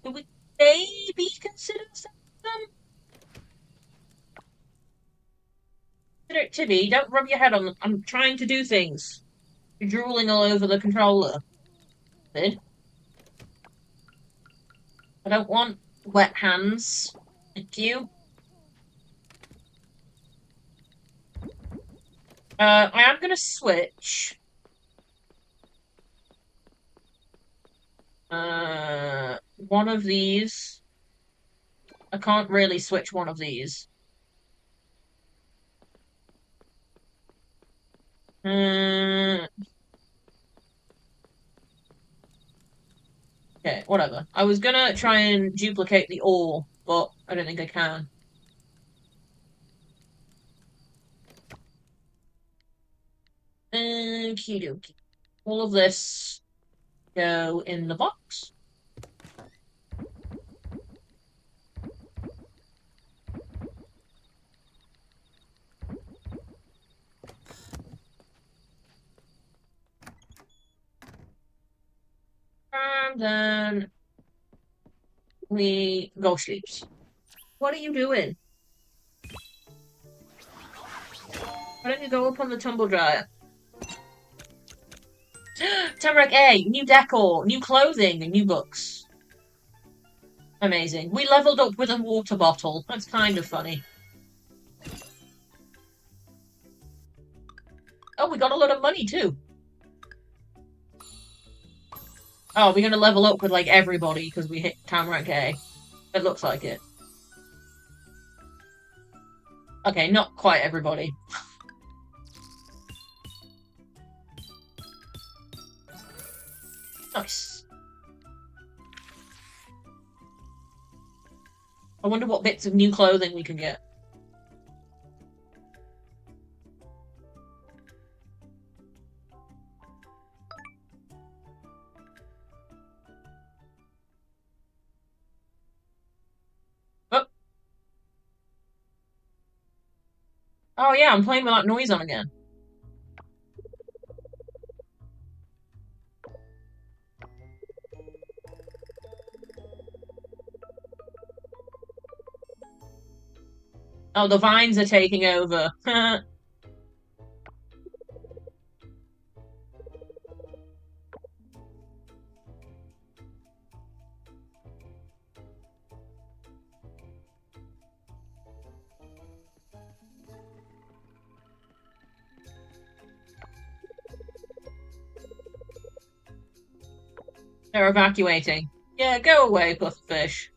Could we maybe consider some of them? Tibby, don't rub your head on the... I'm trying to do things. You're drooling all over the controller. Sid. I don't want wet hands. Thank you. I am gonna switch. One of these. I can't really switch one of these. Okay, whatever. I was gonna try and duplicate the ore, but I don't think I can. Okie dokie. All of this go in the box. And then we go sleeps. What are you doing? Why don't you go up on the tumble dryer? Tamarack A, new decor, new clothing, and new books. Amazing. We leveled up with a water bottle. That's kind of funny. Oh, we got a lot of money too. Oh, we're gonna level up with like everybody because we hit Tamarack A. It looks like it. Okay, not quite everybody. Nice. I wonder what bits of new clothing we can get. Oh. Oh yeah, I'm playing with that noise on again. Oh, the vines are taking over. They're evacuating. Yeah, go away, pufferfish.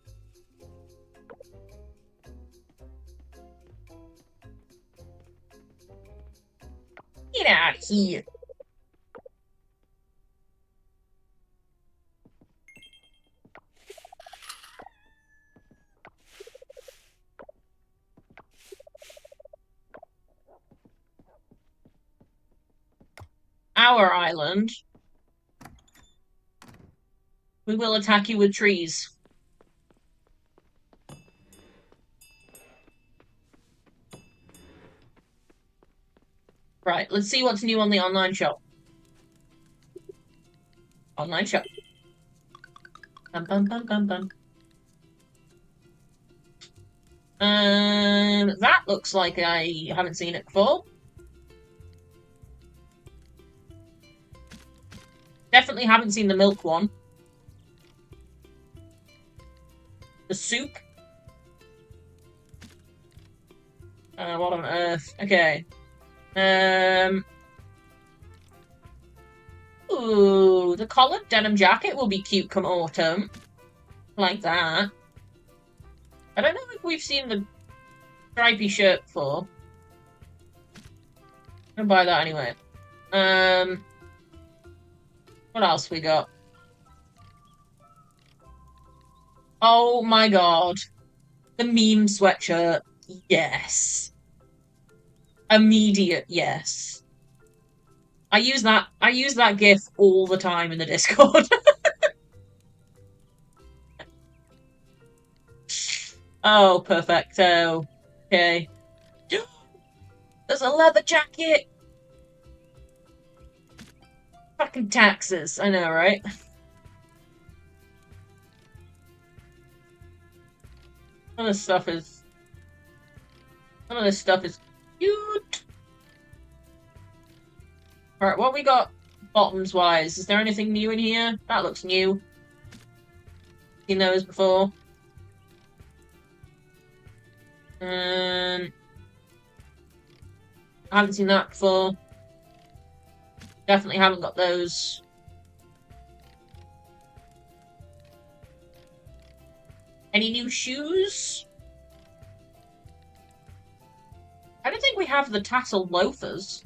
Get out of here. Our island. We will attack you with trees. Right, let's see what's new on the online shop. Online shop. Bum, bum, bum, bum, bum. That looks like I haven't seen it before. Definitely haven't seen the milk one. The soup. What on earth? Okay. Ooh, the collared denim jacket will be cute come autumn. Like that. I don't know if we've seen the stripy shirt before. I'm gonna buy that anyway. What else we got? Oh my god. The meme sweatshirt. Yes. Immediate yes. I use that GIF all the time in the Discord. Oh, perfecto. Okay. There's a leather jacket! Fucking taxes, I know, right? Some of this stuff is cute. Alright, what we got bottoms-wise? Is there anything new in here? That looks new. Seen those before. I haven't seen that before. Definitely haven't got those. Any new shoes? I don't think we have the tassel loafers.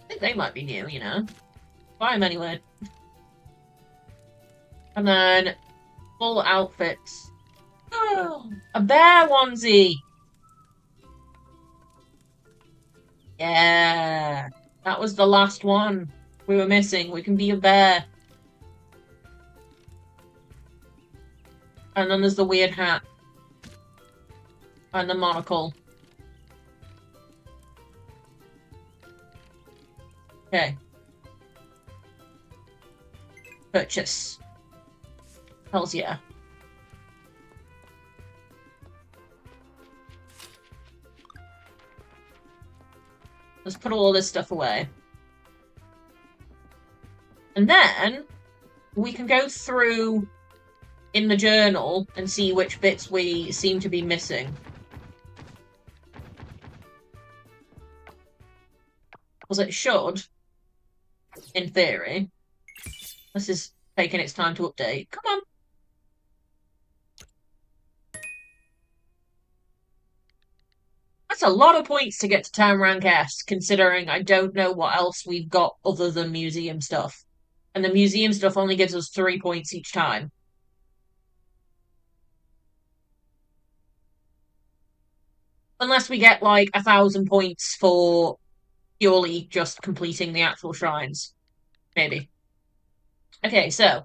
I think they might be new, you know. Buy them anyway. And then full outfits. Oh, a bear onesie! Yeah. That was the last one we were missing. We can be a bear. And then there's the weird hat. And the monocle. Okay. Purchase. Hells yeah. Let's put all this stuff away. And then we can go through in the journal and see which bits we seem to be missing. Because it should, in theory. This is taking its time to update. Come on. That's a lot of points to get to Town Rank S, considering I don't know what else we've got other than museum stuff. And the museum stuff only gives us 3 points each time. Unless we get, like, 1,000 points for purely just completing the actual shrines. Maybe. Okay, so.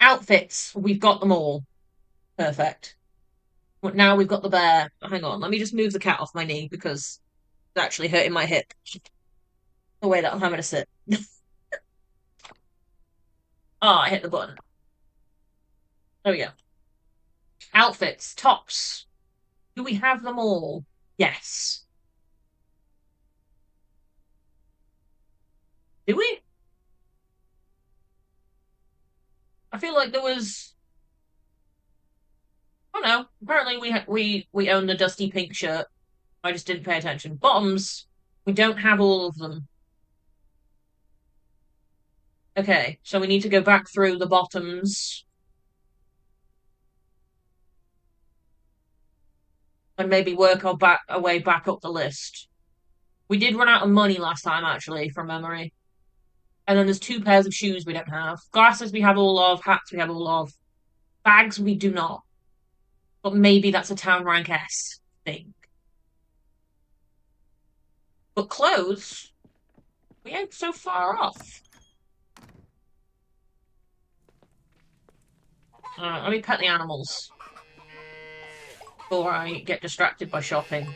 Outfits. We've got them all. Perfect. But now we've got the bear. Hang on, let me just move the cat off my knee because it's actually hurting my hip. The way that I'm having to sit. Oh, I hit the button. There we go. Outfits. Tops. Do we have them all? Yes. Do we? I feel like there was. Oh no. Apparently we own the dusty pink shirt. I just didn't pay attention. Bottoms. We don't have all of them. Okay, so we need to go back through the bottoms. And maybe work our way back up the list. We did run out of money last time, actually, from memory. And then there's 2 pairs of shoes we don't have. Glasses we have all of. Hats we have all of. Bags we do not. But maybe that's a Town Rank S thing. But clothes, we ain't so far off. Let me pet the animals before I get distracted by shopping.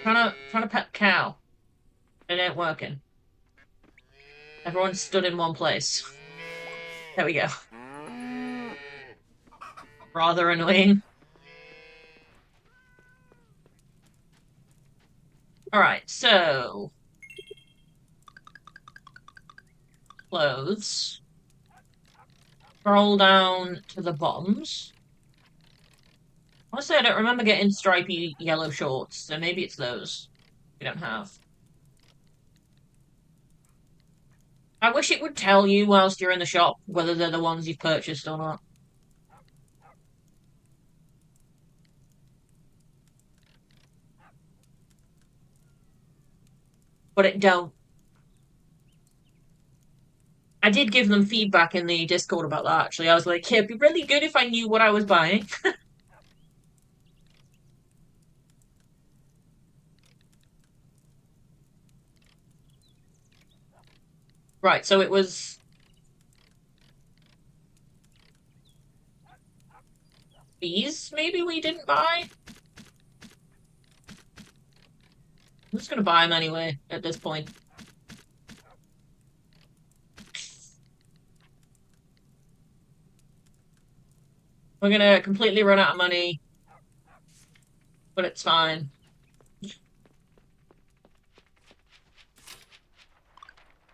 Trying to pet the cow. It ain't working. Everyone's stood in one place. There we go. Rather annoying. Alright, so... Clothes. Scroll down to the bottoms. Honestly, I don't remember getting stripy yellow shorts, so maybe it's those we don't have. I wish it would tell you whilst you're in the shop whether they're the ones you've purchased or not. But it don't. I did give them feedback in the Discord about that, actually. I was like, yeah, it'd be really good if I knew what I was buying. Right, so it was... These, maybe we didn't buy? I'm just gonna buy them anyway, at this point. We're gonna completely run out of money, but it's fine.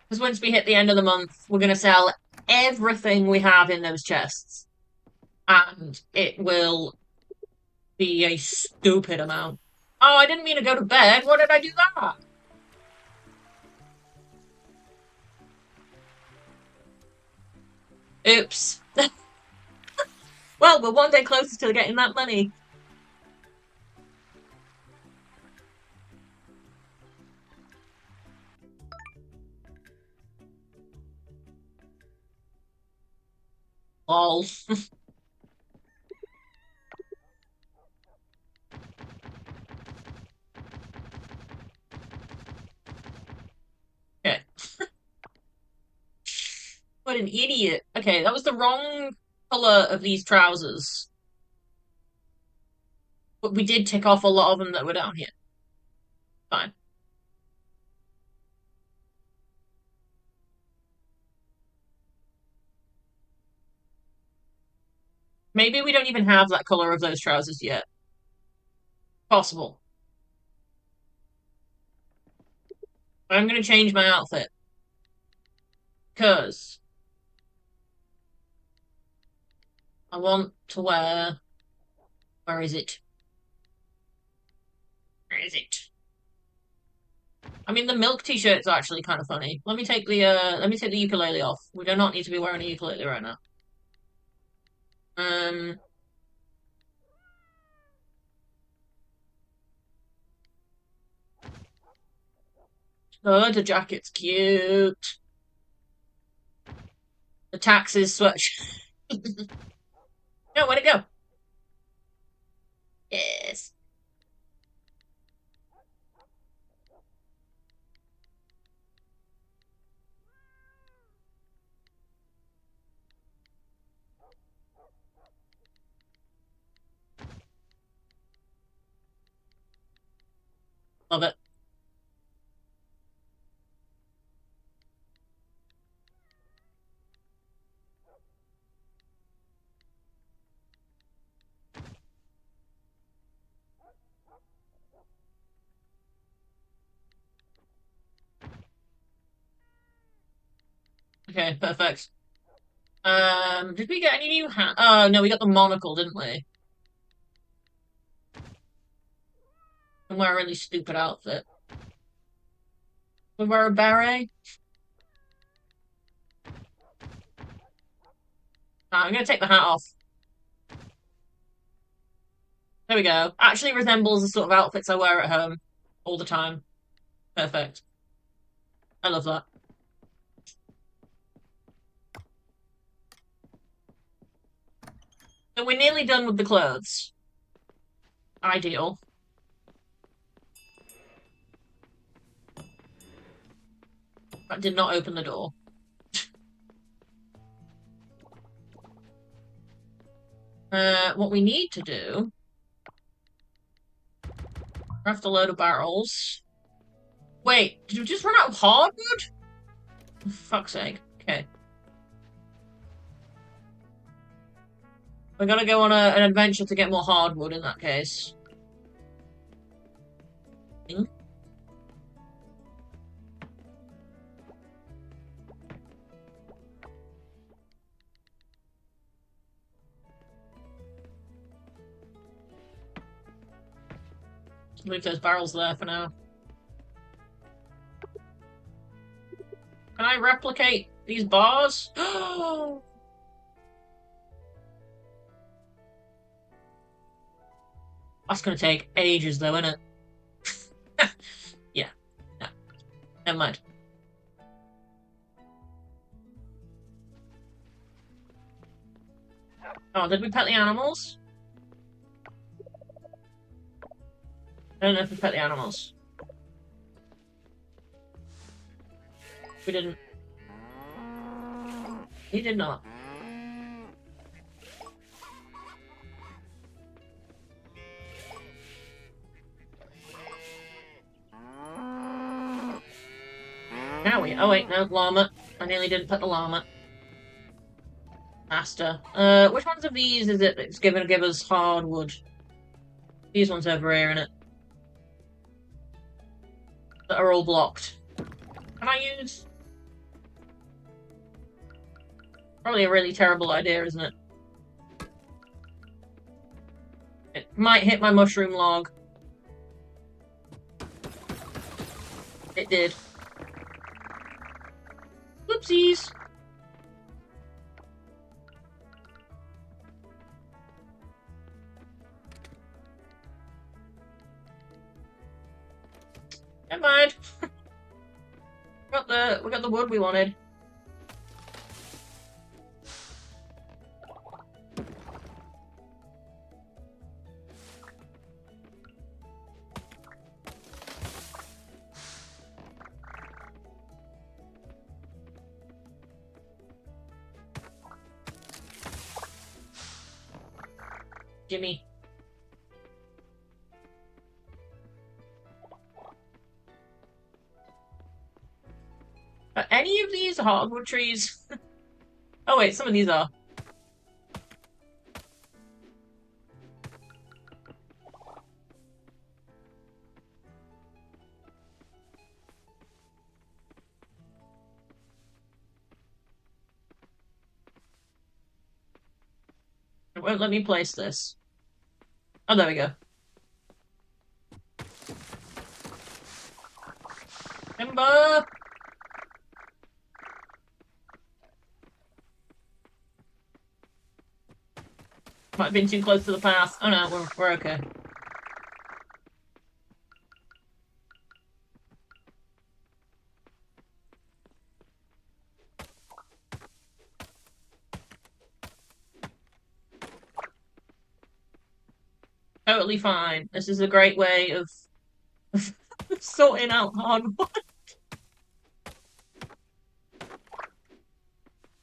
Because once we hit the end of the month, we're gonna sell everything we have in those chests. And it will be a stupid amount. Oh, I didn't mean to go to bed. Why did I do that? Oops. Well, we're one day closer to getting that money. Lol. Okay. What an idiot. Okay, that was the wrong color of these trousers. But we did tick off a lot of them that were down here. Fine. Maybe we don't even have that color of those trousers yet. Possible. I'm gonna change my outfit. Because I want to wear... Where is it? Where is it? I mean, the milk t-shirt's actually kind of funny. Let me take the ukulele off. We do not need to be wearing a ukulele right now. Um, oh, the jacket's cute. The taxes switch. No, where'd it go? Yes. Love it. Okay, perfect. Did we get any new hat? Oh, no, we got the monocle, didn't we? And wear a really stupid outfit. We wear a beret. I'm gonna take the hat off. There we go. Actually resembles the sort of outfits I wear at home all the time. Perfect. I love that. So we're nearly done with the clothes. Ideal. That did not open the door. What we need to do... Craft a load of barrels. Wait, did we just run out of hardwood? For fuck's sake. Okay. We're gonna go on an adventure to get more hardwood in that case. Hmm? Leave those barrels there for now. Can I replicate these bars? That's gonna take ages though, isn't it? Yeah. No. Never mind. Oh, did we pet the animals? I don't know if we pet the animals. We didn't. We did not. Now we. Oh wait, no, llama. I nearly didn't pet the llama. Master. Which ones of these is it that's gonna give us hardwood? These ones over here, innit? That are all blocked. Can I use... Probably a really terrible idea, isn't it? It might hit my mushroom log. It did. Whoopsies! Never mind. We got the wood we wanted. Jimmy. Are any of these hardwood trees? Oh wait, some of these are. It won't let me place this. Oh, there we go. Timber! Might have been too close to the path. Oh no, we're okay. Totally fine. This is a great way of sorting out hardwood.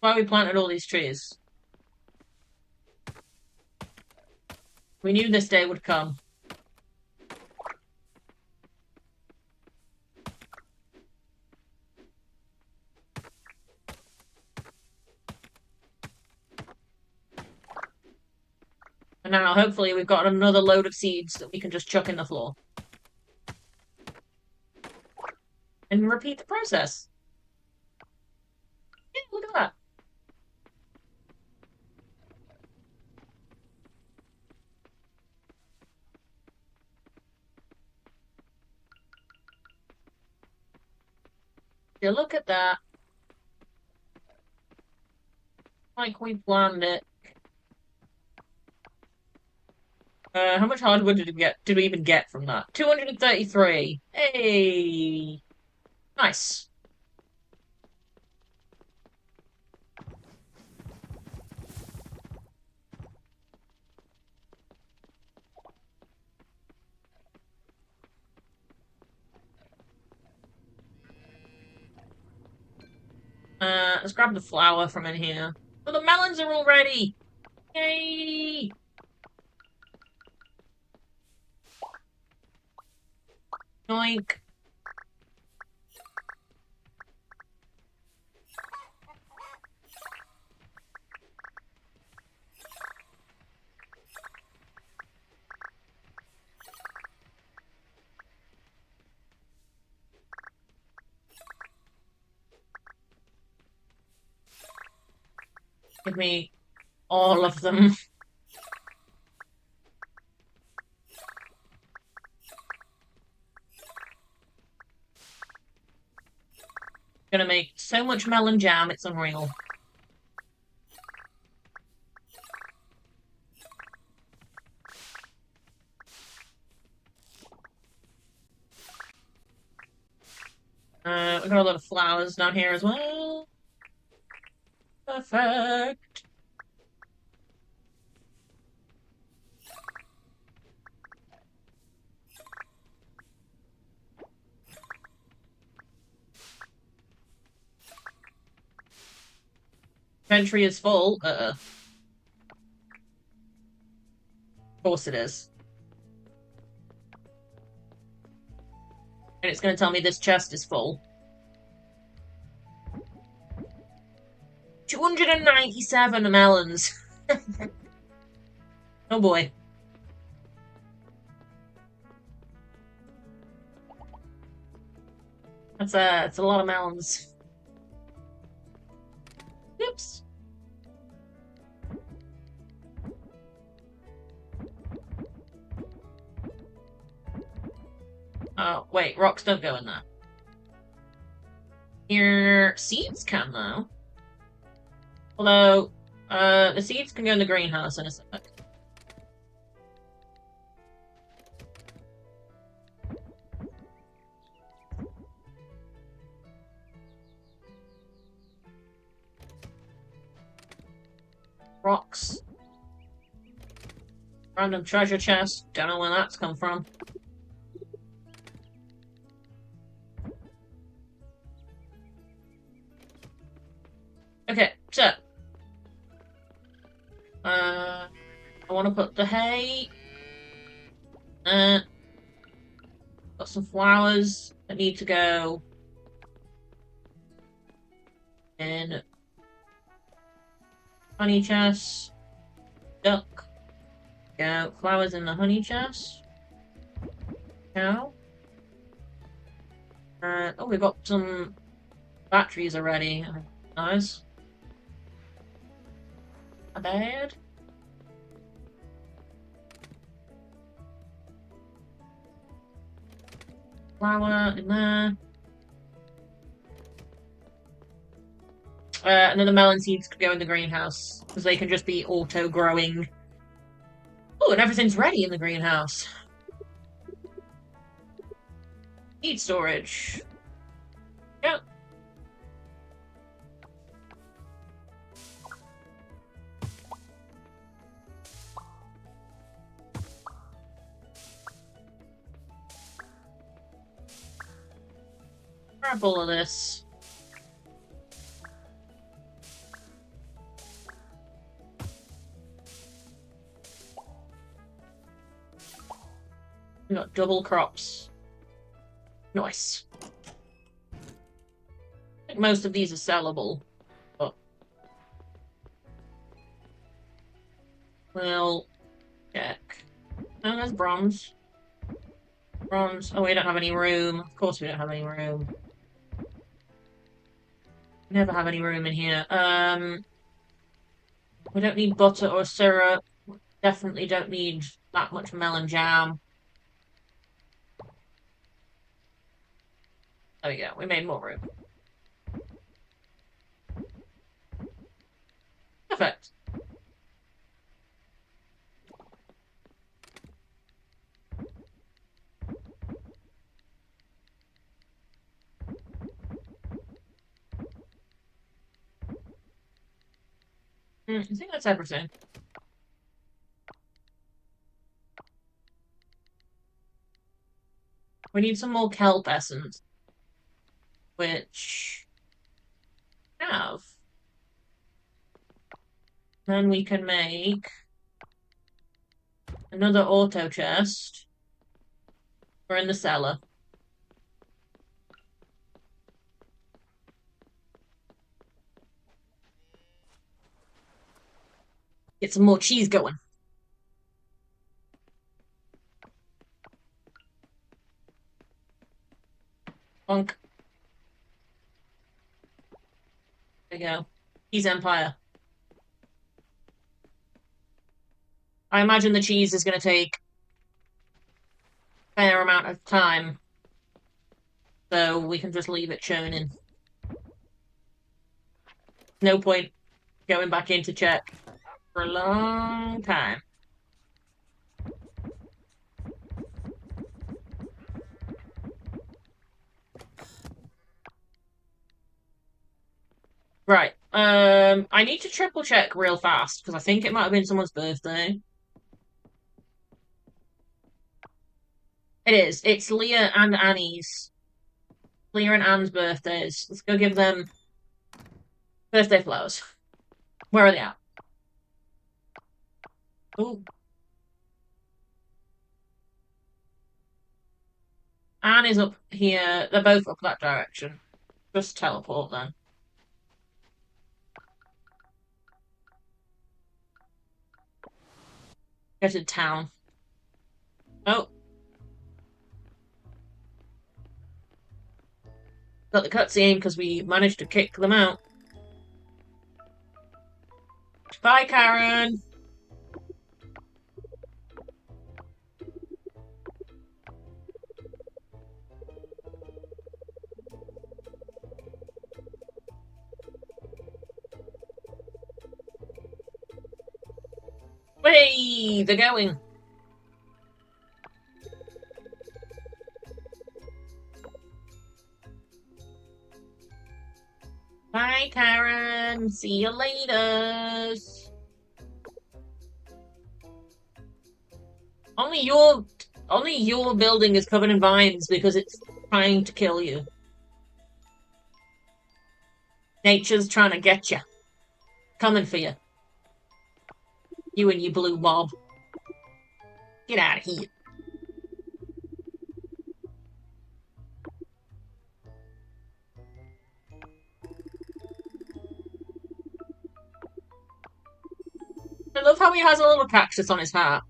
Why we planted all these trees. We knew this day would come. And now, hopefully, we've got another load of seeds that we can just chuck in the floor. And repeat the process. Yeah, look at that. Yeah, look at that. Like we planned it. How much hardwood did we get? Did we even get from that? 233. Hey, nice. Let's grab the flour from in here. Oh, the melons are all ready. Yay! Yoink. Give me all of them. Gonna make so much melon jam, it's unreal. We got a lot of flowers down here as well. Perfect. Inventory is full. Of course it is. And it's gonna tell me this chest is full. 197 melons. Oh boy. That's a lot of melons. Oops. Oh, wait, rocks don't go in there. Your seeds can, though. Although, the seeds can go in the greenhouse in a sec. Rocks. Random treasure chest. Don't know where that's come from. Okay, so. I want to put the hay. Got some flowers that need to go in honey chest. Duck. Go. Flowers in the honey chest. Go. Oh, we've got some batteries already. Nice. Not bad. Flower in there. And then the melon seeds could go in the greenhouse, because they can just be auto-growing. Oh, and everything's ready in the greenhouse. Seed storage. Yep. Grab all of this. We got double crops. Nice. I think most of these are sellable, but we'll check. Oh, there's bronze. Bronze. Oh, we don't have any room. Of course we don't have any room. We never have any room in here. We don't need butter or syrup. Definitely don't need that much melon jam. There we go. We made more room. Perfect. I think that's everything. We need some more kelp essence, which we have. Then we can make another auto chest. We're in the cellar. Get some more cheese going. Bonk. There we go. Cheese Empire. I imagine the cheese is going to take a fair amount of time, so we can just leave it churning. No point going back in to check for a long time. Right. I need to triple check real fast because I think it might have been someone's birthday. It is. It's Leah and Annie's. Leah and Anne's birthdays. Let's go give them birthday flowers. Where are they at? Oh. Anne is up here. They're both up that direction. Just teleport then. Go to town. Oh. Got the cutscene because we managed to kick them out. Bye, Karen! Hey, they're going. Bye, Karen. See you later. Only your building is covered in vines because it's trying to kill you. Nature's trying to get you. Coming for you. You and your blue mob. Get out of here. I love how he has a little cactus on his hat.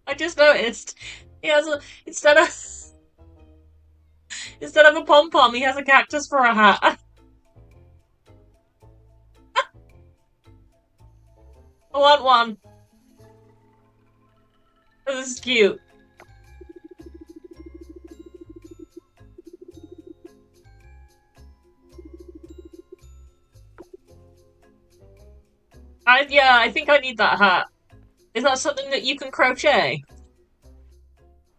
I just noticed. He has a instead of a pom-pom, he has a cactus for a hat. I want one. This is cute. I think I need that hat. Is that something that you can crochet?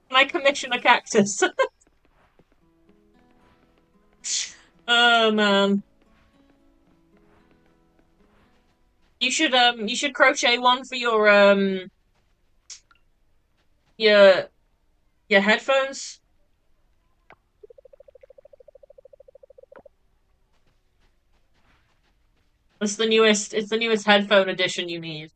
Can I commission a cactus? Oh man. You should crochet one for your your headphones. It's the newest headphone edition you need.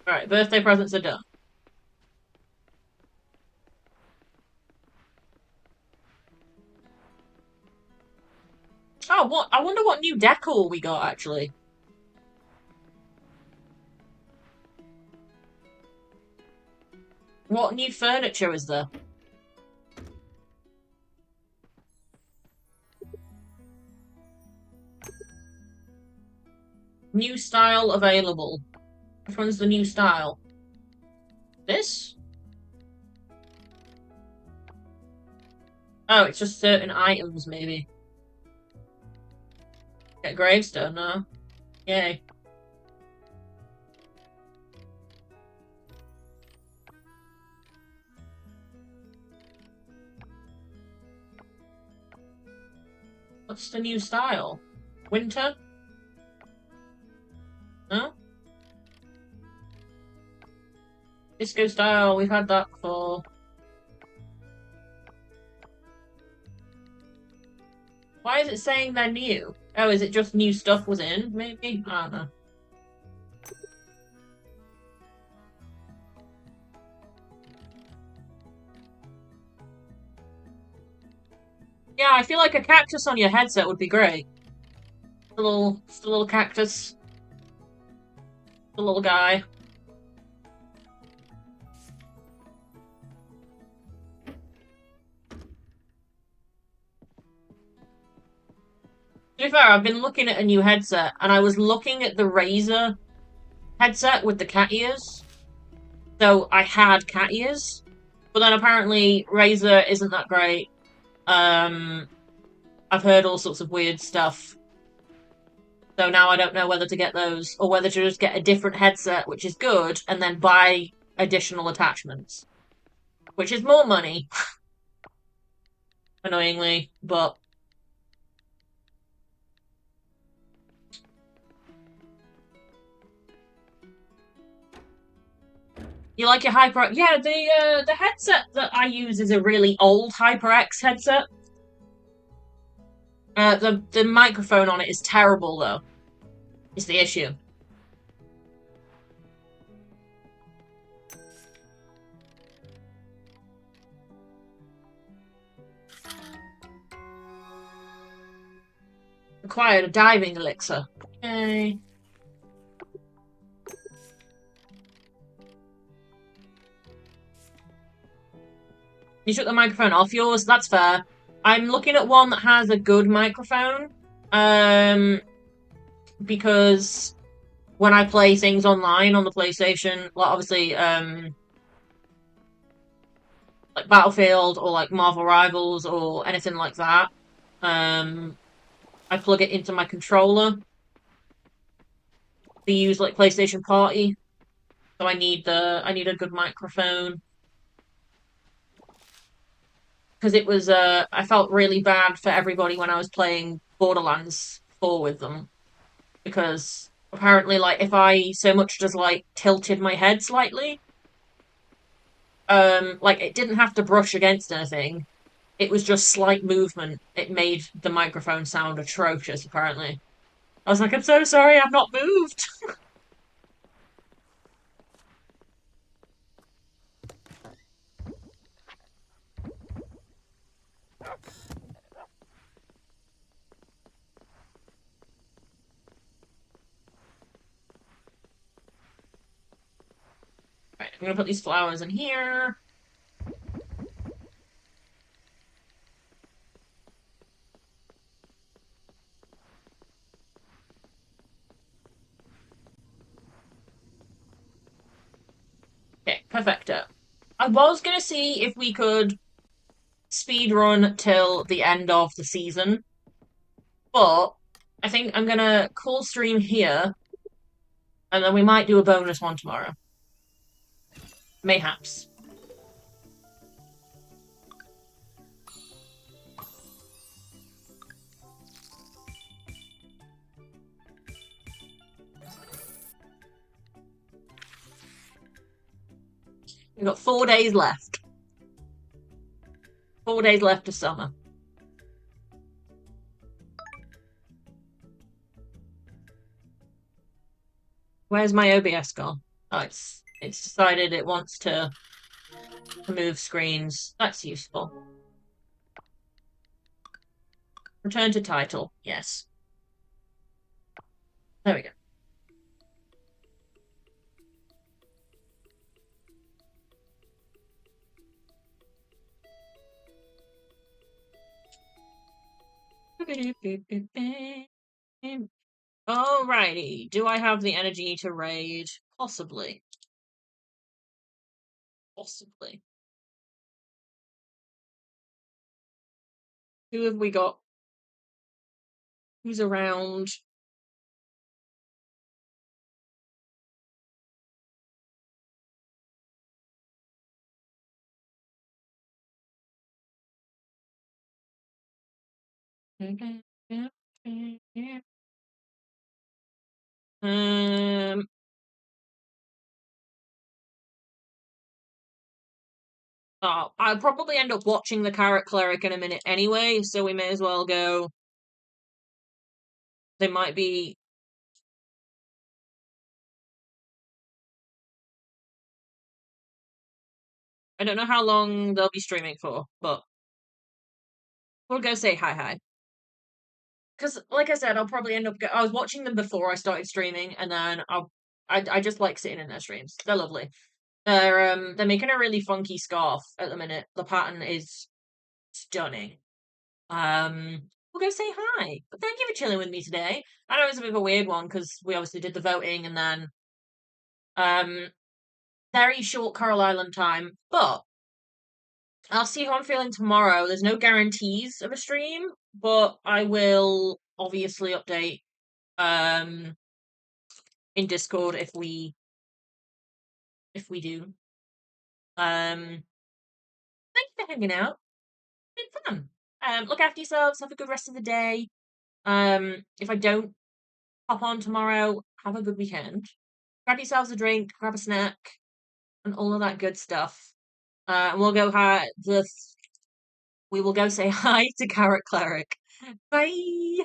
Alright, birthday presents are done. Oh, what? I wonder what new decor we got, actually. What new furniture is there? New style available. Which one's the new style? This? Oh, it's just certain items, maybe. Get gravestone now. Yay. What's the new style? Winter? No? Disco style, we've had that before. Why is it saying they're new? Oh, is it just new stuff was in, maybe? I don't know. Yeah, I feel like a cactus on your headset would be great. Just a little cactus. The little guy. To be fair, I've been looking at a new headset, and I was looking at the Razer headset with the cat ears. So I had cat ears, but then apparently Razer isn't that great. I've heard all sorts of weird stuff. So now I don't know whether to get those, or whether to just get a different headset, which is good, and then buy additional attachments. Which is more money. Annoyingly, but... You like your HyperX? Yeah, the headset that I use is a really old HyperX headset. The microphone on it is terrible, though. Is the issue. Acquired a diving elixir. Okay. You took the microphone off yours. That's fair. I'm looking at one that has a good microphone. Because when I play things online on the PlayStation, like obviously, like Battlefield or like Marvel Rivals or anything like that, I plug it into my controller. They use like PlayStation Party, so I need a good microphone because it was I felt really bad for everybody when I was playing Borderlands 4 with them because apparently like if I so much as like tilted my head slightly, like it didn't have to brush against anything. It was just slight movement. It made the microphone sound atrocious, apparently. I was like, I'm so sorry, I've not moved. Right, I'm gonna put these flowers in here. Okay, perfecto. I was gonna see if we could speed run till the end of the season, but I think I'm gonna call stream here, and then we might do a bonus one tomorrow. Mayhaps. We've got 4 days left. 4 days left of summer. Where's my OBS gone? Oh, it's decided it wants to move screens. That's useful. Return to title. Yes. There we go. Alrighty. Do I have the energy to raid? Possibly. Possibly. Who have we got? Who's around? Um, I'll probably end up watching the Carrot Cleric in a minute anyway, so we may as well go. They might be. I don't know how long they'll be streaming for, but we'll go say hi. Because, like I said, I'll probably end up. I was watching them before I started streaming, and then I just like sitting in their streams. They're lovely. They're making a really funky scarf at the minute. The pattern is stunning. We'll go say hi. But thank you for chilling with me today. I know it's a bit of a weird one because we obviously did the voting and then um very short Coral Island time, but I'll see how I'm feeling tomorrow. There's no guarantees of a stream, but I will obviously update um in Discord if we do. Thank you for hanging out. It's been fun. Look after yourselves, have a good rest of the day. If I don't hop on tomorrow, have a good weekend. Grab yourselves a drink, grab a snack, and all of that good stuff. And we'll go we will go say hi to Carrot Cleric. Bye.